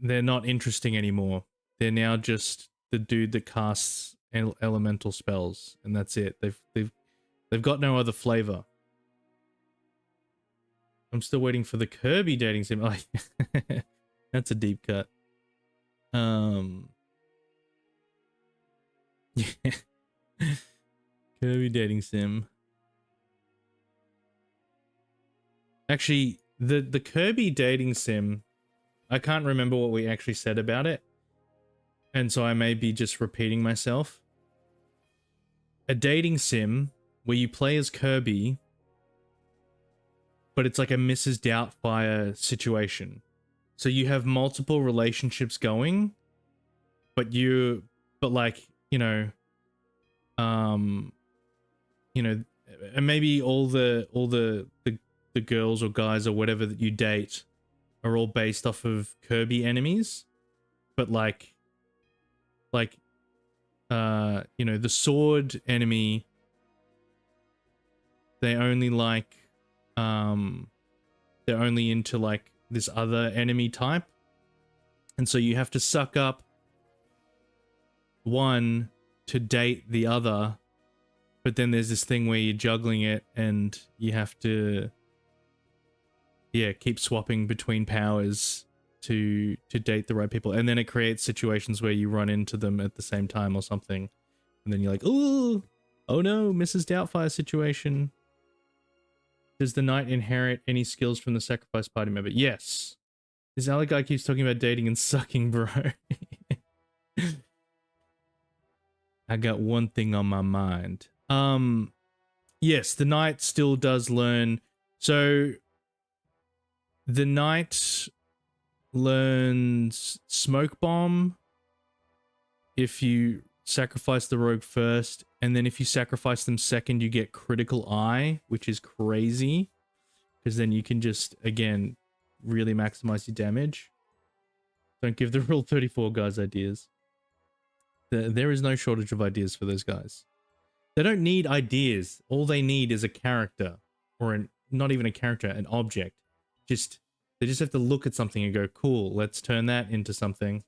they're not interesting anymore. They're now just the dude that casts elemental spells, and that's it. They've got no other flavor. I'm still waiting for the Kirby dating sim. Oh, that's a deep cut. Yeah. Kirby dating sim. Actually, the Kirby dating sim, I can't remember what we actually said about it, and so I may be just repeating myself. A dating sim where you play as Kirby, but it's like a Mrs. Doubtfire situation. So you have multiple relationships going, but like, and maybe all the girls or guys or whatever that you date are all based off of Kirby enemies, but the sword enemy, they only like, they're only into like this other enemy type, and so you have to suck up one to date the other, but then there's this thing where you're juggling it and you have to keep swapping between powers to date the right people, and then it creates situations where you run into them at the same time or something, and then you're like, oh no, Mrs. Doubtfire situation. Does the knight inherit any skills from the sacrifice party member? Yes. This other guy keeps talking about dating and sucking, bro. I got one thing on my mind. Yes, the knight still does learn. So the knight learns smoke bomb if you sacrifice the rogue first, and then if you sacrifice them second, you get critical eye, which is crazy, because then you can just, again, really maximize your damage. Don't give the Rule 34 guys ideas. There is no shortage of ideas for those guys. They don't need ideas. All they need is a character, or not even a character, an object. They just have to look at something and go, cool, let's turn that into something.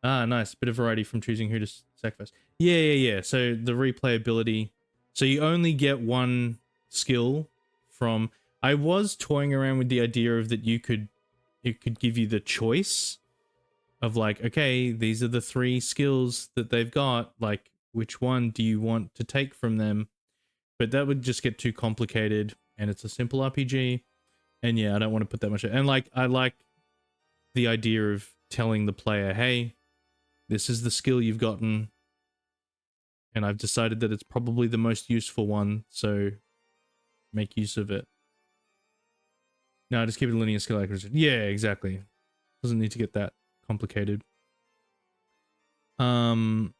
Ah, nice. Bit of variety from choosing who to sacrifice. Yeah. So the replayability. So you only get one skill from... I was toying around with the idea of that it could give you the choice of like, okay, these are the 3 skills that they've got. Like, which one do you want to take from them? But that would just get too complicated, and it's a simple RPG. And yeah, I don't want to put that much... And like, I like the idea of telling the player, hey, this is the skill you've gotten, and I've decided that it's probably the most useful one, so make use of it. No, just keep it a linear skill accuracy. Yeah, exactly. Doesn't need to get that complicated. But,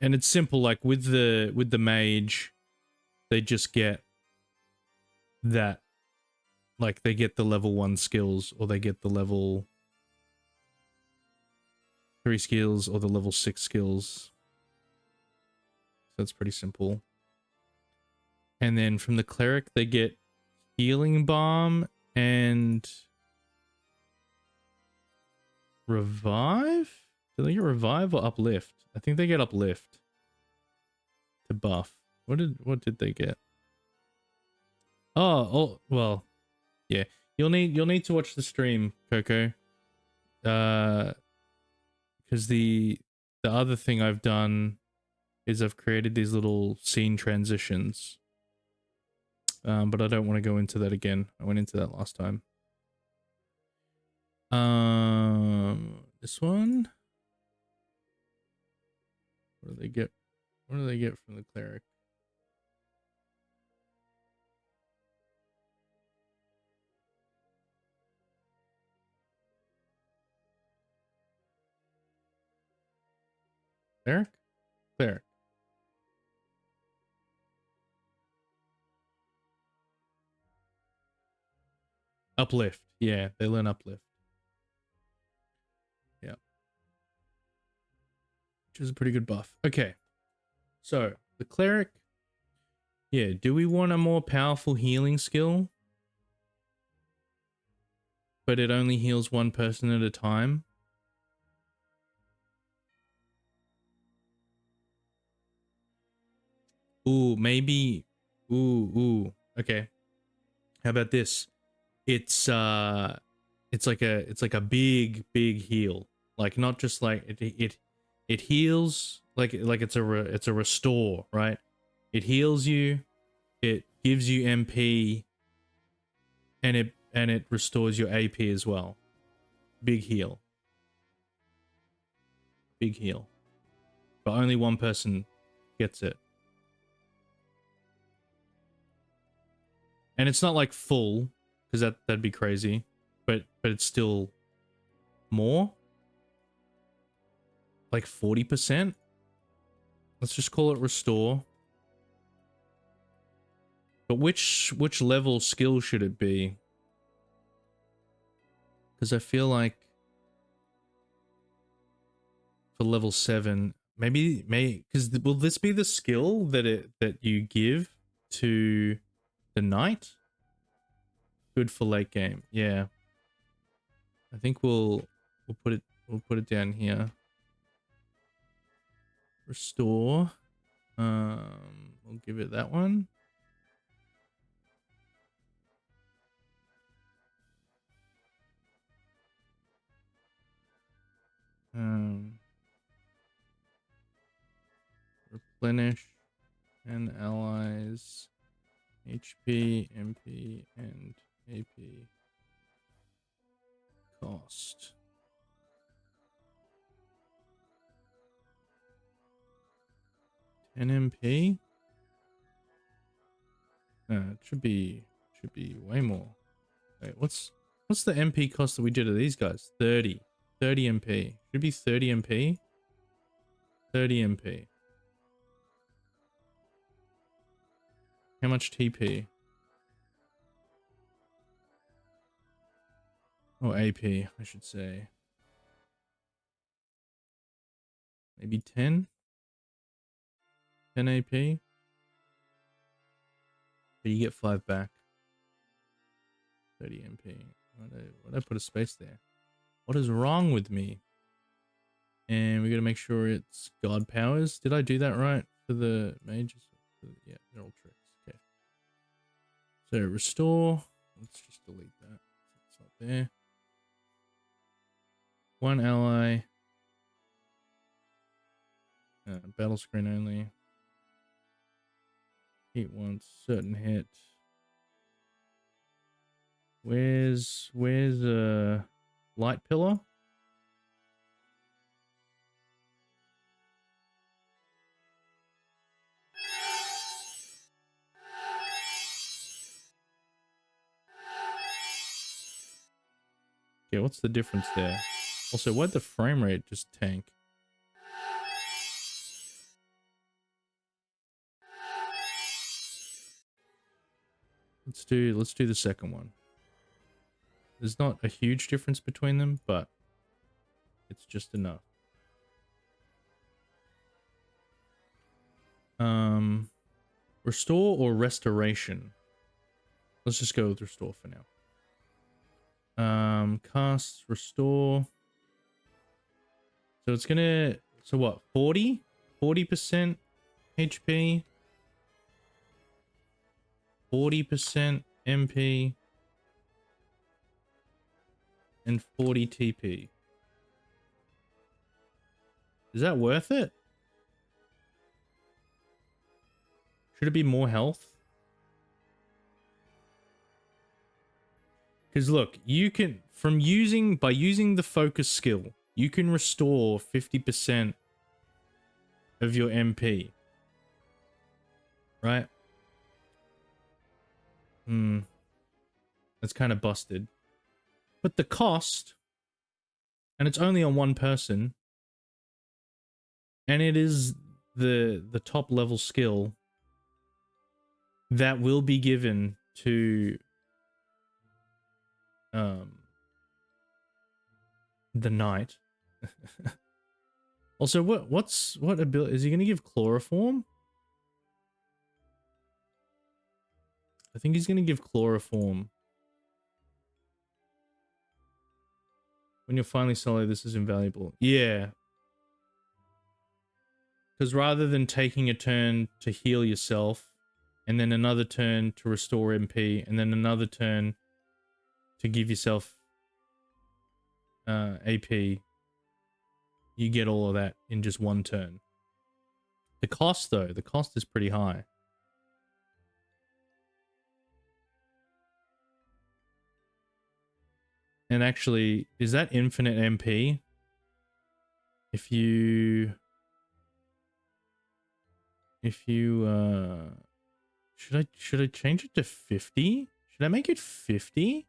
and it's simple, like with the mage, they just get that, like they get the level 1 skills, or they get the level 3 skills, or the level 6 skills. So that's pretty simple. And then from the cleric, they get healing bomb and revive? Do they get revive or uplift? I think they get uplift to buff. What did they get? Oh, well, yeah. You'll need to watch the stream, Coco. Because the other thing I've done is I've created these little scene transitions. But I don't want to go into that again. I went into that last time. This one. What do they get? What do they get from the cleric? Cleric? Cleric. Uplift. Yeah, they learn uplift. Yeah. Which is a pretty good buff. Okay. So, the cleric. Yeah, do we want a more powerful healing skill? But it only heals one person at a time? Ooh, maybe. Ooh. Okay. How about this? It's like a big heal. Like not just like it heals like it's a restore, right? It heals you, it gives you MP, and it restores your AP as well. Big heal. Big heal. But only one person gets it. And it's not like full, because that'd be crazy. But it's still more. Like 40%. Let's just call it restore. But which level skill should it be? Because I feel like for level 7, maybe because will this be the skill that you give to the knight? Good for late game. Yeah. I think we'll put it down here. Restore. We'll give it that one. Replenish and allies HP, MP, and AP cost. 10 MP? No, it should be way more. Wait, what's the MP cost that we did to these guys? 30 MP. Should be 30 MP. 30 MP. How much TP? Oh, AP, I should say. Maybe 10? 10 AP? But you get 5 back. 30 MP. Why'd I put a space there? What is wrong with me? And we gotta make sure it's God powers. Did I do that right for the mages? Yeah, they're all tricks. Okay. So restore. Let's just delete that. It's not there. One ally. Battle screen only. Hit once. Certain hit. Where's a light pillar? Yeah, what's the difference there? Also, why'd the frame rate just tank? Let's do the second one. There's not a huge difference between them, but it's just enough. Restore or restoration? Let's just go with restore for now. Cast restore. So it's gonna, so what, 40% HP 40% MP and 40 TP. Is that worth it? Should it be more health? Because look, you can, by using the focus skill, you can restore 50% of your MP. Right? That's kind of busted. But the cost, and it's only on one person, and it is the top level skill that will be given to the knight. Also, what ability is he gonna give? Chloroform? I think he's gonna give chloroform. When you're finally solo, this is invaluable. Yeah. Because rather than taking a turn to heal yourself, and then another turn to restore MP, and then another turn to give yourself AP, you get all of that in just one turn. The cost, though, the cost is pretty high. And actually, is that infinite MP? If you should I change it to 50? Should I make it 50?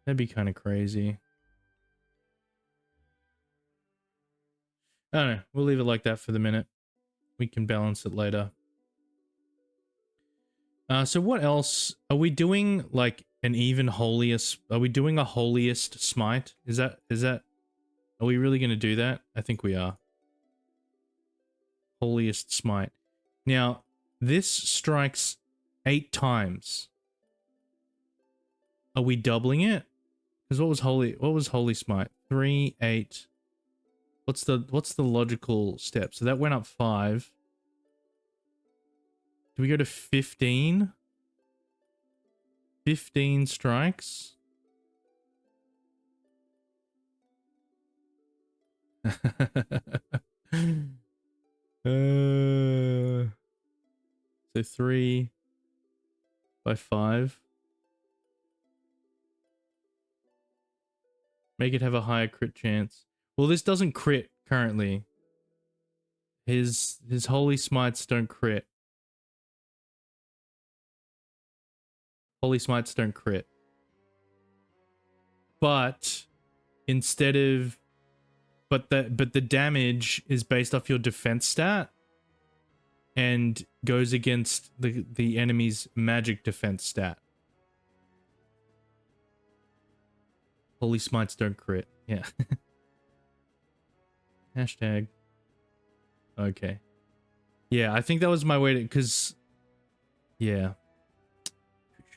That'd be kind of crazy. I don't know. We'll leave it like that for the minute. We can balance it later. So what else? Are we doing like an even holiest? Are we doing a holiest smite? Is that? Are we really going to do that? I think we are. Holiest smite. Now, this strikes 8 times. Are we doubling it? Because what was holy smite? 3, 8. What's the logical step? So that went up 5. Do we go to 15? 15 strikes? So 3 by 5. Make it have a higher crit chance. Well, this doesn't crit currently. His holy smites don't crit. Holy smites don't crit. But instead of but the damage is based off your defense stat and goes against the enemy's magic defense stat. Holy smites don't crit. Yeah. Hashtag. Okay. Yeah, I think that was my way to, because yeah.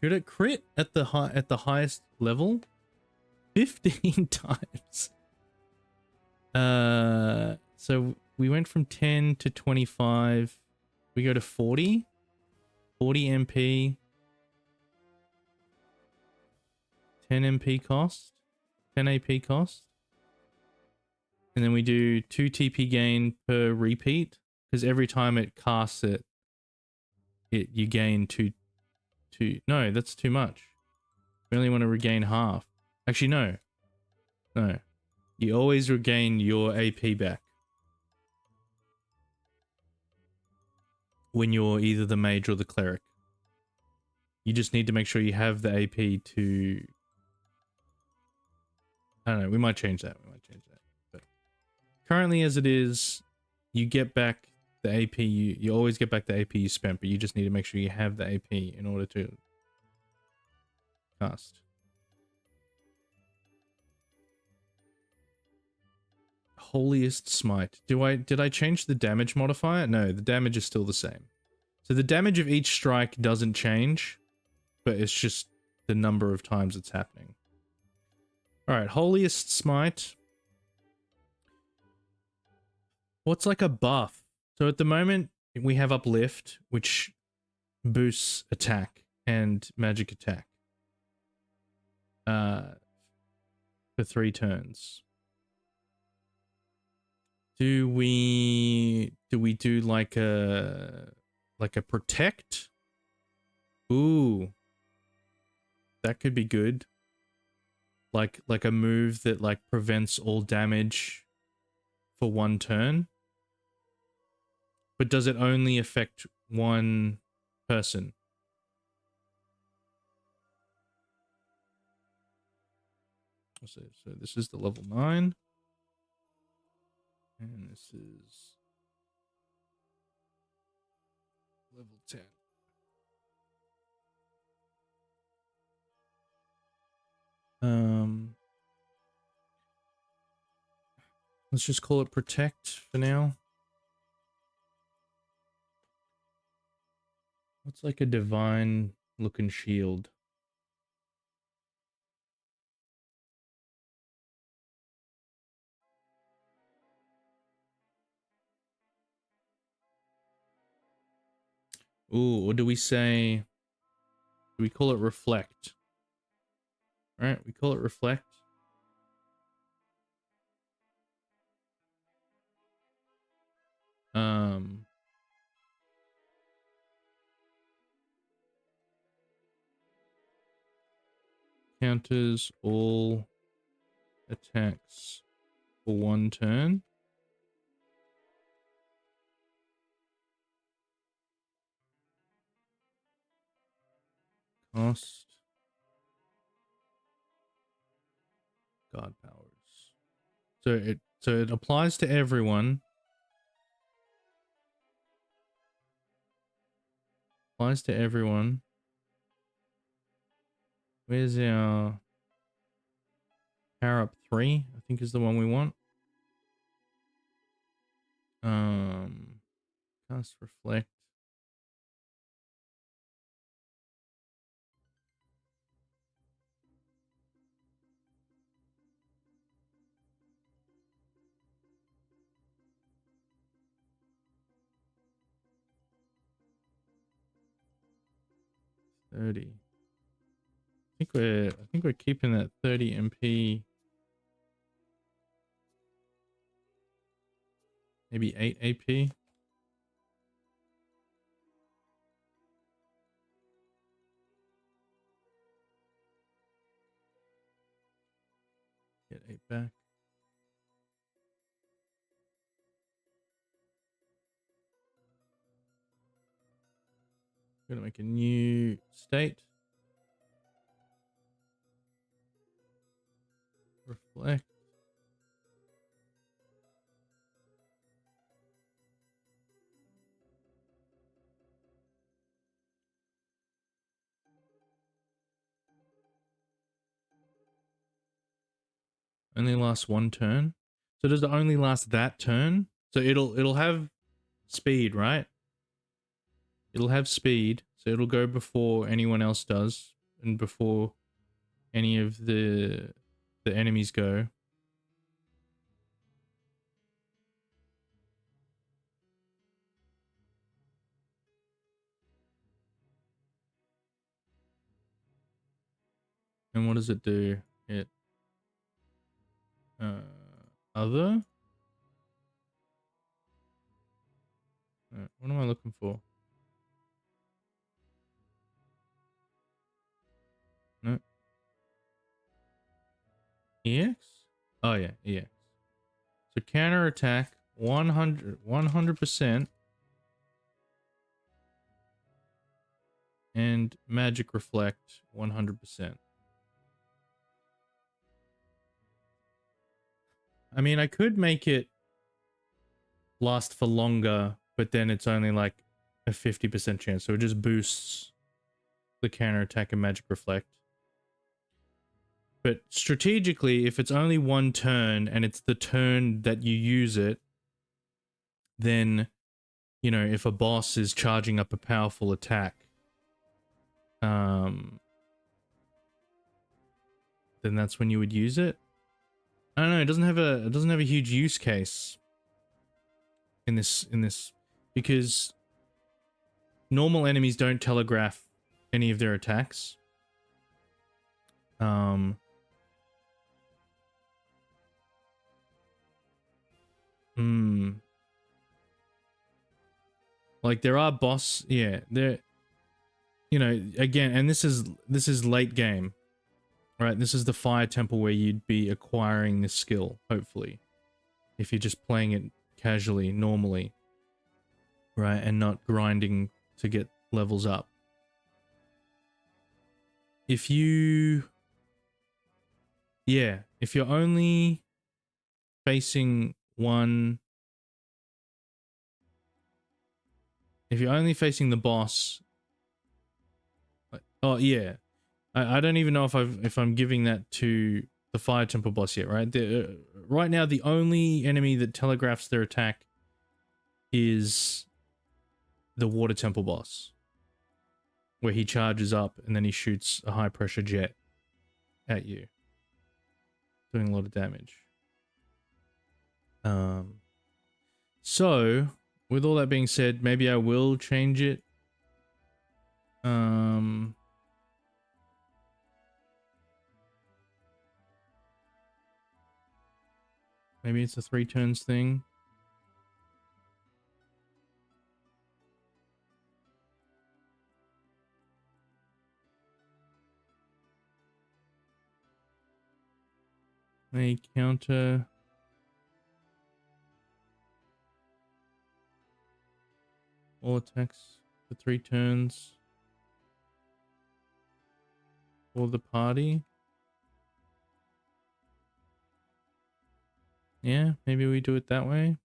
Should it crit at the highest level? 15 times. So we went from 10 to 25. We go to 40. 40 MP. 10 MP cost. 10 AP cost. And then we do 2 TP gain per repeat. Because every time it casts it, you gain 2. No, that's too much. We only want to regain half. Actually, no. No. You always regain your AP back. When you're either the mage or the cleric. You just need to make sure you have the AP to... I don't know, we might change that. But currently as it is, you get back the AP, you always get back the AP you spent, but you just need to make sure you have the AP in order to cast. Holiest smite. Did I change the damage modifier? No, the damage is still the same. So the damage of each strike doesn't change, but it's just the number of times it's happening. Alright, holiest smite. What's like a buff? So at the moment, we have uplift, which boosts attack and magic attack for 3 turns. Do we do like a protect? Ooh. That could be good. Like a move that like prevents all damage for 1 turn. But does it only affect one person? So this is the level 9. And this is level 10. Let's just call it protect for now. What's like a divine looking shield? Ooh, or do we say, do we call it reflect? All right, we call it reflect. Counters all attacks for 1 turn. Cost. God powers. So it applies to everyone. Applies to everyone. Where's our power up 3? I think is the one we want. Cast reflect. $30. I think we're keeping that 30 MP. Maybe 8 AP. Get 8 back. We're gonna make a new state. Reflect. Only lasts 1 turn. So does it only last that turn? So it'll have speed, right? It'll have speed, so it'll go before anyone else does, and before any of the enemies go. And what does it do? It other? What am I looking for? No. EX? Oh yeah, EX. So counter attack 100%, and magic reflect 100%. I mean, I could make it last for longer, but then it's only like a 50% chance. So it just boosts the counter attack and magic reflect. But strategically, if it's only 1 turn and it's the turn that you use it, then, you know, if a boss is charging up a powerful attack, then that's when you would use it. I don't know. It doesn't have a huge use case in this because normal enemies don't telegraph any of their attacks. Like there are boss, yeah, there, you know, again, and this is late game, right? This is the fire temple where you'd be acquiring this skill, hopefully, if you're just playing it casually, normally, right, and not grinding to get levels up. If you, yeah, if you're only facing one, if you're only facing the boss, oh yeah, I don't even know if I'm giving that to the fire temple boss yet, right? Right now, the only enemy that telegraphs their attack is the water temple boss, where he charges up and then he shoots a high pressure jet at you, doing a lot of damage. So with all that being said, maybe I will change it. Maybe it's a 3 turns thing. May counter all attacks for 3 turns for the party. Yeah, maybe we do it that way.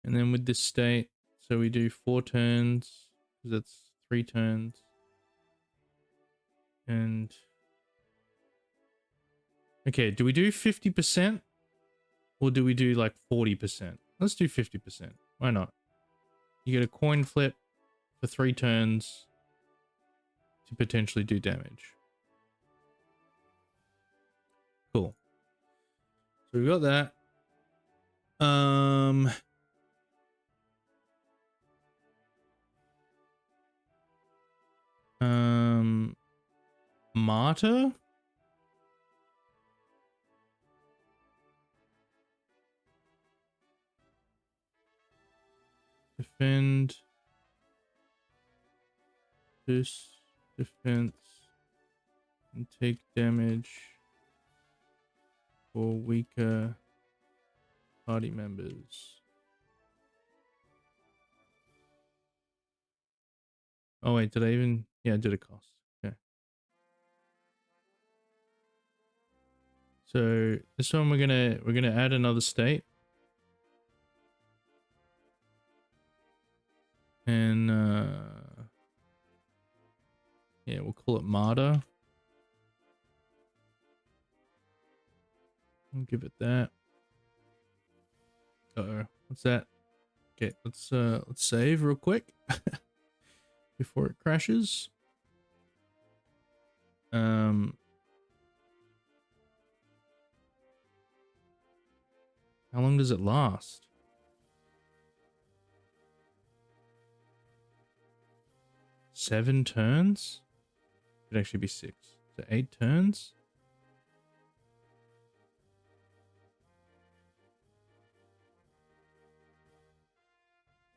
And then with this state, so we do 4 turns, because that's 3 turns. And okay, do we do 50% or do we do like 40%? Let's do 50%. Why not? You get a coin flip for 3 turns to potentially do damage. Cool. So we got that. Martyr? Defend. Boost defense. And take damage for weaker party members. Oh wait, did I even? Yeah, I did a cost. Okay. So this one we're gonna add another state. And yeah, we'll call it Martyr. I'll give it that. Uh-oh, what's that? Okay, let's save real quick before it crashes. How long does it last? Seven turns? It'd actually be 6. So 8 turns?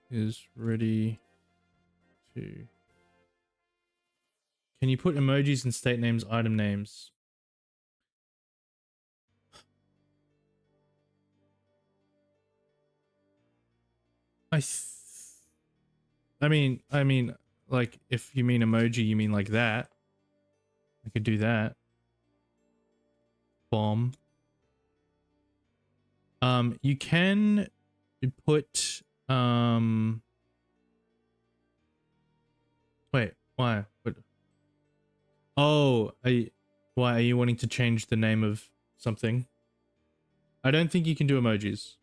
Is ready to... Can you put emojis in state names, item names? I mean, like, if you mean emoji, you mean like that. I could do that. Bomb. You can put, wait, why? What? Oh, why are you wanting to change the name of something? I don't think you can do emojis.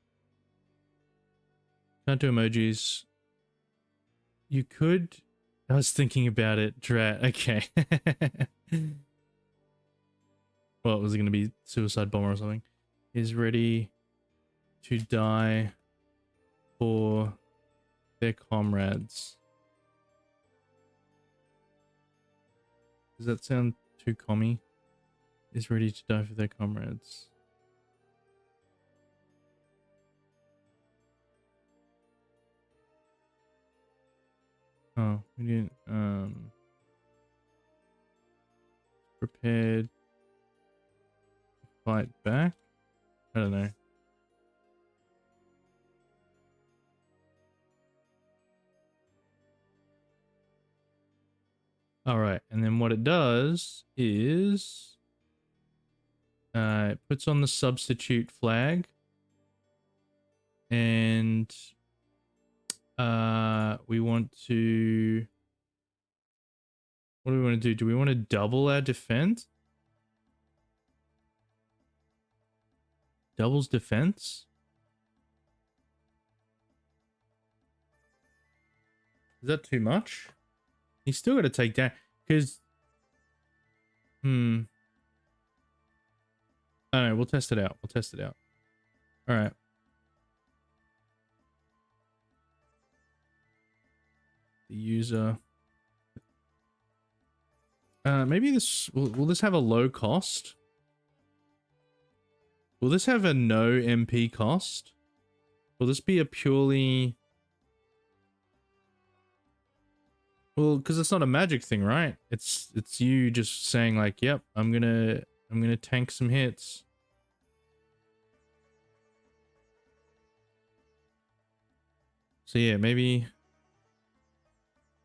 Can't do emojis. You could. I was thinking about it, Drat. Okay. Well, was it going to be suicide bomber or something? Is ready to die for their comrades. Does that sound too commie? Is ready to die for their comrades. Oh, we didn't prepared to fight back? I don't know. Alright, and then what it does is it puts on the substitute flag, and we want to, what do we want to do? Do we want to double our defense? Doubles defense? Is that too much? He's still got to take down, because I don't know, we'll test it out. We'll test it out. All right. The user. Maybe this will this have a low cost? Will this have a no MP cost? Will this be a purely, well, because it's not a magic thing, right? It's you just saying like, yep, I'm gonna tank some hits. So yeah, maybe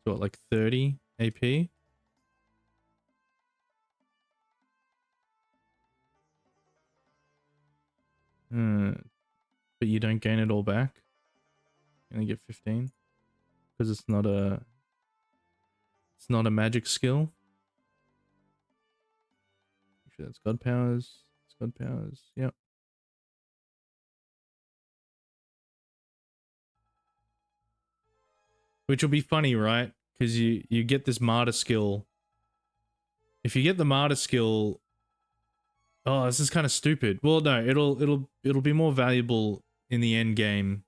what, like 30 AP? But you don't gain it all back. You only get 15 because it's not a magic skill. Actually, that's God powers. It's God powers. Yep. Which will be funny, right? Because you get this martyr skill. If you get the martyr skill, oh, this is kind of stupid. Well, no, it'll be more valuable in the end game,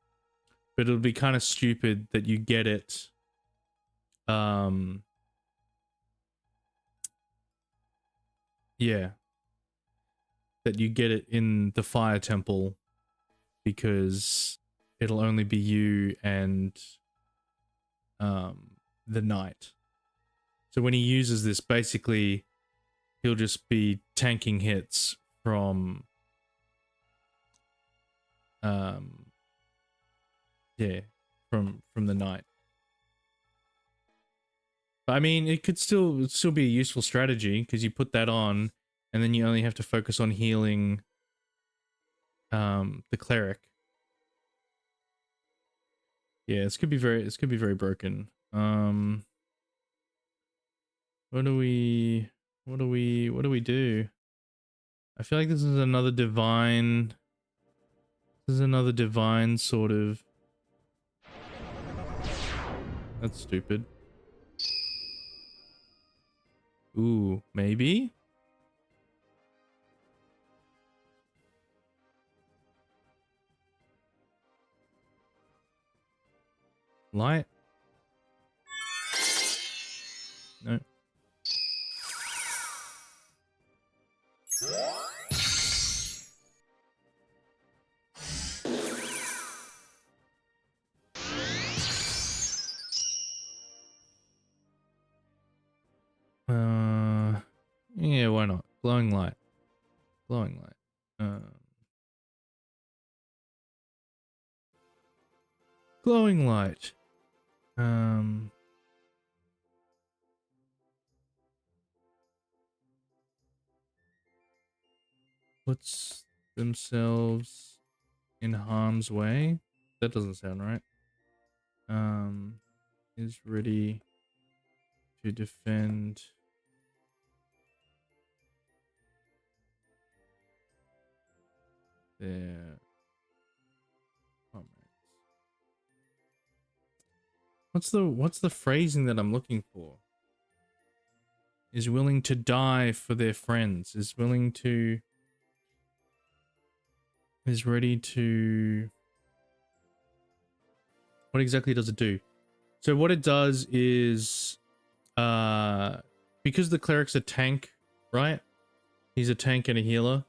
but it'll be kind of stupid that you get it. Yeah, that you get it in the fire temple, because it'll only be you and the knight. So when he uses this, basically he'll just be tanking hits from yeah, from the knight. But I mean, it could still be a useful strategy, because you put that on and then you only have to focus on healing the cleric. Yeah, this could be very broken. What do we do? I feel like this is another divine sort of. That's stupid. Ooh, maybe? Light? No. Yeah, why not? Glowing light. Glowing light. Glowing light. Puts themselves in harm's way. That doesn't sound right. Is ready to defend their comrades. What's the phrasing that I'm looking for? Is willing to die for their friends. Is willing to. Is ready to. What exactly does it do? So what it does is because the cleric's a tank, right? He's a tank and a healer.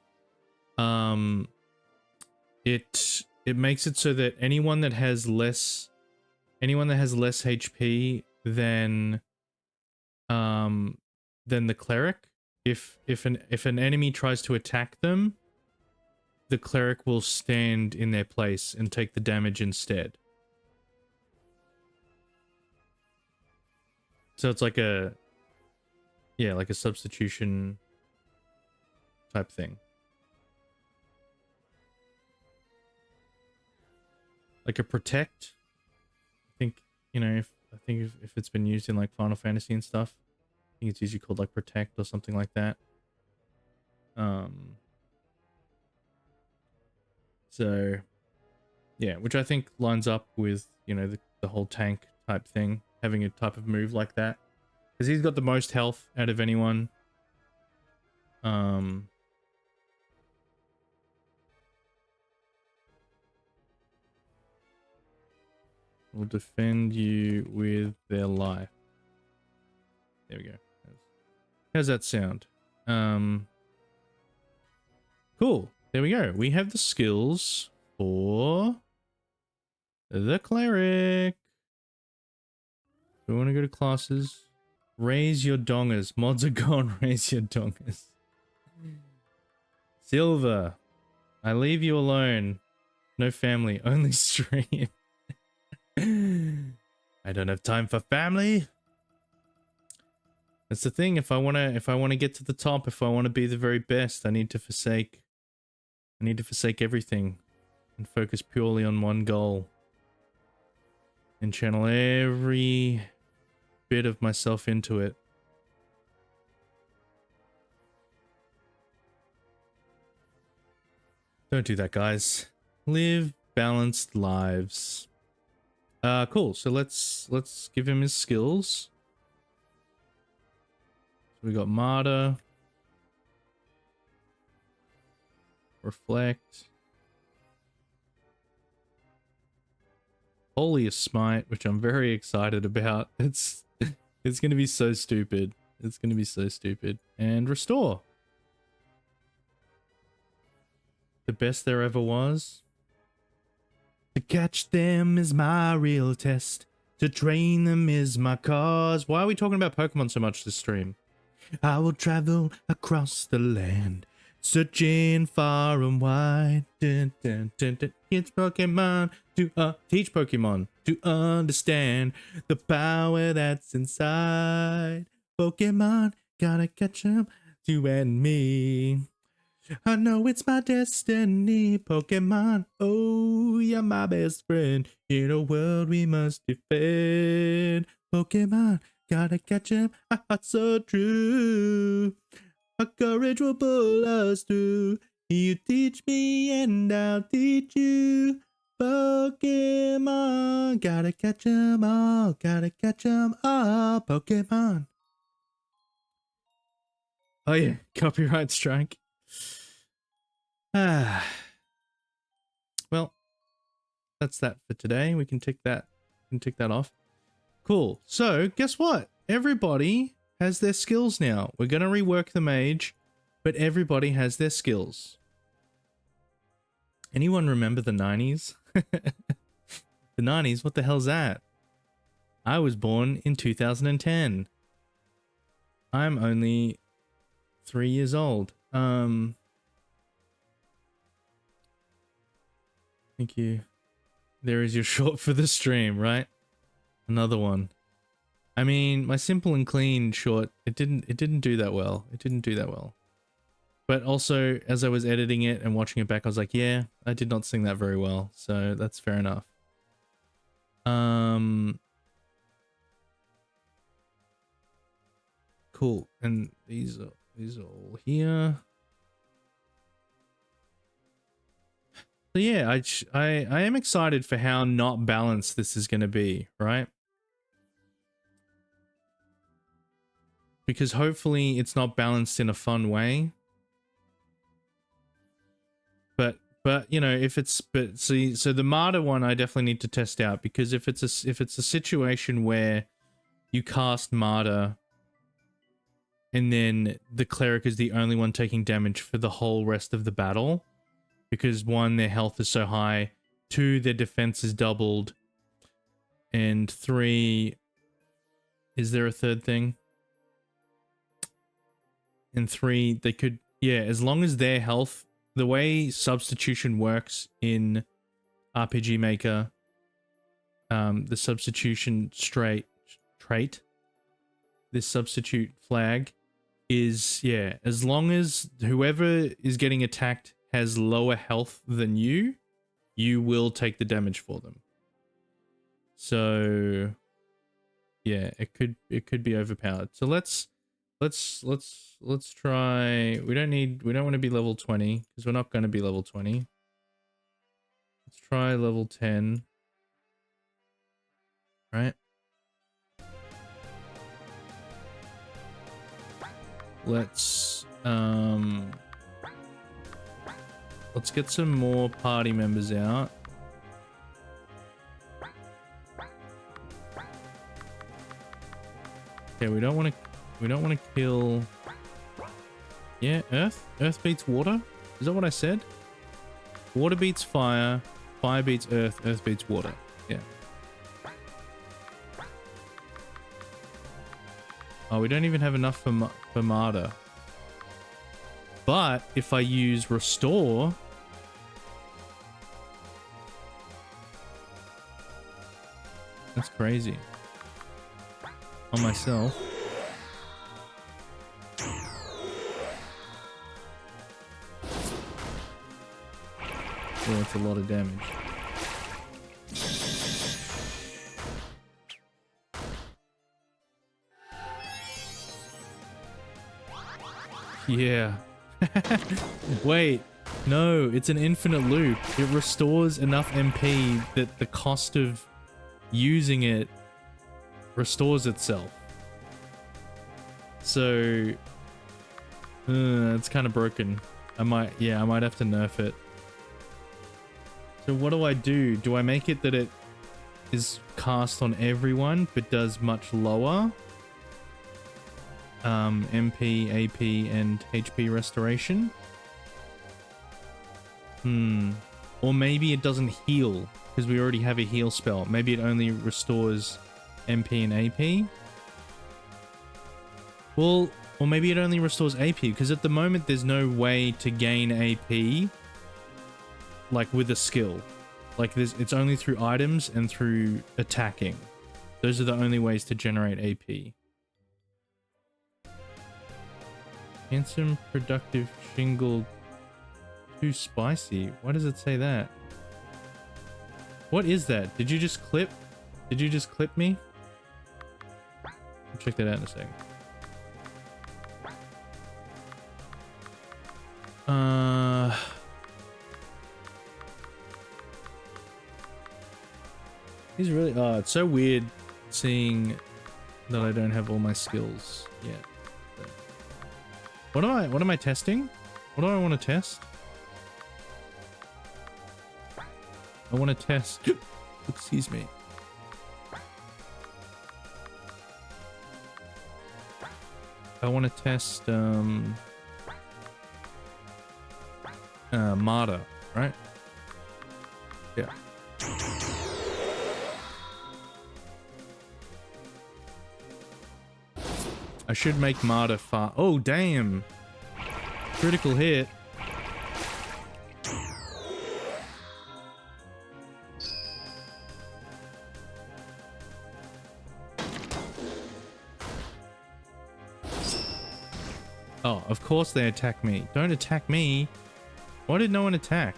It makes it so that anyone that has less HP than the cleric, if an enemy tries to attack them, the cleric will stand in their place and take the damage instead. So it's like a, yeah, like a substitution type thing. Like a protect. I think, you know, if it's been used in like Final Fantasy and stuff, I think it's usually called like protect or something like that. So yeah, which I think lines up with, you know, the whole tank type thing, having a type of move like that, because he's got the most health out of anyone. Will defend you with their life. There we go. How's that sound? Cool. There we go. We have the skills for the cleric. We want to go to classes. Raise your dongers. Mods are gone. Raise your dongers. Silver. I leave you alone. No family. Only stream. I don't have time for family. That's the thing. If I wanna get to the top, if I want to be the very best, I need to forsake everything and focus purely on one goal and channel every bit of myself into it. Don't do that, guys. Live balanced lives. Cool. So let's give him his skills. So we got Martyr, Reflect, Holiest Smite, which I'm very excited about. It's gonna be so stupid. It's gonna be so stupid. And Restore. The best there ever was. To catch them is my real test. To train them is my cause. Why are we talking about Pokemon so much this stream? I will travel across the land, searching far and wide. Dun, dun, dun, dun. Teach Pokemon to understand the power that's inside. Pokemon, gotta catch 'em, you and me. I know it's my destiny, Pokemon. Oh, you're my best friend in a world we must defend. Pokemon, gotta catch 'em, our heart's so true. Our courage will pull us through. You teach me and I'll teach you. Pokemon, gotta catch 'em all, gotta catch 'em all. Pokemon. Oh yeah, copyright strike. Well, that's that for today. We can tick that off. Cool. So guess what? Everybody has their skills now. We're gonna rework the mage, but everybody has their skills. Anyone remember the 90s? The 90s? What the hell's that? I was born in 2010. I'm only 3 years old. Thank you. There is your short for the stream, right? Another one. I mean, my simple and clean short, it didn't do that well. It didn't do that well. But also, as I was editing it and watching it back, I was like, yeah, I did not sing that very well. So that's fair enough. Cool. And these are all here. So yeah, I am excited for how not balanced this is going to be, right? Because hopefully it's not balanced in a fun way. But you know, if it's so the Martyr one I definitely need to test out, because if it's a situation where you cast Martyr and then the cleric is the only one taking damage for the whole rest of the battle. Because 1, their health is so high, 2, their defense is doubled, and 3, is there a third thing? And 3, they could, yeah, as long as their health, the way substitution works in RPG Maker, the substitution trait, this substitute flag is, yeah, as long as whoever is getting attacked has lower health than you, you will take the damage for them. So yeah, it could be overpowered. So let's try. We don't want to be level 20 because we're not going to be level 20. Let's try level 10. Right? Let's get some more party members out. Okay, we don't want to kill. Yeah, earth beats water. Is that what I said? Water beats fire, fire beats earth beats water. Yeah. Oh, we don't even have enough for Martyr. But if I use Restore... That's crazy. On myself. Oh, that's a lot of damage. Yeah. Wait. No, it's an infinite loop. It restores enough MP that the cost of using it restores itself. So it's kind of broken. I might have to nerf it. So what do? Do I make it that it is cast on everyone but does much lower MP, AP, and HP restoration? Or maybe it doesn't heal because we already have a heal spell. Maybe it only restores MP and AP. Well, or maybe it only restores AP because at the moment there's no way to gain AP like with a skill. Like it's only through items and through attacking. Those are the only ways to generate AP. Handsome, productive, shingle, too spicy. Why does it say that? What is that? Did you just clip? Did you just clip me? I'll check that out in a second. He's really, it's so weird seeing that I don't have all my skills yet. What am I testing? What do I want to test? I want to test, excuse me. I want to test, Martyr, right? Yeah. I should make Martyr far. Oh, damn. Critical hit. Oh, of course they attack me. Don't attack me. Why did no one attack?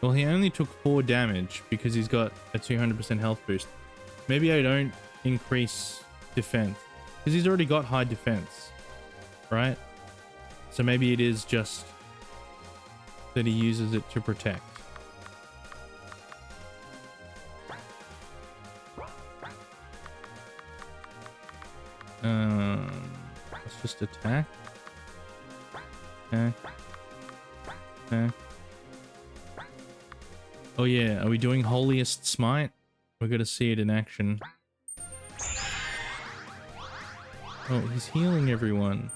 Well, he only took 4 damage because he's got a 200% health boost. Maybe I don't increase defense because he's already got high defense, right? So maybe it is just that he uses it to protect. Let's just attack. Attack. Attack. Oh yeah, are we doing Holiest Smite? We're gonna see it in action. Oh, he's healing everyone.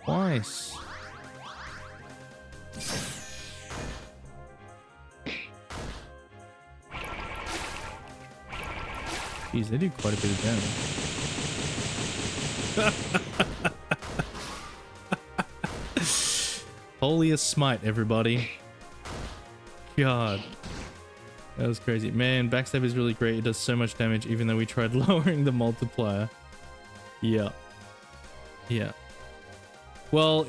Twice. Jeez, they do quite a bit of damage. Holiest smite, everybody. God. That was crazy. Man, backstab is really great. It does so much damage even though we tried lowering the multiplier. Yeah. Yeah. Well,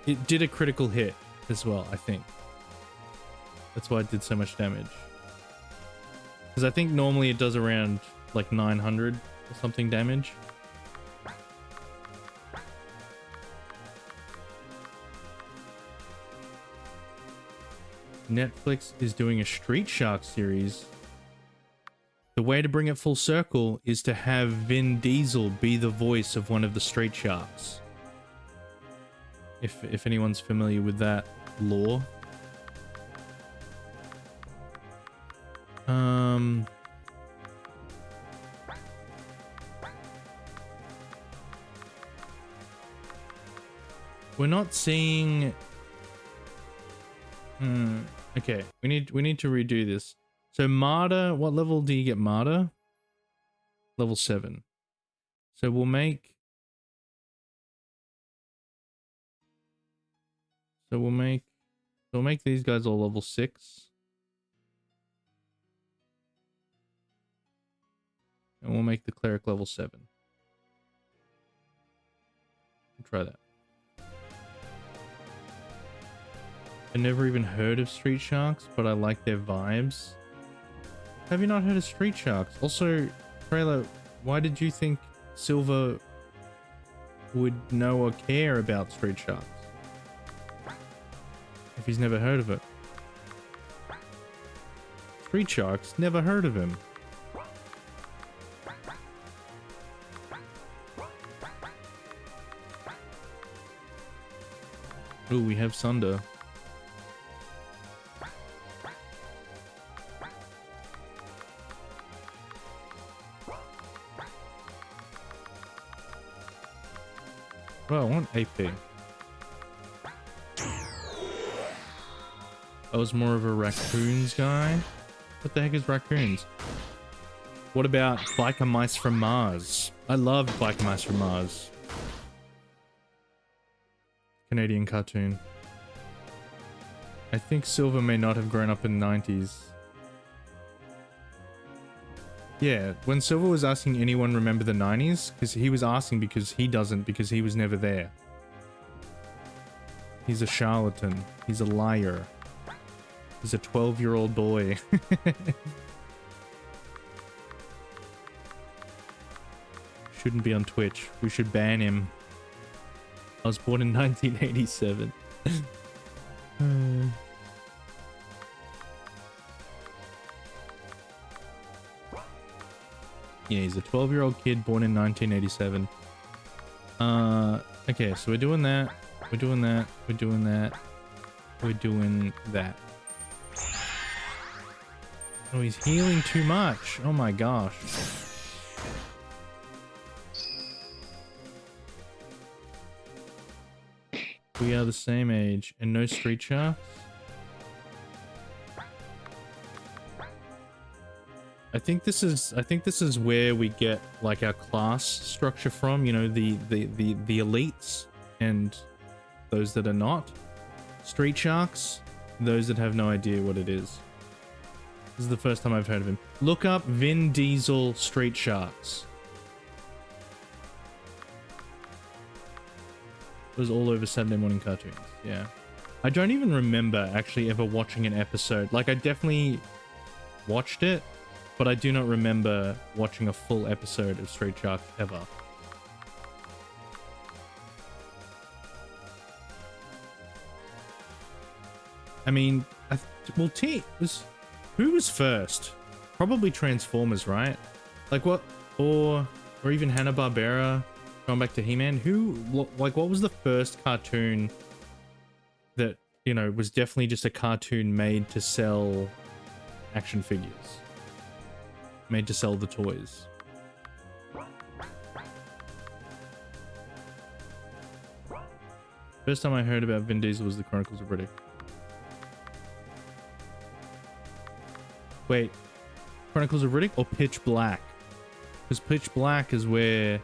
it did a critical hit as well, I think. That's why it did so much damage. Because I think normally it does around like 900 or something damage. Netflix is doing a Street Shark series. The way to bring it full circle is to have Vin Diesel be the voice of one of the Street Sharks. If anyone's familiar with that lore. We're not seeing... Okay, we need to redo this. So Martyr, what level do you get Martyr? Level 7. So we'll make these guys all level 6. And we'll make the cleric level 7. We'll try that. I've never even heard of Street Sharks, but I like their vibes. Have you not heard of Street Sharks? Also, Trailer, why did you think Silver would know or care about Street Sharks? If he's never heard of it. Street Sharks, never heard of him. Ooh, we have Sunder. Oh, I want AP. I was more of a raccoons guy. What the heck is raccoons? What about biker mice from Mars? I love biker mice from Mars. Canadian cartoon. I think Silver may not have grown up in the 90s. Yeah, when Silver was asking anyone remember the 90s, because he was asking because he doesn't, because he was never there. He's a charlatan. He's a liar. He's a 12-year-old boy. Shouldn't be on Twitch. We should ban him. I was born in 1987. Yeah, he's a 12-year-old kid born in 1987. Okay, so we're doing that. We're doing that. We're doing that. We're doing that. Oh, he's healing too much. Oh my gosh. We are the same age and no Street Sharks. I think this is where we get like our class structure from, you know, the elites and those that are not. Street Sharks, those that have no idea what it is. This is the first time I've heard of him. Look up Vin Diesel Street Sharks. It was all over Saturday morning cartoons. Yeah. I don't even remember actually ever watching an episode. Like, I definitely watched it, but I do not remember watching a full episode of Street Sharks ever. I mean, well, who was first? Probably Transformers, right? Like what? Or even Hanna-Barbera? Going back to He-Man, what was the first cartoon that, you know, was definitely just a cartoon made to sell action figures? made to sell the toys. First time I heard about Vin Diesel was the Chronicles of Riddick. Wait, Chronicles of Riddick or Pitch Black? Because Pitch Black is where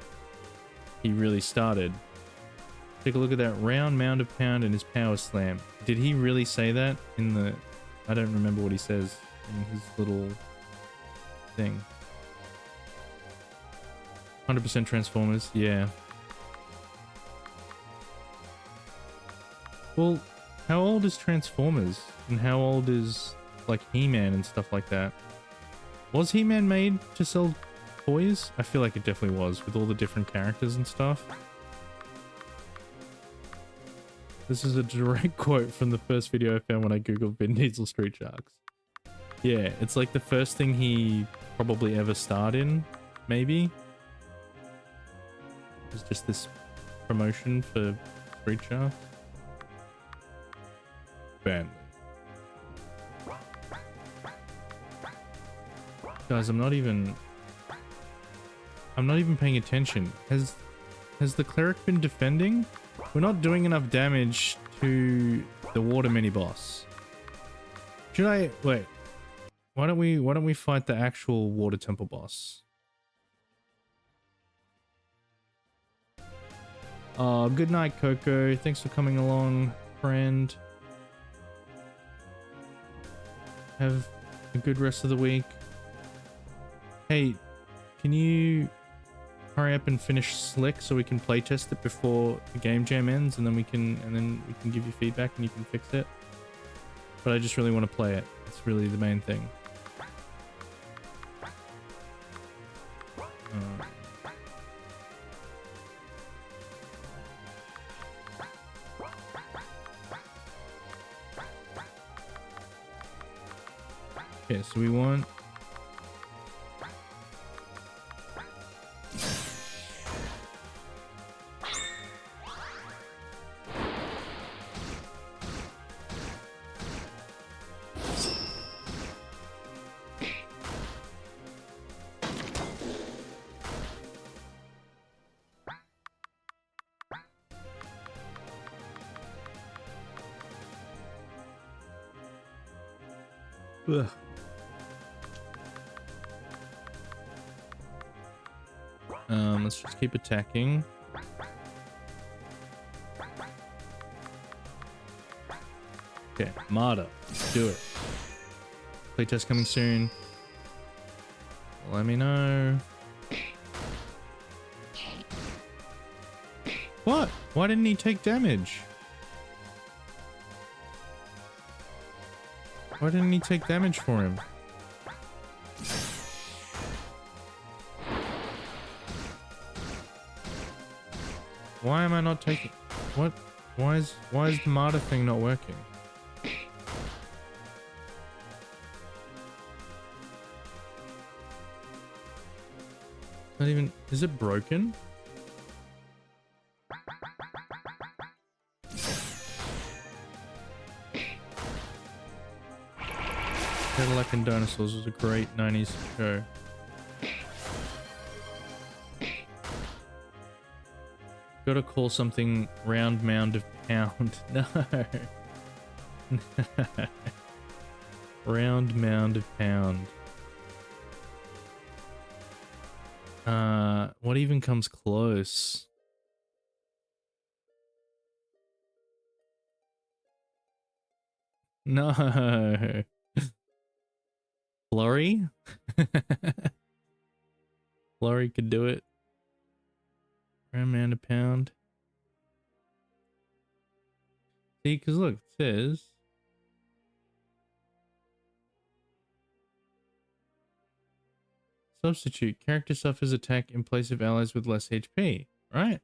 he really started. Take a look at that round mound of pound and his power slam. Did he really say that in the... I don't remember what he says in his little thing. 100% Transformers, yeah. Well, how old is Transformers? And how old is, like, He-Man and stuff like that? Was He-Man made to sell toys? I feel like it definitely was, with all the different characters and stuff. This is a direct quote from the first video I found when I googled Vin Diesel Street Sharks. Yeah, it's like the first thing he probably ever starred in, maybe. It was just this promotion for Street Sharks. Family. Guys, I'm not even paying attention. Has the cleric been defending? We're not doing enough damage to the water mini boss. Should I wait? Why don't we fight the actual water temple boss? Good night, Coco. Thanks for coming along, friend. Have a good rest of the week. Hey, can you hurry up and finish Slick so we can playtest it before the game jam ends, and then we can give you feedback and you can fix it. But I just really want to play it. It's really the main thing. Okay, so we want... Ugh. Let's just keep attacking. Okay, Marta, let's do it. Playtest coming soon. Let me know. What? Why didn't he take damage? Why didn't he take damage for him? Why am I not taking... What? Why is the Marta thing not working? Not even... Is it broken? Cadillac and Dinosaurs was a great 90s show. Gotta call something round mound of pound. No. Round mound of pound. What even comes close? No. Flurry? Flurry could do it. Round mound of pound. See, because look, it says... Substitute. Character suffers attack in place of allies with less HP. Right?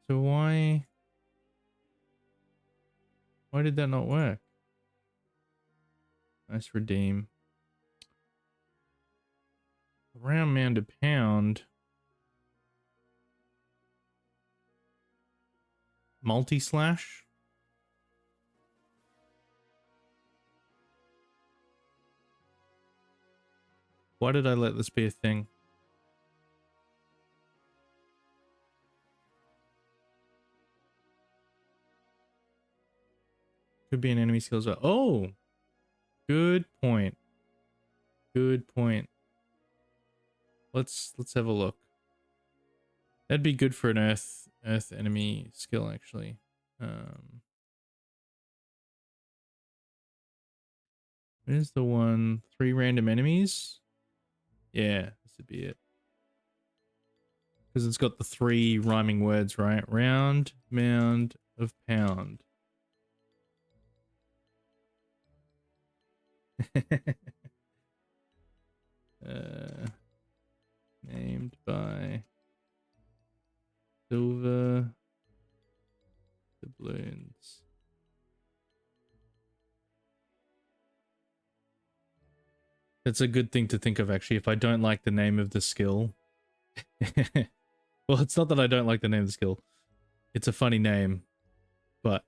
So why... Why did that not work? Nice redeem. Round mound of pound... Multi-slash? Why did I let this be a thing? Could be an enemy skill as well. Oh, good point. Good point. Let's have a look. That'd be good for an earth enemy skill actually. Where's the one? 3 random enemies? Yeah, this would be it. Because it's got the 3 rhyming words, right? Round, mound of pound. Named by silver doubloons. That's a good thing to think of actually. If I don't like the name of the skill, well, it's not that I don't like the name of the skill. It's a funny name, but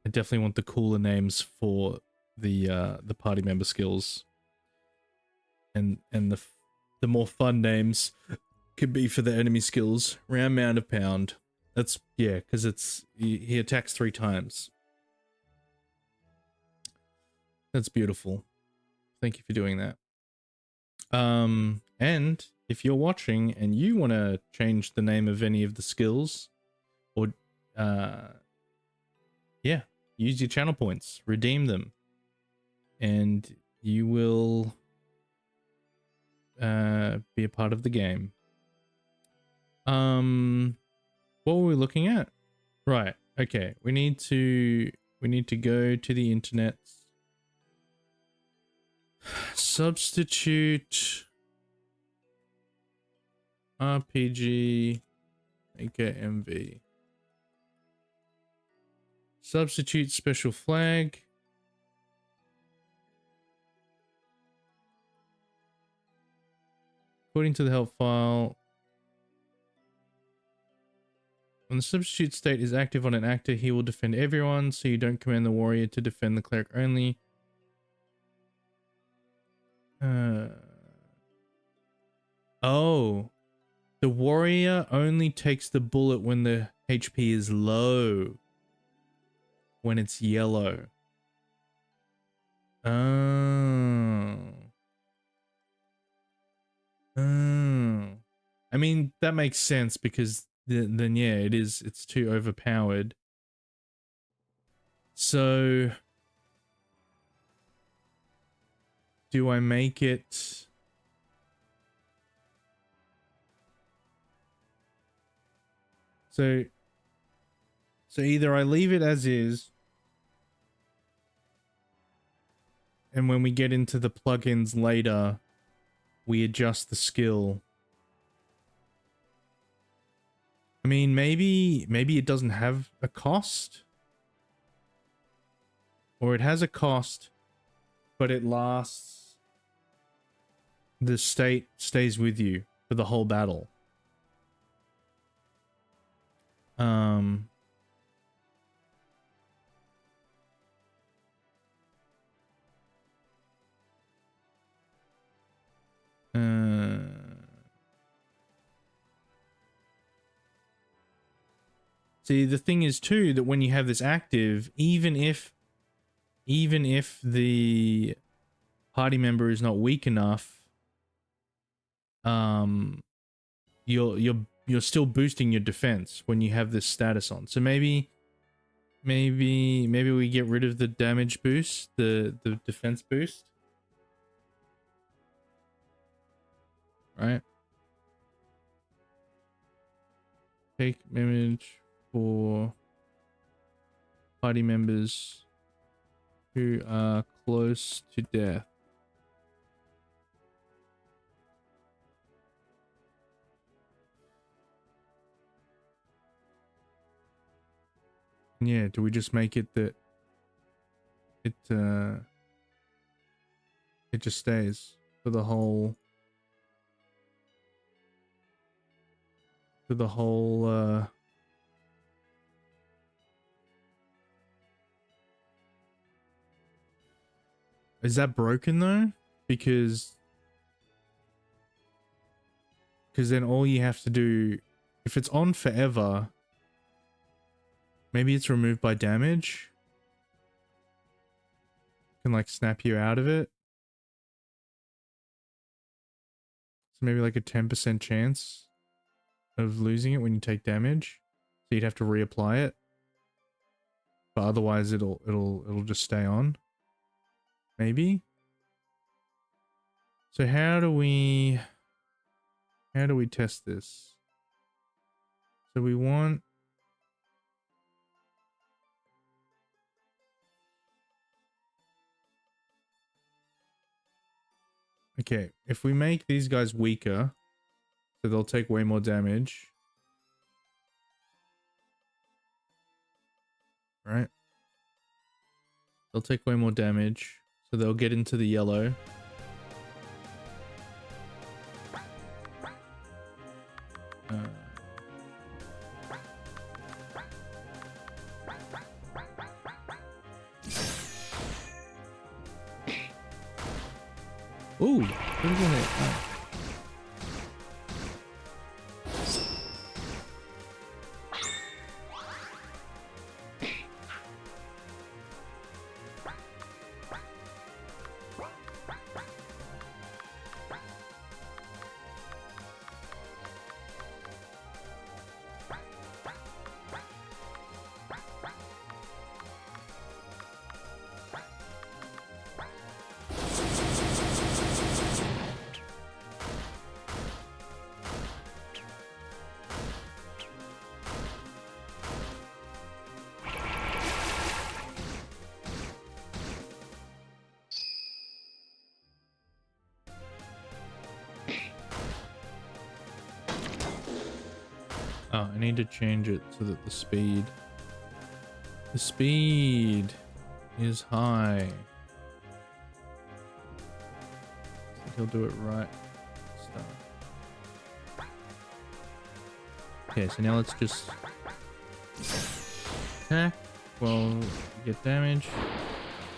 I definitely want the cooler names for the party member skills, and the more fun names could be for the enemy skills. Round, mound of pound. That's, yeah, because it's he attacks 3 times. That's beautiful. Thank you for doing that. And if you're watching and you want to change the name of any of the skills, or yeah, use your channel points, redeem them, and you will be a part of the game. What were we looking at? Right. Okay. We need to go to the internet. Substitute RPGMaker MV. Substitute special flag. According to the help file, when the substitute state is active on an actor, he will defend everyone, so you don't command the warrior to defend the cleric only. Oh, the warrior only takes the bullet when the HP is low. When it's yellow. Oh. Oh. I mean, that makes sense because then yeah, it's too overpowered. So do I make it so either I leave it as is, and when we get into the plugins later, we adjust the skill. I mean, maybe it doesn't have a cost, or it has a cost, but it lasts. The state stays with you for the whole battle. See, the thing is too that when you have this active, even if the party member is not weak enough, you're still boosting your defense when you have this status on. So maybe we get rid of the damage boost, the defense boost, right? Take damage for party members who are close to death. Yeah, do we just make it that it just stays for the whole Is that broken though? Because Because then all you have to do, if it's on forever, maybe it's removed by damage. Can like snap you out of it. So maybe like a 10% chance of losing it when you take damage. So you'd have to reapply it. But otherwise it'll just stay on. Maybe. So how do we test this? So we want okay, if we make these guys weaker, so they'll take way more damage. Right? They'll take way more damage, so they'll get into the yellow. Ooh, pretty good hit. Oh. Oh, I need to change it so that the speed is high. I think he'll do it right. Start. Okay, so now let's just attack while we get damage.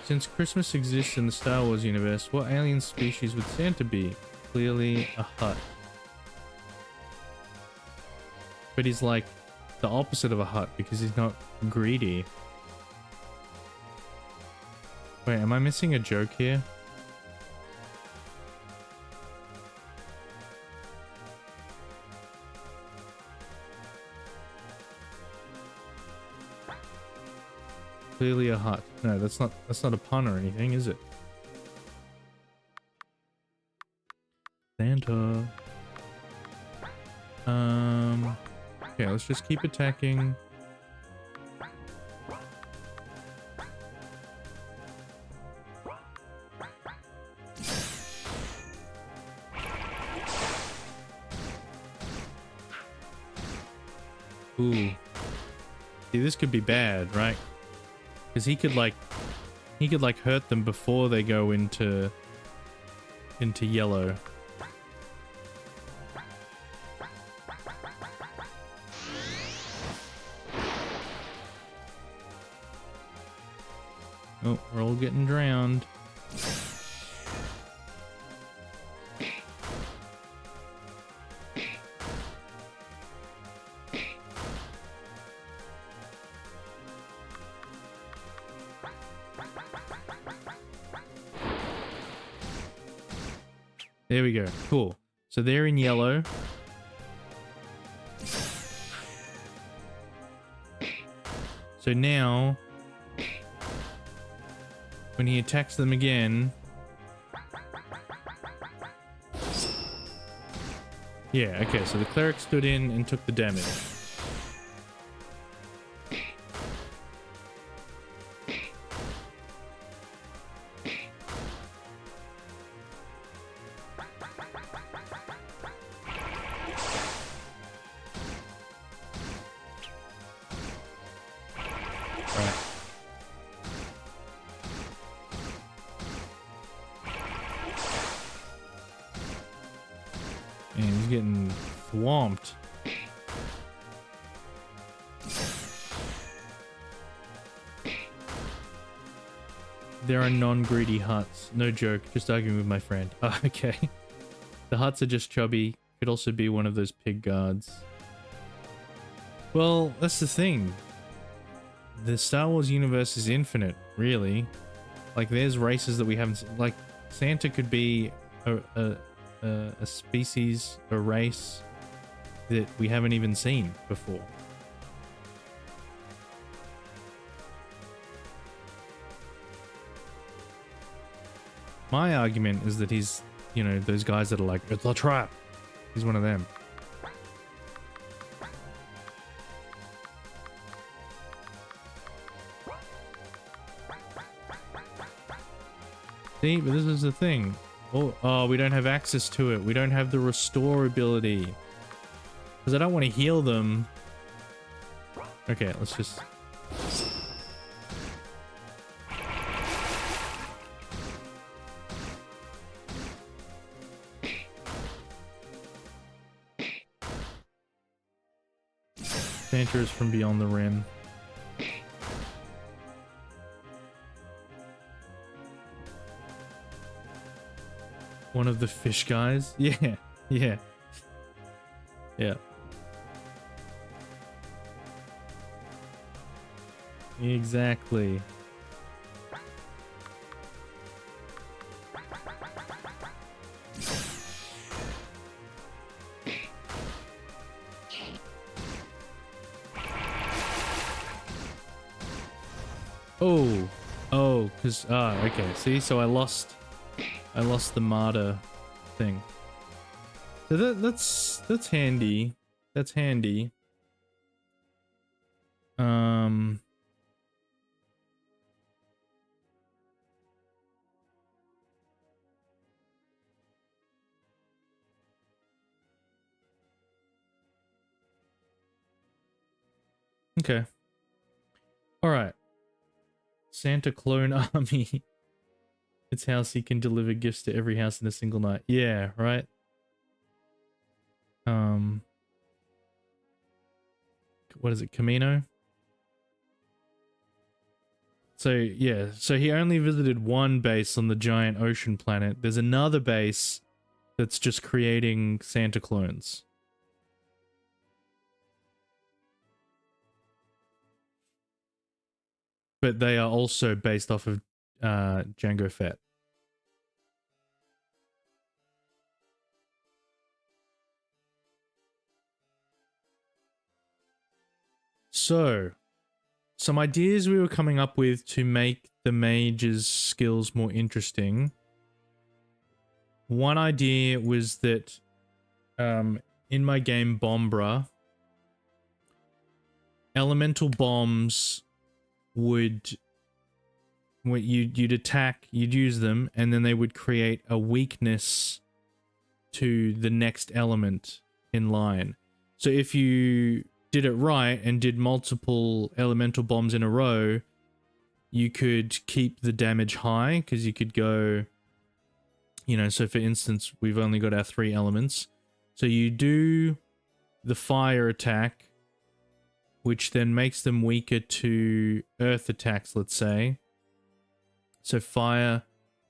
Since Christmas exists in the Star Wars universe, what alien species would Santa be? Clearly a hut. But he's like the opposite of a hut because he's not greedy. Wait, am I missing a joke here? Clearly a hut. No, that's not a pun or anything, is it? Santa. Okay, let's just keep attacking. Ooh. See, this could be bad, right? Because he could like hurt them before they go into yellow. Oh, we're all getting drowned. There we go. Cool. So they're in yellow. So now, when he attacks them again... Yeah, okay, so the cleric stood in and took the damage. And he's getting swamped. There are non-greedy huts. No joke, just arguing with my friend. Oh, okay. The huts are just chubby Could also be one of those pig guards. Well, that's the thing. The Star Wars universe is infinite, really. Like, there's races that we haven't seen. Like, Santa could be a species, a race that we haven't even seen before. My argument is that he's, you know, those guys that are like, it's a trap. He's one of them. See, but this is the thing. Oh, we don't have access to it. We don't have the restore ability. Because I don't want to heal them. Okay, let's just... Santa is from beyond the rim. One of the fish guys? Yeah, yeah. Yeah. Exactly. Oh, because, okay, see, so I lost the martyr thing. So that's handy. That's handy. Okay. All right. Santa clone army. Its house, he can deliver gifts to every house in a single night. Yeah, right. What is it? Camino? So, yeah. So he only visited one base on the giant ocean planet. There's another base that's just creating Santa clones. But they are also based off of Jango Fett. So, some ideas we were coming up with to make the mage's skills more interesting. One idea was that in my game Bombra, elemental bombs would... you'd attack, you'd use them, and then they would create a weakness to the next element in line. So if you did it right and did multiple elemental bombs in a row, you could keep the damage high, because you could go, you know, so for instance, we've only got our 3 elements. So you do the fire attack, which then makes them weaker to earth attacks, let's say. So fire,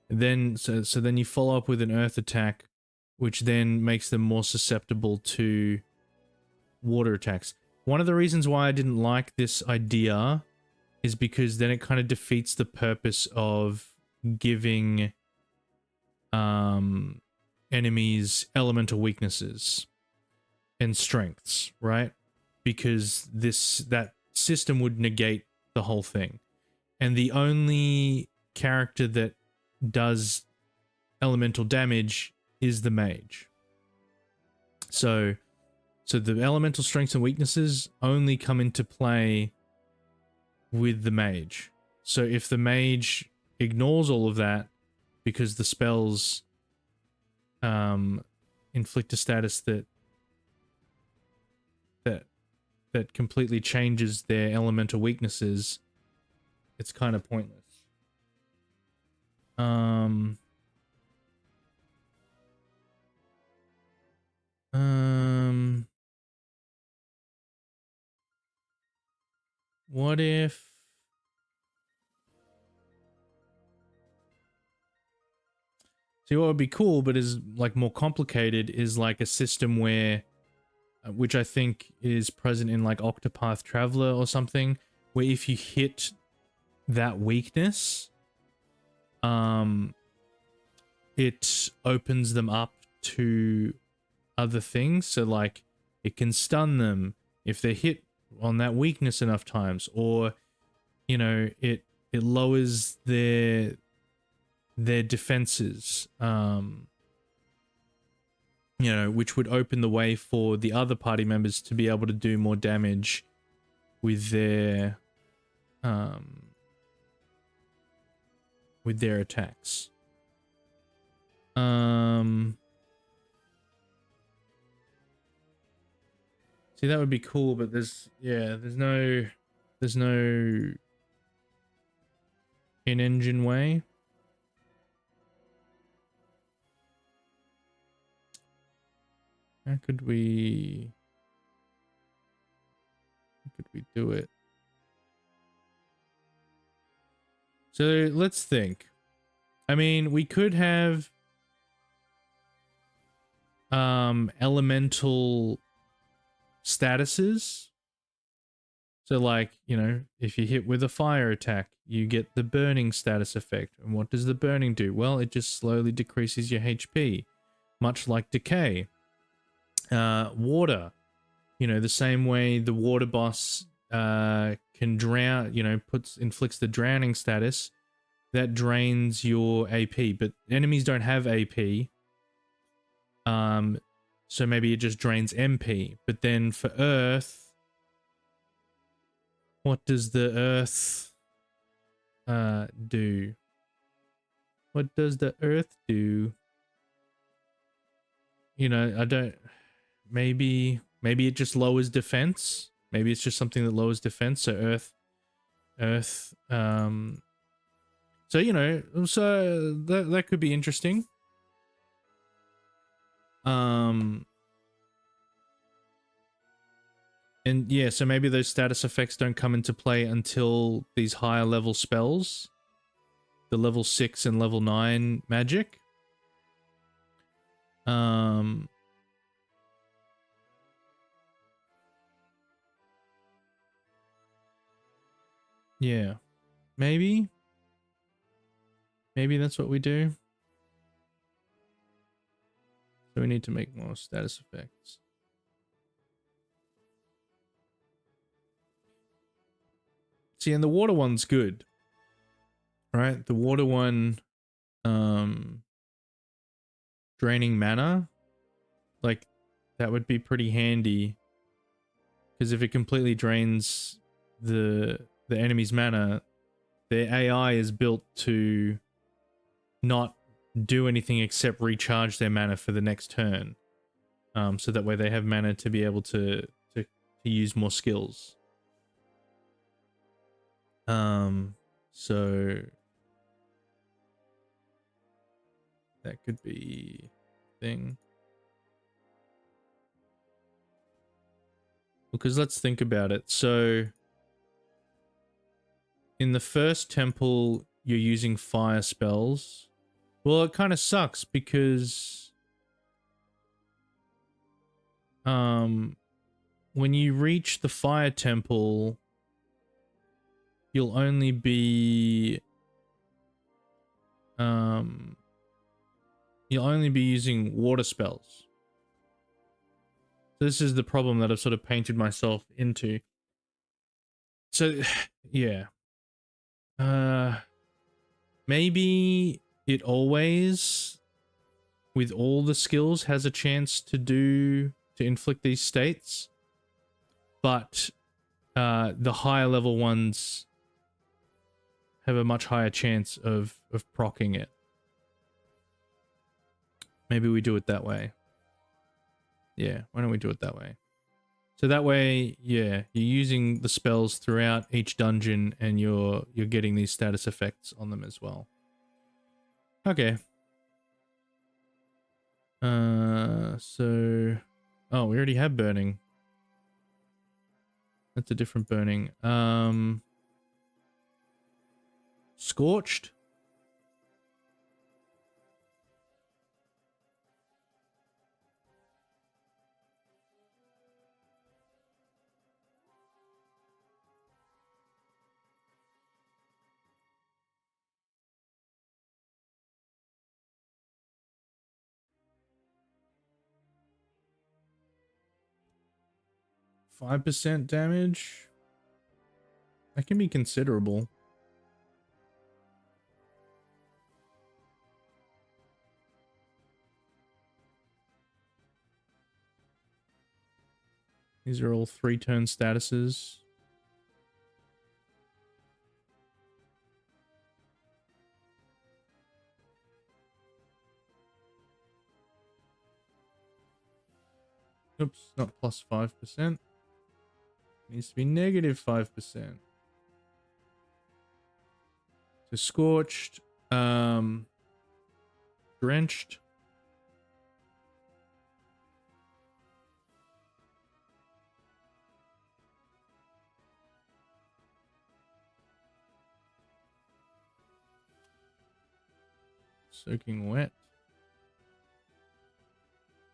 then so then you follow up with an earth attack, which then makes them more susceptible to water attacks. One of the reasons why I didn't like this idea is because then it kind of defeats the purpose of giving enemies elemental weaknesses and strengths, right? Because that system would negate the whole thing. And the only character that does elemental damage is the mage. So the elemental strengths and weaknesses only come into play with the mage. So if the mage ignores all of that because the spells inflict a status that completely changes their elemental weaknesses, it's kind of pointless. What if... See, what would be cool, but is like more complicated, is like a system where, which I think is present in like Octopath Traveler or something, where if you hit that weakness, it opens them up to other things. So like it can stun them if they're hit on that weakness enough times, or you know, it lowers their defenses, you know, which would open the way for the other party members to be able to do more damage with their attacks. See, that would be cool, but there's no in-engine way. How could we do it? So let's think. I mean, we could have elemental statuses. So like, you know, if you hit with a fire attack, you get the burning status effect. And what does the burning do? Well, it just slowly decreases your HP, much like decay. Water, you know, the same way the water boss can drown, you know, inflicts the drowning status, that drains your AP, but enemies don't have AP. So maybe it just drains MP. But then for Earth, what does the Earth do? What does the Earth do? You know, I don't... Maybe it just lowers defense. Maybe it's just something that lowers defense. So Earth. So you know, so that could be interesting. And yeah, so maybe those status effects don't come into play until these higher level spells, the level 6 and level 9 magic. Yeah, maybe that's what we do. So we need to make more status effects. See, and the water one's good, right? The water one, draining mana, like that would be pretty handy, because if it completely drains the enemy's mana, their AI is built to not do anything except recharge their mana for the next turn, so that way they have mana to be able to use more skills. So that could be a thing. Because let's think about it. So in the first temple, you're using fire spells. Well, it kind of sucks because when you reach the fire temple, you'll only be using water spells. So this is the problem that I've sort of painted myself into. So yeah. Maybe it always, with all the skills, has a chance to inflict these states, but the higher level ones have a much higher chance of proccing it. Maybe we do it that way. Yeah, why don't we do it that way? So that way, yeah, you're using the spells throughout each dungeon, and you're getting these status effects on them as well. Okay. So, oh, we already have burning. That's a different burning. Scorched. 5% damage. That can be considerable. These are all 3-turn statuses. Oops, not plus 5%. Needs to be negative 5%. So scorched, drenched. Soaking wet.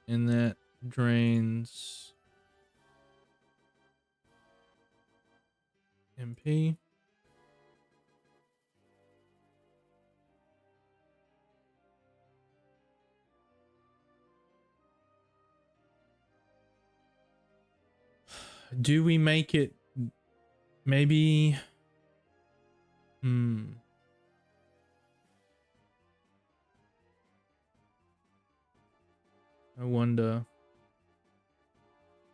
And that drains MP. Do we make it maybe? I wonder.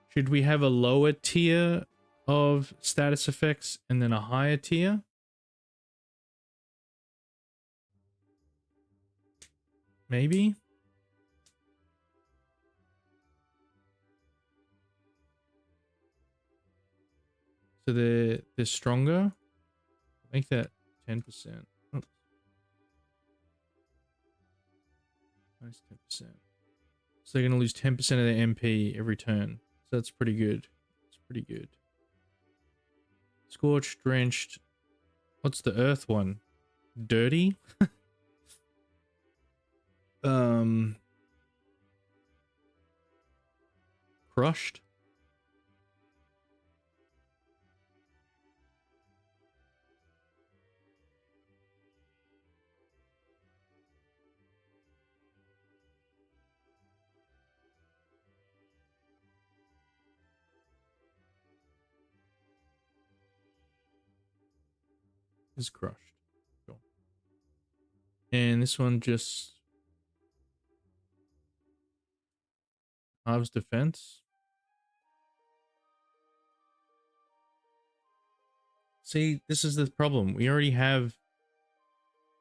Should we have a lower tier of status effects and then a higher tier? Maybe. So they're stronger. Make that 10%. Oops. Nice 10%. So they're gonna lose 10% of their MP every turn. So that's pretty good. It's pretty good. Scorched, drenched. What's the earth one? Dirty? Crushed. Is crushed. Cool. And this one just halves defense. See, this is the problem. We already have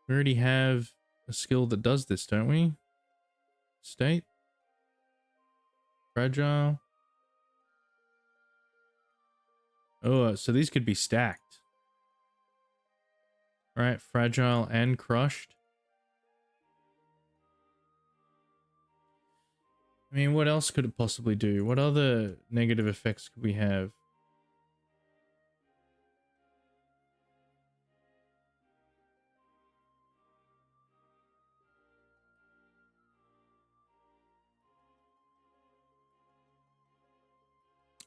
a skill that does this, don't we? State. Fragile. Oh, so these could be stacked. Right, fragile and crushed. I mean, what else could it possibly do? What other negative effects could we have?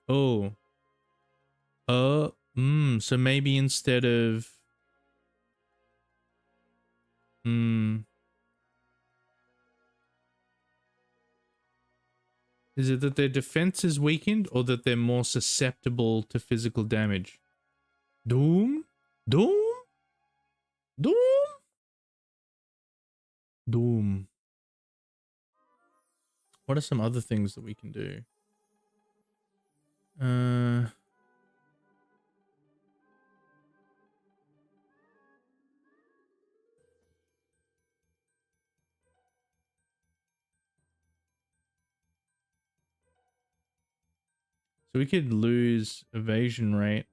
Oh. So maybe instead of is it that their defense is weakened or that they're more susceptible to physical damage? Doom? Doom? Doom? Doom. What are some other things that we can do? So we could lose evasion rate.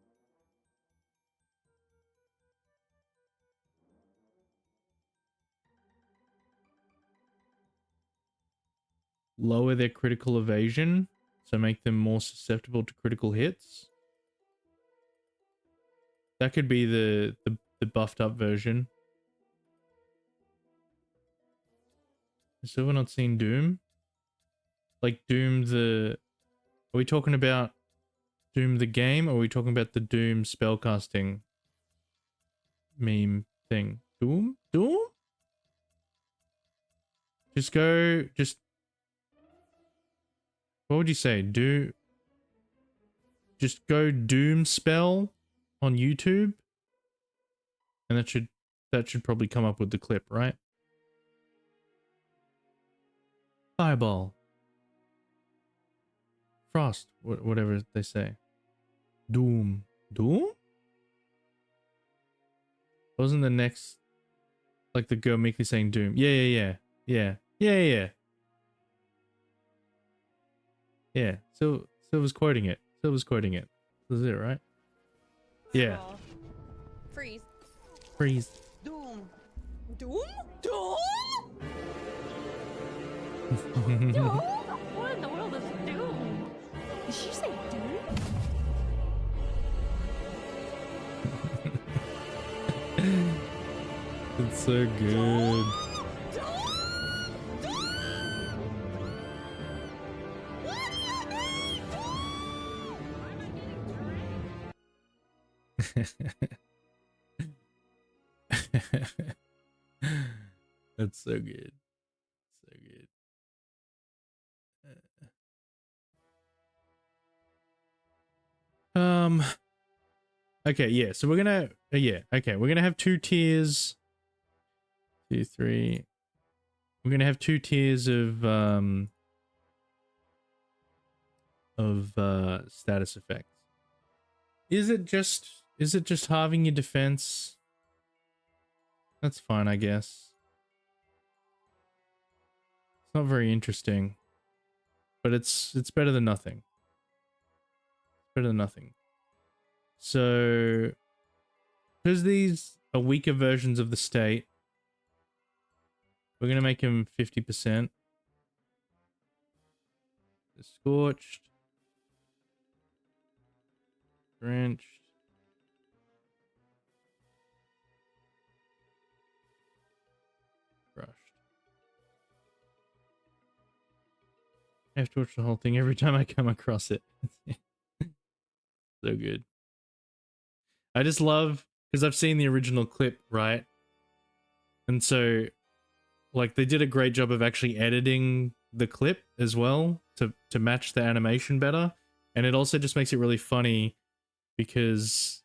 Lower their critical evasion, so make them more susceptible to critical hits. That could be the buffed up version. So we're not seeing Doom? Like Doom the... Are we talking about Doom the game, or are we talking about the Doom spellcasting meme thing? Doom? Doom? Just go... Just... What would you say? Doom just go Doom spell on YouTube, and that should probably come up with the clip, right? Fireball. Frost, whatever they say. Doom. Doom? Wasn't the next like the girl meekly saying Doom? Yeah. Yeah. So was quoting it. Was quoting it. Was it right? Yeah. Freeze. Freeze. Doom. Doom? Doom? Doom? What in the world is Doom? Did she say Doom? It's so good. That's so good. So good. Okay, yeah, so we're gonna we're gonna have 2 tiers. 2, 3. We're gonna have 2 tiers of status effects. Is it just halving your defense? That's fine, I guess. It's not very interesting, but it's better than nothing. It's better than nothing. So, because these are weaker versions of the state, we're gonna make them 50%. Scorched, drenched, crushed. I have to watch the whole thing every time I come across it. So good. I just love, because I've seen the original clip, right? And so, like, they did a great job of actually editing the clip as well to match the animation better. And it also just makes it really funny because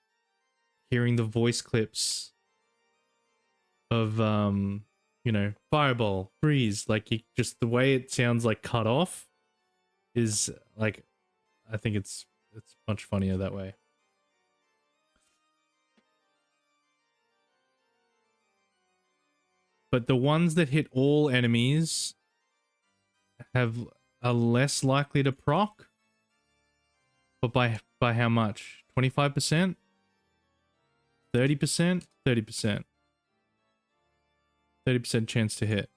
hearing the voice clips of, you know, fireball, freeze, like, just the way it sounds like cut off is, like, I think it's much funnier that way. But the ones that hit all enemies are less likely to proc. But by how much? 25%? 30%? 30%. 30% chance to hit.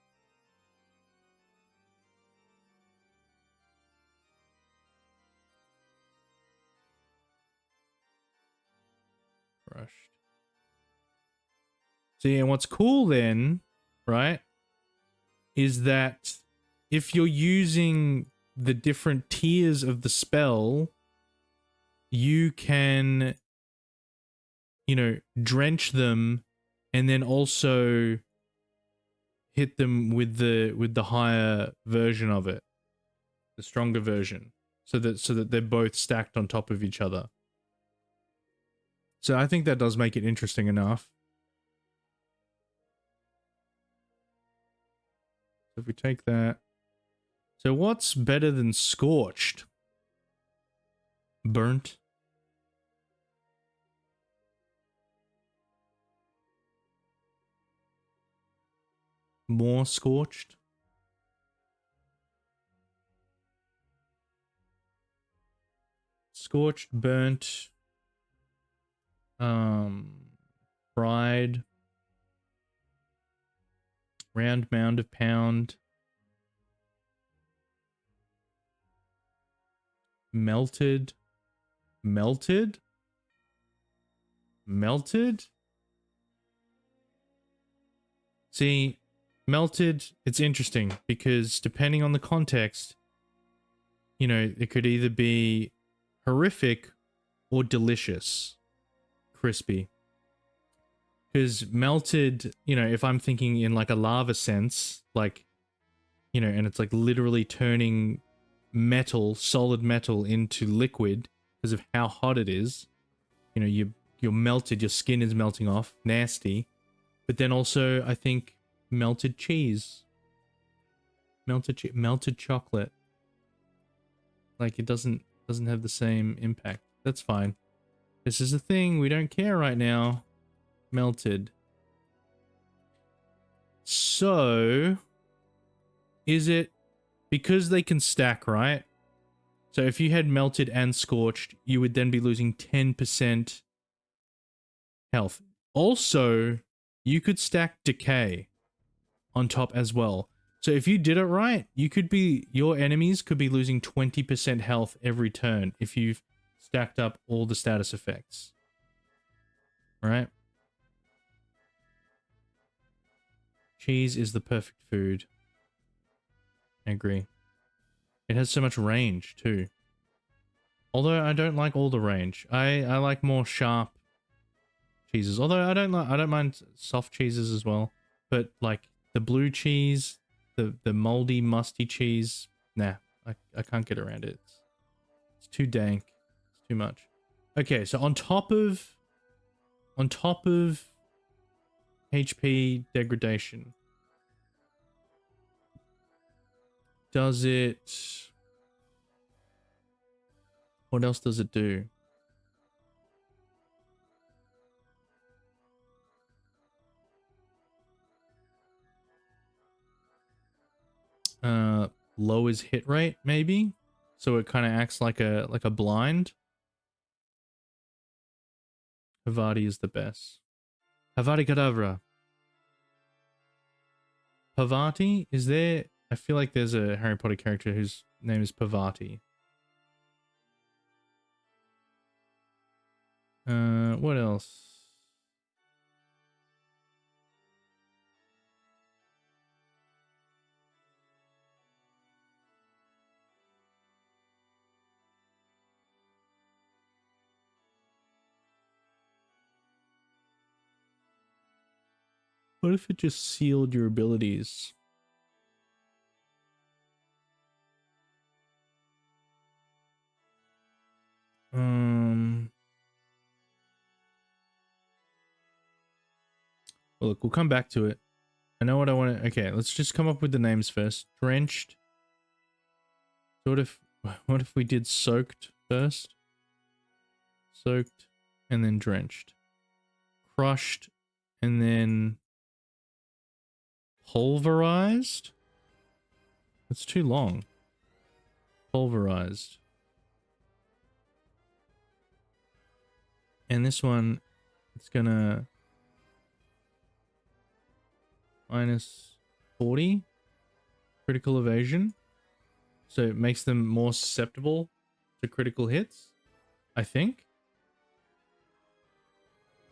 Crushed. See, and what's cool then, right, is that if you're using the different tiers of the spell, you can, you know, drench them and then also hit them with the higher version of it, the stronger version, so that they're both stacked on top of each other. So I think that does make it interesting enough. If we take that, so what's better than scorched? Burnt. More scorched. Scorched, burnt, fried, round mound of pound, melted. See, melted, it's interesting because depending on the context, you know, it could either be horrific or delicious, crispy. Because melted, you know, if I'm thinking in like a lava sense, like, you know, and it's like literally turning metal, solid metal into liquid, because of how hot it is. You know, you're melted, your skin is melting off, nasty. But then also, I think melted cheese, melted chocolate. Like it doesn't have the same impact. That's fine. This is a thing. We don't care right now. Melted. So, is it because they can stack, right? So if you had melted and scorched, you would then be losing 10% health. Also, you could stack decay on top as well. So if you did it right, your enemies could be losing 20% health every turn if you've stacked up all the status effects. Right? Cheese is the perfect food. I agree. It has so much range too. Although I don't like all the range. I like more sharp cheeses. Although I don't mind soft cheeses as well. But like the blue cheese, the moldy, musty cheese, nah, I can't get around it. It's too dank. It's too much. Okay, so on top of HP degradation, does it... What else does it do? Lowers hit rate, maybe? So it kind of acts like a blind. Havati is the best. Havati Kadavra. Pavati? Is there... I feel like there's a Harry Potter character whose name is Pavati. What else? What if it just sealed your abilities? Well, look, we'll come back to it. I know what I want to... Okay, let's just come up with the names first. Drenched. So what if we did soaked first? Soaked and then drenched. Crushed and then pulverized? That's too long. Pulverized. And this one, it's gonna... minus 40 critical evasion. So it makes them more susceptible to critical hits, I think.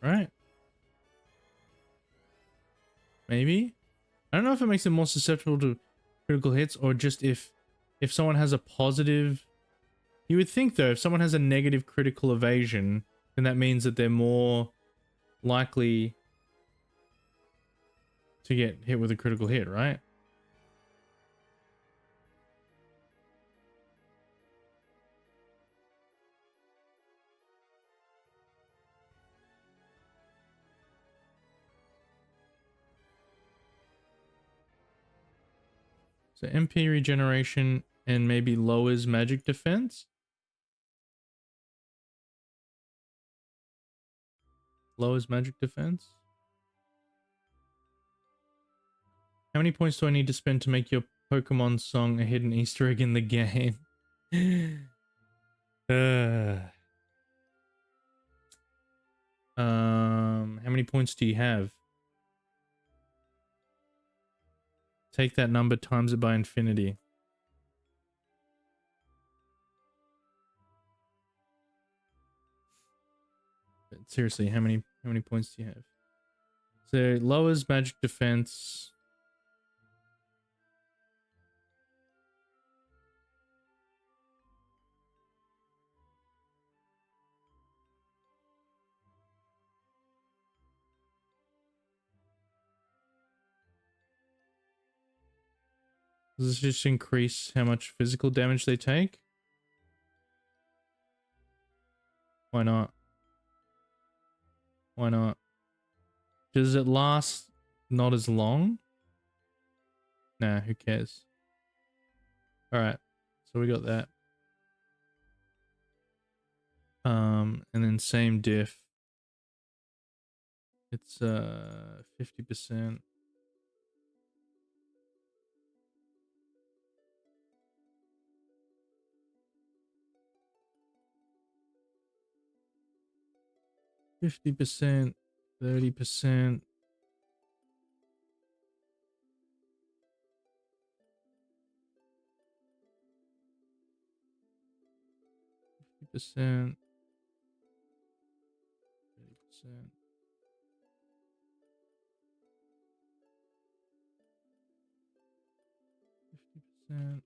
Right. Maybe. I don't know if it makes them more susceptible to critical hits or just if someone has a positive... You would think though, if someone has a negative critical evasion, then that means that they're more likely to get hit with a critical hit, right? So MP regeneration and maybe lowers magic defense. Lowers magic defense. How many points do I need to spend to make your Pokemon song a hidden Easter egg in the game? How many points do you have? Take that number, times it by infinity. But seriously, how many points do you have? So lowers magic defense. Does this just increase how much physical damage they take? Why not? Why not? Does it last not as long? Nah, who cares? Alright, so we got that. And then same diff. It's 50%. %, 30%. 50%. 30%. 50%. 30%.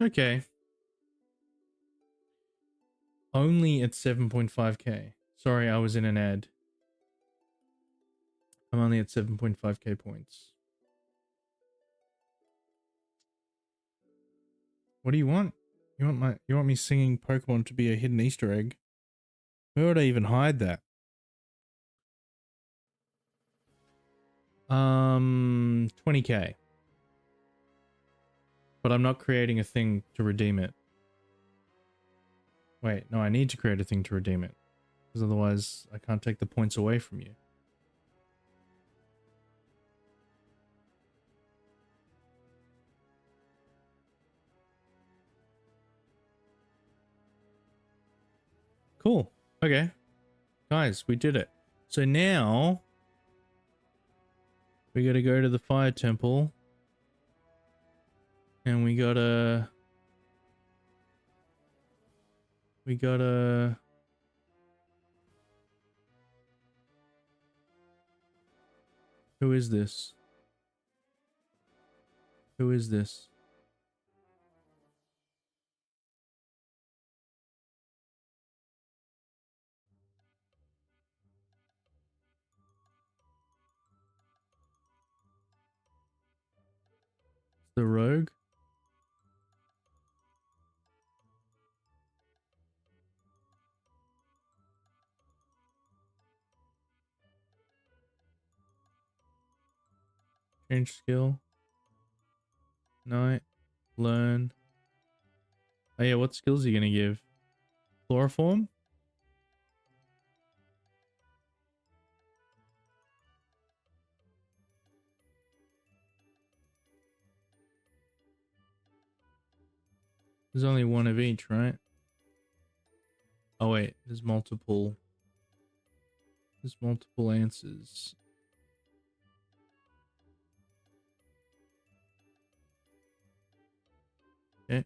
Okay. Only at 7.5k. Sorry, I was in an ad. I'm only at 7.5k points. What do you want? You want me singing Pokemon to be a hidden Easter egg? Where would I even hide that? 20k. But I'm not creating a thing to redeem it. Wait, no, I need to create a thing to redeem it. Because otherwise I can't take the points away from you. Cool. Okay. Guys, we did it. So now we gotta go to the fire temple. And we gotta... Who is this? Who is this? The rogue? Change skill. Night. Learn. Oh yeah, what skills are you gonna give? Chloroform? There's only one of each, right? Oh wait, there's multiple. There's multiple answers. Okay.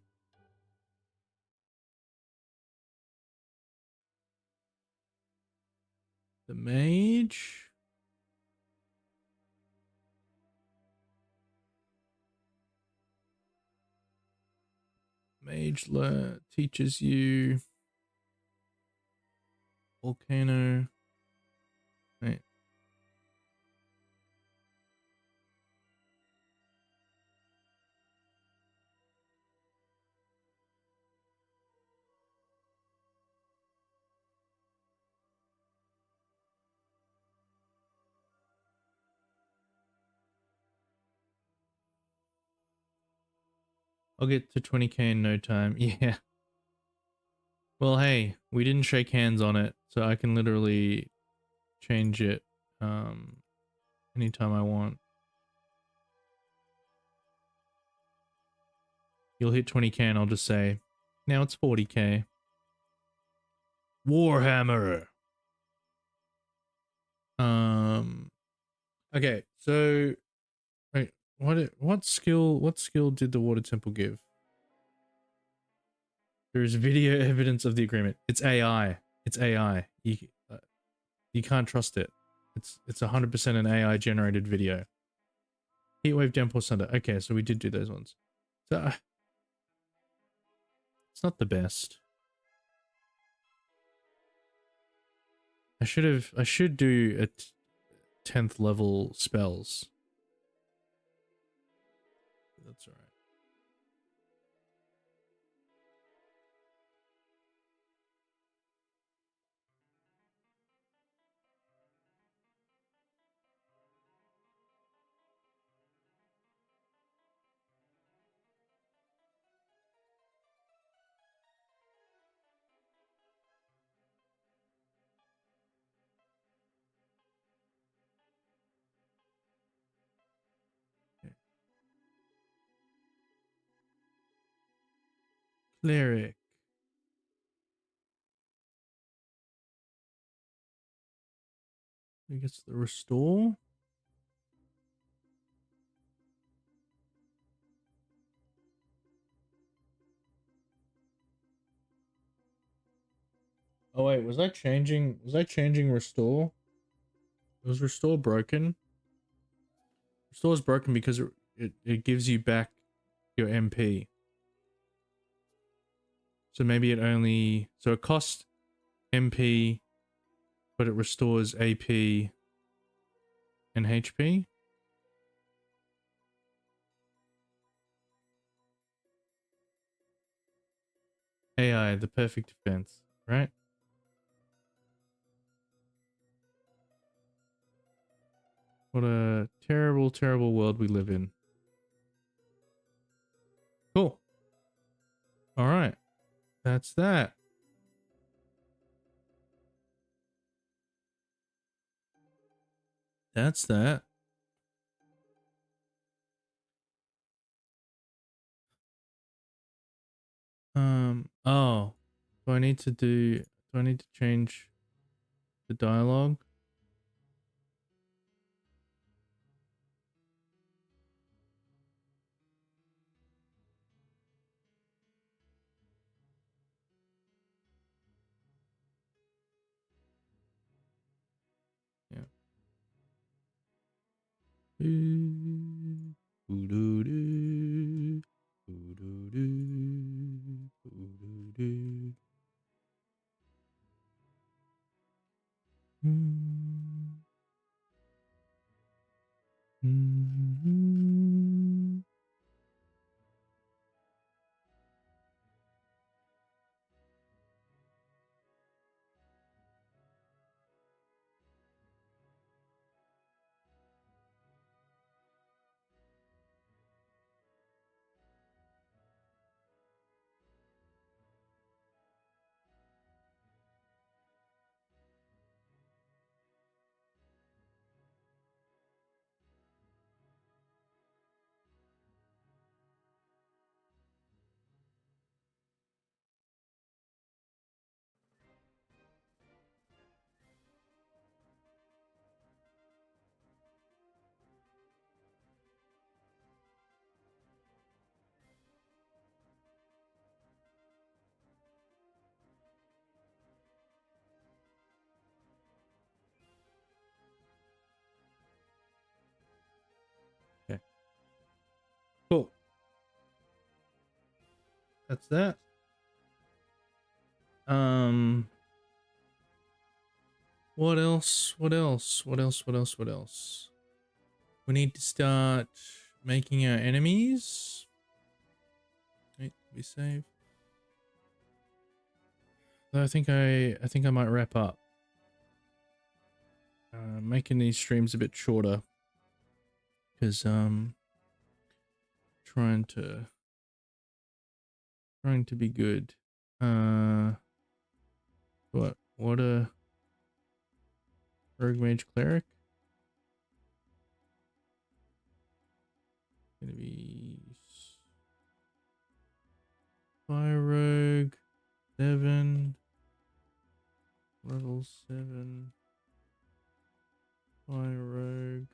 The mage. Mage teaches you volcano. Right. I'll get to 20k in no time. Yeah. Well, hey, we didn't shake hands on it, so I can literally change it anytime I want. You'll hit 20k and I'll just say, now it's 40k. Warhammer. Okay, so wait, what skill did the water temple give? There is video evidence of the agreement. It's AI. It's AI. You can't trust it. It's 100% an AI generated video. Heatwave Downpour Thunder. Okay, so we did do those ones. So it's not the best. I should do a 10th level spells. That's all right. Cleric. I guess the restore. Oh wait, was I changing? Was I changing restore? Was restore broken? Restore is broken because it gives you back your MP. So maybe it only, so it costs MP, but it restores AP and HP. AI, the perfect defense, right? What a terrible, terrible world we live in. Cool. All right. That's that. That's that. Oh. Do I need to change the dialogue? Yeah. Ooh-doo-doo, ooh-doo-doo, ooh-doo-doo. Mm. Mhm. Okay. Cool. That's that. What else? What else? What else? What else? What else? We need to start making our enemies. Wait, we save. I think I might wrap up. Making these streams a bit shorter because trying to be good. What a rogue mage cleric. Gonna be fire rogue 7, level 7, fire rogue.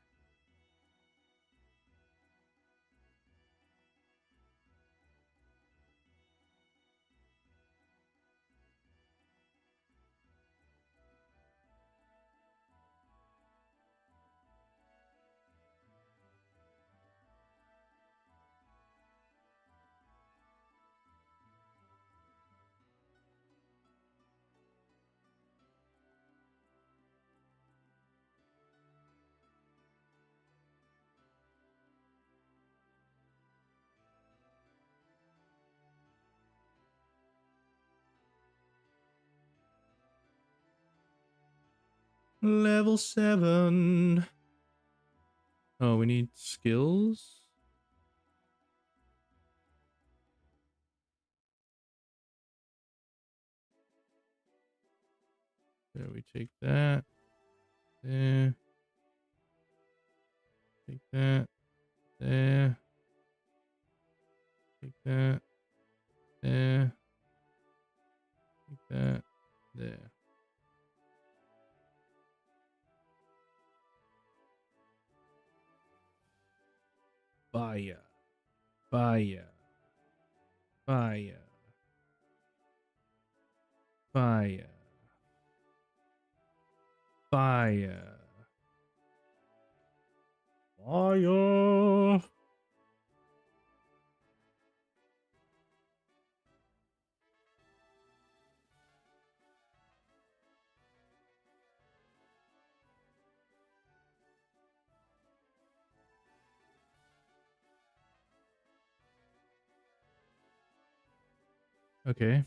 Level 7. Oh, we need skills. There, we take that. There. Take that. There. Take that. There. that there. Fire. Fire. Fire. Fire. Fire. Fire. Okay.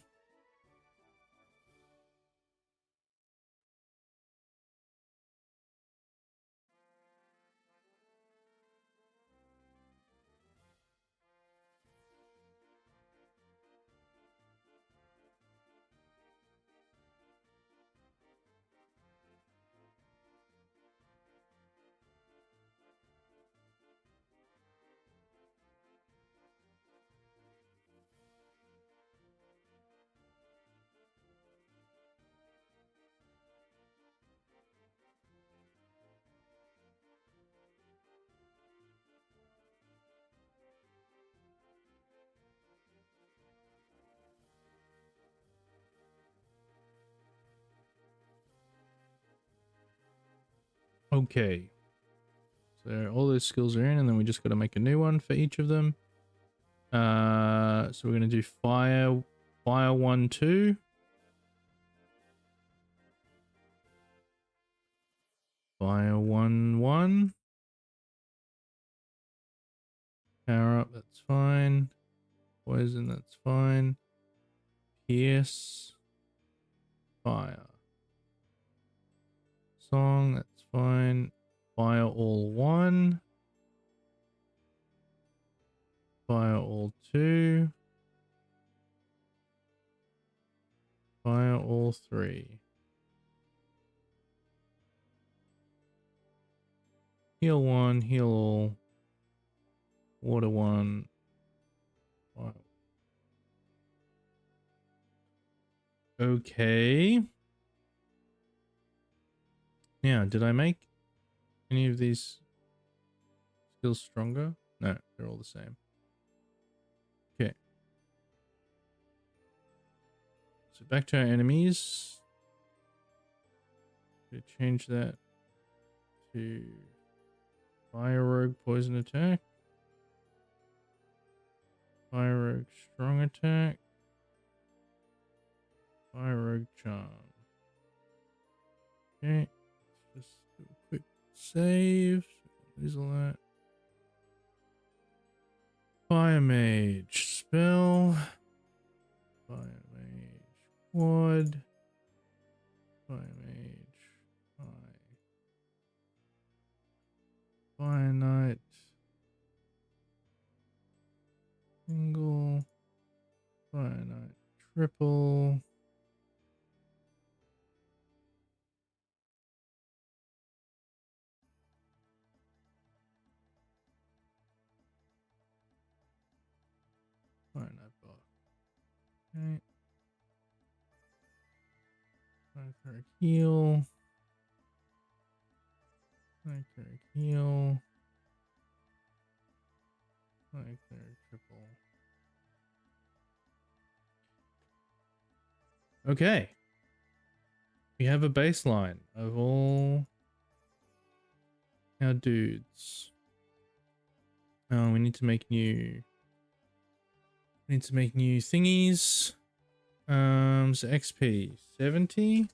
Okay. So all those skills are in, and then we just got to make a new one for each of them. So we're gonna do fire 1, 2. Fire 1, 1. Power up, that's fine. Poison, that's fine. Pierce. Fire. Song, that's fine. Fire all 1. Fire all 2. Fire all 3. Heal 1, heal all. Water 1. Fire. Okay. Now, did I make any of these skills stronger? No, they're all the same. Okay. So back to our enemies. We change that to Fire Rogue poison attack. Fire Rogue strong attack. Fire Rogue charm. Okay. Let's just do a quick save. Lose all that. Fire Mage spell. Fire Mage quad. Fire Mage. Fire Knight. Single. Fire Knight triple. Fire Knight buff. Okay. Fire Cleric heal. Fire Cleric heal. Fire Cleric triple. Okay. We have a baseline of all our dudes. Oh, we need to make new thingies. So XP 70.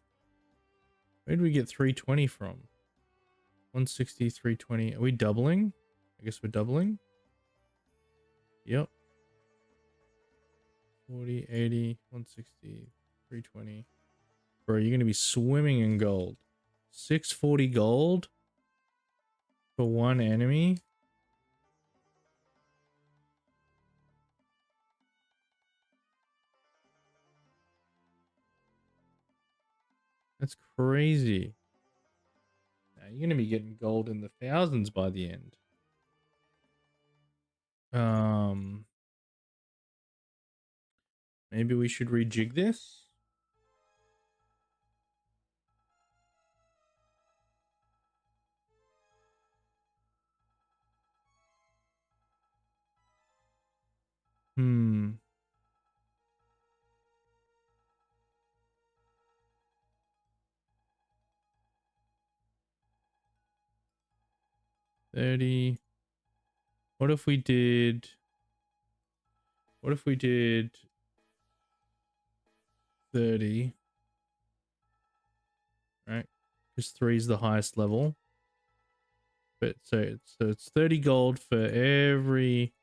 Where did we get 320 from? 160, 320. Are we doubling? I guess we're doubling. Yep. 40, 80, 160, 320. Bro, you're going to be swimming in gold. 640 gold for one enemy. That's crazy. Now, you're going to be getting gold in the thousands by the end. Maybe we should rejig this. 30. What if we did 30? Right? Because 3 is the highest level. But so it's 30 gold for every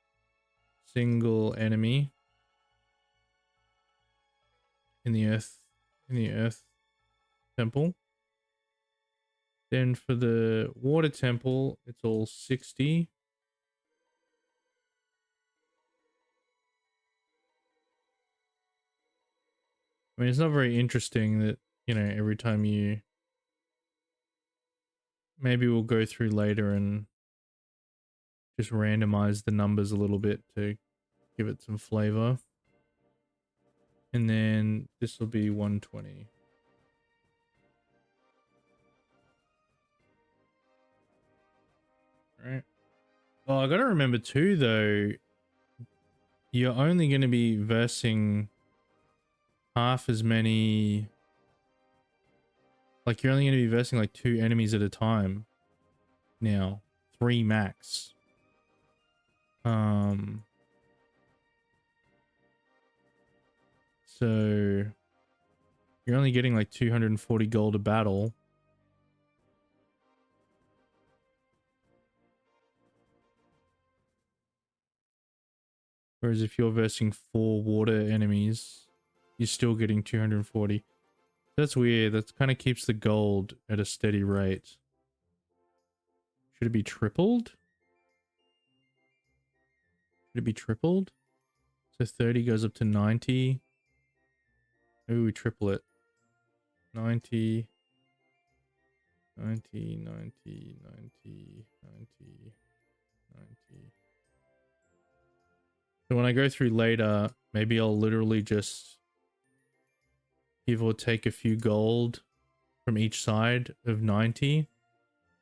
single enemy in the earth temple. Then for the water temple, it's all 60. I mean, it's not very interesting that, you know, every time you... Maybe we'll go through later and just randomize the numbers a little bit to give it some flavor. And then this will be 120. Right. Oh, I gotta remember too, though, you're only going to be versing half as many... Like, you're only going to be versing like 2 enemies at a time now. 3 max. So you're only getting like 240 gold a battle. Whereas if you're versing 4 water enemies, you're still getting 240. That's weird. That kind of keeps the gold at a steady rate. Should it be tripled? Should it be tripled? So 30 goes up to 90. Maybe we triple it. 90, 90, 90, 90, 90, 90. So when I go through later, maybe I'll literally just give or take a few gold from each side of 90,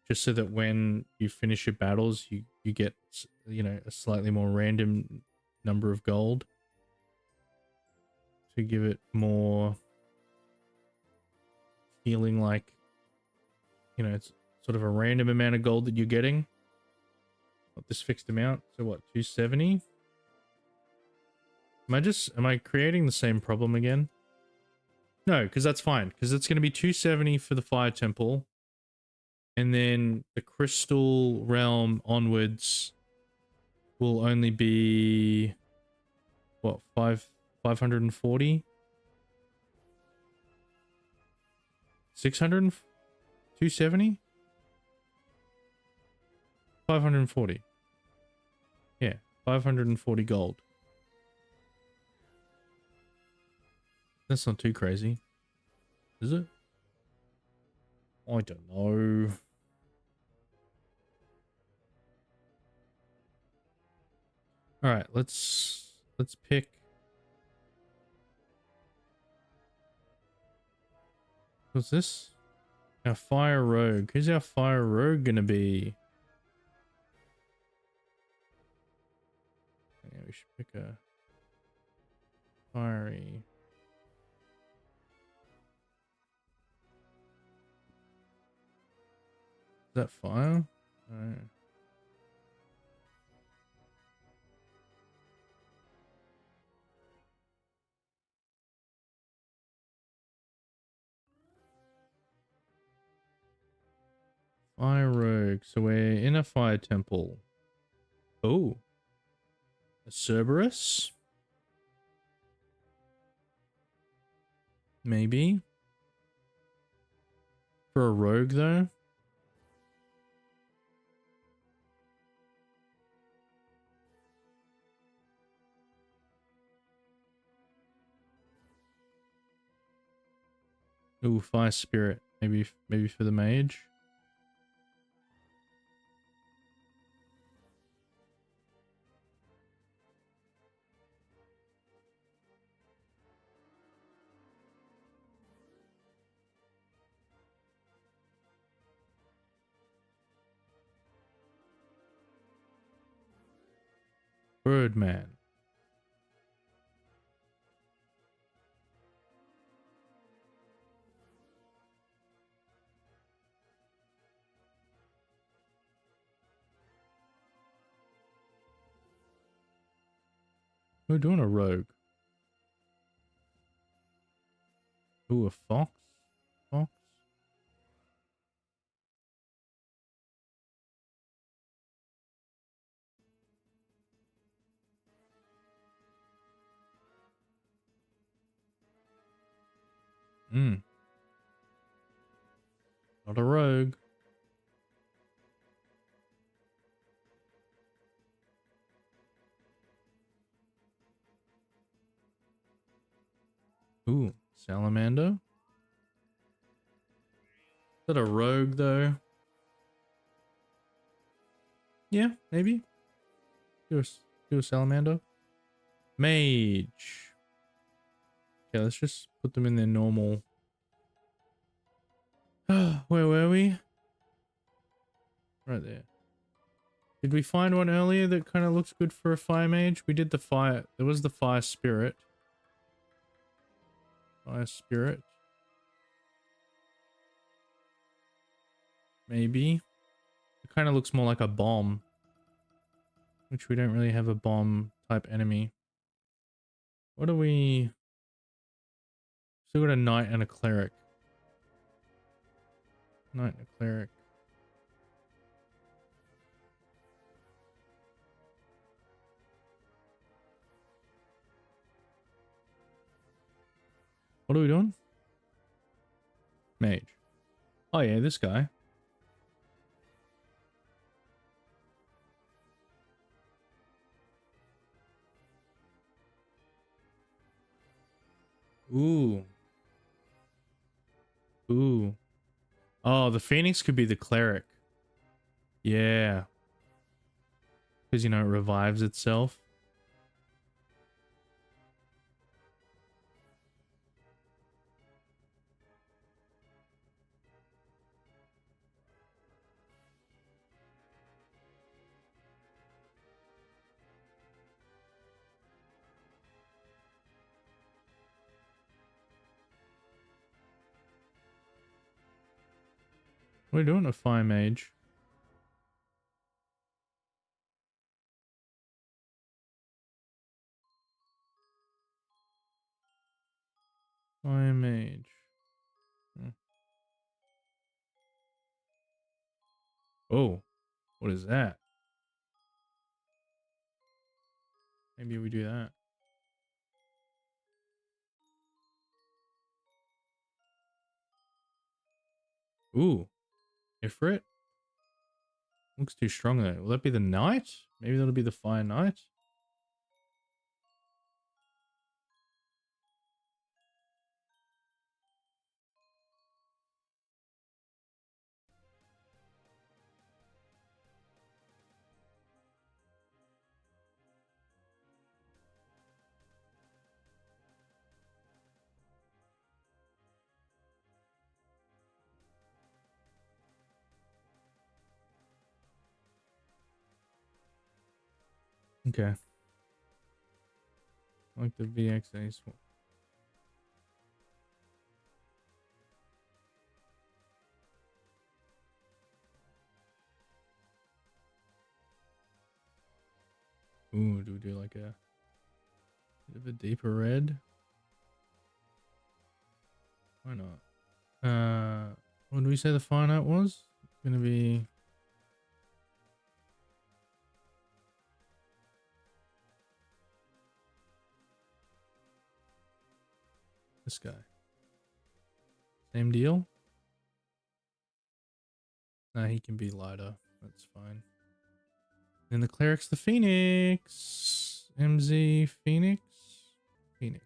just so that when you finish your battles, you get, you know, a slightly more random number of gold to give it more feeling like, you know, it's sort of a random amount of gold that you're getting. Not this fixed amount. So what, 270? Am I creating the same problem again? No, because that's fine. Because it's going to be 270 for the fire temple. And then the crystal realm onwards will only be, what, 540? 600? 270? 540. Yeah, 540 gold. That's not too crazy, is it? I don't know. All right, let's pick. What's this? Our fire rogue. Who's our fire rogue gonna be? Yeah, we should pick a fiery. Is that fire? Alright. Fire rogue. So we're in a fire temple. Oh. A Cerberus? Maybe. For a rogue though? Ooh, fire spirit. Maybe for the mage. Birdman. We're doing a rogue. Ooh, a fox. Fox. Hmm. Not a rogue. Ooh, salamander. Is that a rogue though? Yeah, maybe. Do a salamander. Mage. Okay, let's just put them in their normal. Where were we? Right there. Did we find one earlier that kind of looks good for a fire mage? We did the fire. There was the fire spirit. Fire spirit. Maybe. It kind of looks more like a bomb. Which we don't really have a bomb type enemy. What do we... Still got a knight and a cleric. Knight and a cleric. What are we doing? Mage. Oh yeah, this guy. Ooh. Ooh. Oh, the phoenix could be the cleric. Yeah. Because, you know, it revives itself. We're doing a fire mage. Fire mage. Hmm. Oh, what is that? Maybe we do that. Ooh, Ifrit? Looks too strong though. Will that be the knight? Maybe that'll be the fire knight? Okay. I like the VXA swap. Ooh, do we do like a bit of a deeper red? Why not? What did we say the fire knight was? It's gonna be this guy. Same deal? Nah, he can be lighter. That's fine. Then the cleric's the Phoenix. MZ Phoenix? Phoenix.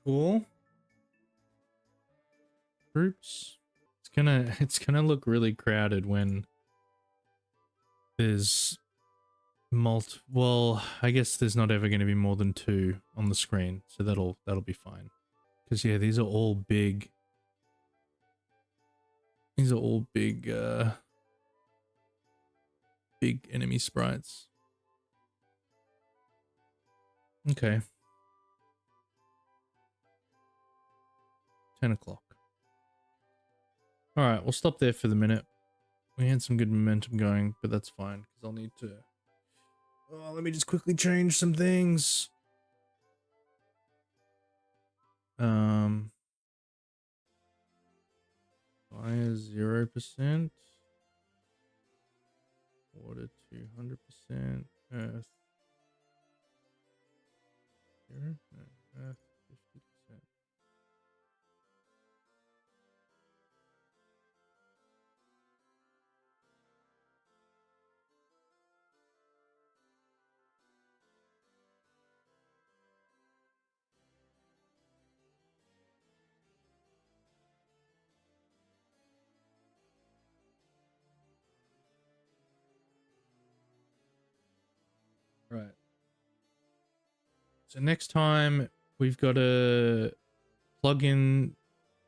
Cool. Groups. It's gonna look really crowded when there's well, I guess there's not ever gonna be more than 2 on the screen, so that'll be fine. Because yeah, these are all big. These are all big big enemy sprites. Okay. 10 o'clock. All right, we'll stop there for the minute. We had some good momentum going, but that's fine because I'll need to. Oh, let me just quickly change some things. Fire 0%. Water 200%. Earth. 0? No, Earth 50%. Right. So next time we've got to plug in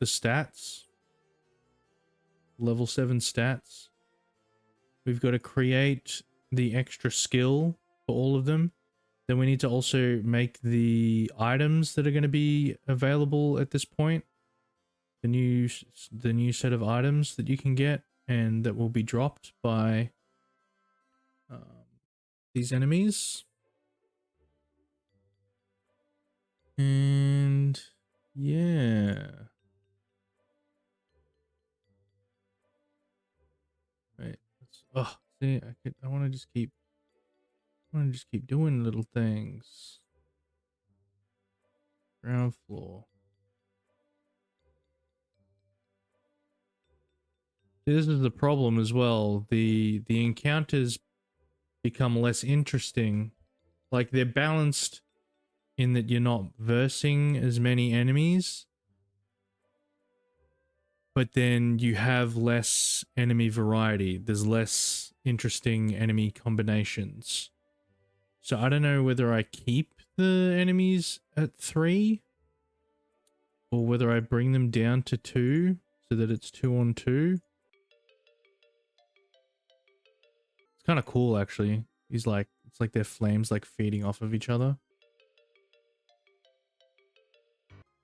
the stats. Level 7 stats. We've got to create the extra skill for all of them. Then we need to also make the items that are going to be available at this point. The new set of items that you can get and that will be dropped by these enemies. And yeah. Wait. Oh, see, I want to just keep doing little things. Ground floor. This is the problem as well. The encounters become less interesting. Like, they're balanced in that you're not versing as many enemies, but then you have less enemy variety. There's less interesting enemy combinations. So I don't know whether I keep the enemies at 3 or whether I bring them down to 2 so that it's 2 on 2. It's kind of cool, actually. It's like their flames like feeding off of each other.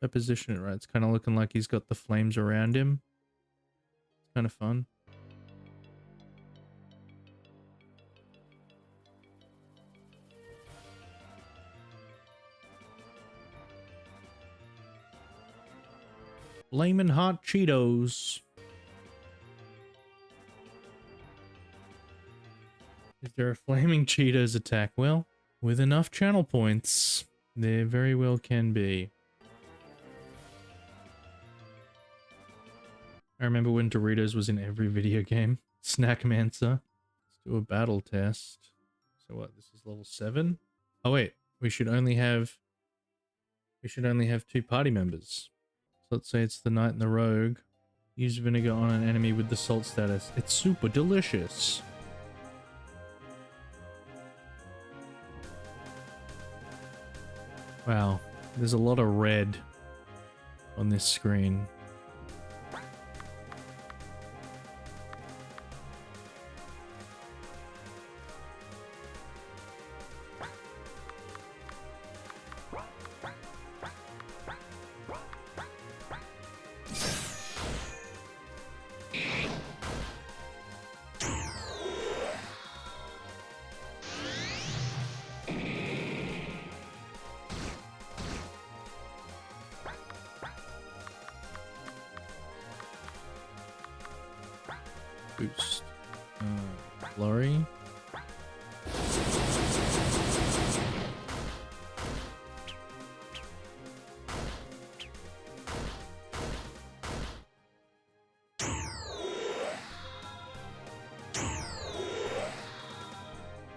I position it right. It's kind of looking like he's got the flames around him. It's kind of fun. Flamin' hot Cheetos. Is there a flaming Cheetos attack? Well, with enough channel points, there very well can be. I remember when Doritos was in every video game. Snackmancer. Let's do a battle test. So what? This is level 7? Oh wait, we should only have 2 party members. So let's say it's the Knight and the Rogue. Use vinegar on an enemy with the salt status. It's super delicious. Wow, there's a lot of red on this screen. Boost. Flurry.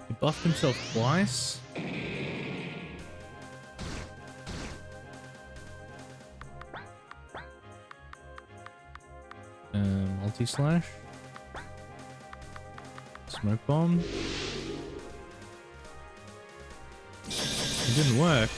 He buffed himself twice. Multi-slash. Smoke bomb. It didn't work.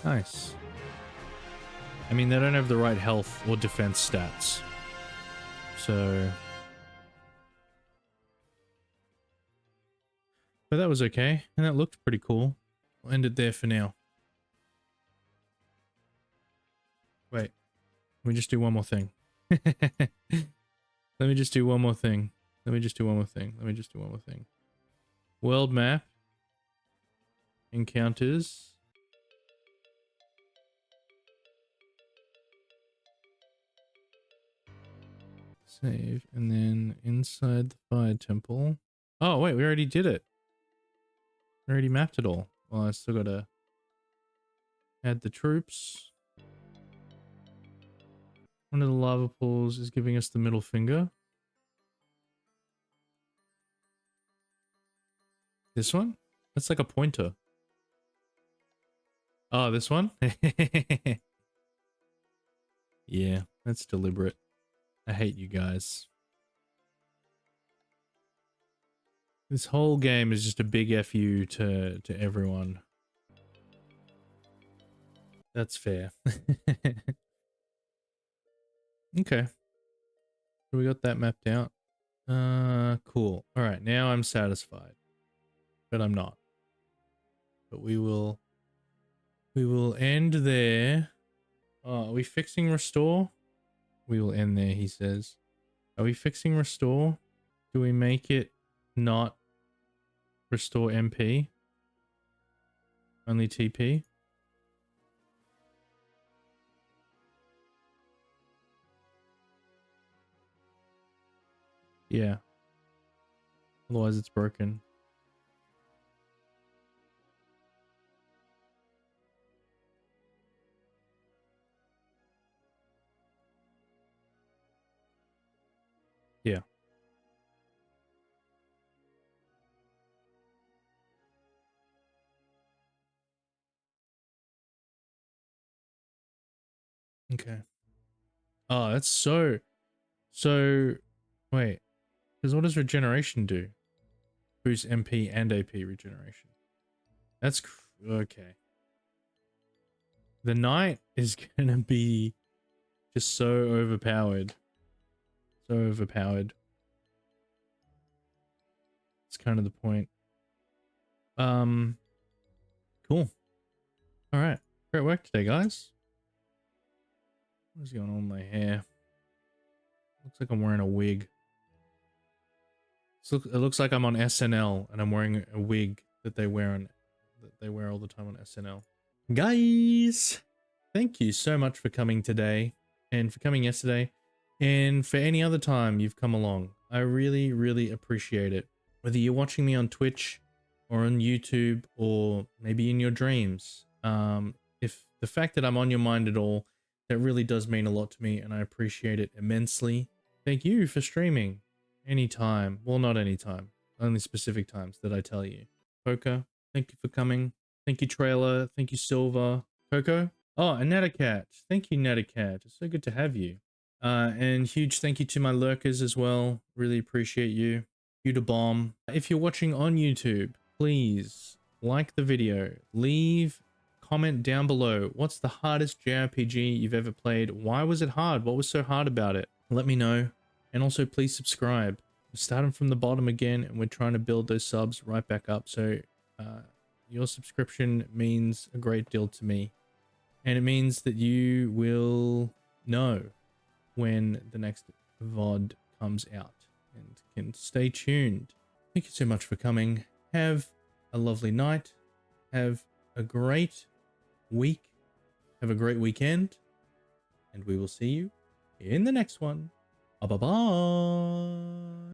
Nice. I mean, they don't have the right health or defense stats. So, but that was okay, and that looked pretty cool. We'll end it there for now. Wait, let me just do one more thing. Let me just do one more thing. Let me just do one more thing. Let me just do one more thing. World map. Encounters. Save. And then inside the fire temple. Oh, wait, we already did it. We already mapped it all. Well, I still gotta add the troops. One of the lava pools is giving us the middle finger. This one? That's like a pointer. Oh, this one? Yeah, that's deliberate. I hate you guys. This whole game is just a big FU to everyone. That's fair. Okay. So we got that mapped out. Cool. All right, now I'm satisfied. But I'm not. But we will end there. Oh, are we fixing restore? We will end there, he says. Are we fixing restore? Do we make it not restore MP? Only TP? Yeah. Otherwise it's broken. Yeah. Okay. Oh, that's so... Wait. Because what does regeneration do? Boost MP and AP regeneration. That's... Okay. The knight is gonna be just so overpowered. So overpowered. It's kind of the point. Cool. Alright. Great work today, guys. What's going on with my hair? Looks like I'm wearing a wig. It looks like I'm on SNL and I'm wearing a wig that they wear all the time on SNL. Guys, thank you so much for coming today and for coming yesterday and for any other time you've come along. I really, really appreciate it. Whether you're watching me on Twitch or on YouTube or maybe in your dreams, if the fact that I'm on your mind at all, that really does mean a lot to me and I appreciate it immensely. Thank you for streaming anytime. Well, not anytime, only specific times that I tell you. Poker, thank you for coming. Thank you, Trailer. Thank you, Silver. Coco? Oh, and Netacat. Thank you, Netacat. It's so good to have you. And huge thank you to my lurkers as well. Really appreciate you. You to bomb. If you're watching on YouTube, please like the video. Leave comment down below. What's the hardest JRPG you've ever played? Why was it hard? What was so hard about it? Let me know. And also please subscribe. We're starting from the bottom again and we're trying to build those subs right back up. So your subscription means a great deal to me. And it means that you will know when the next VOD comes out and can stay tuned. Thank you so much for coming. Have a lovely night. Have a great week. Have a great weekend. And we will see you in the next one. Bye-bye.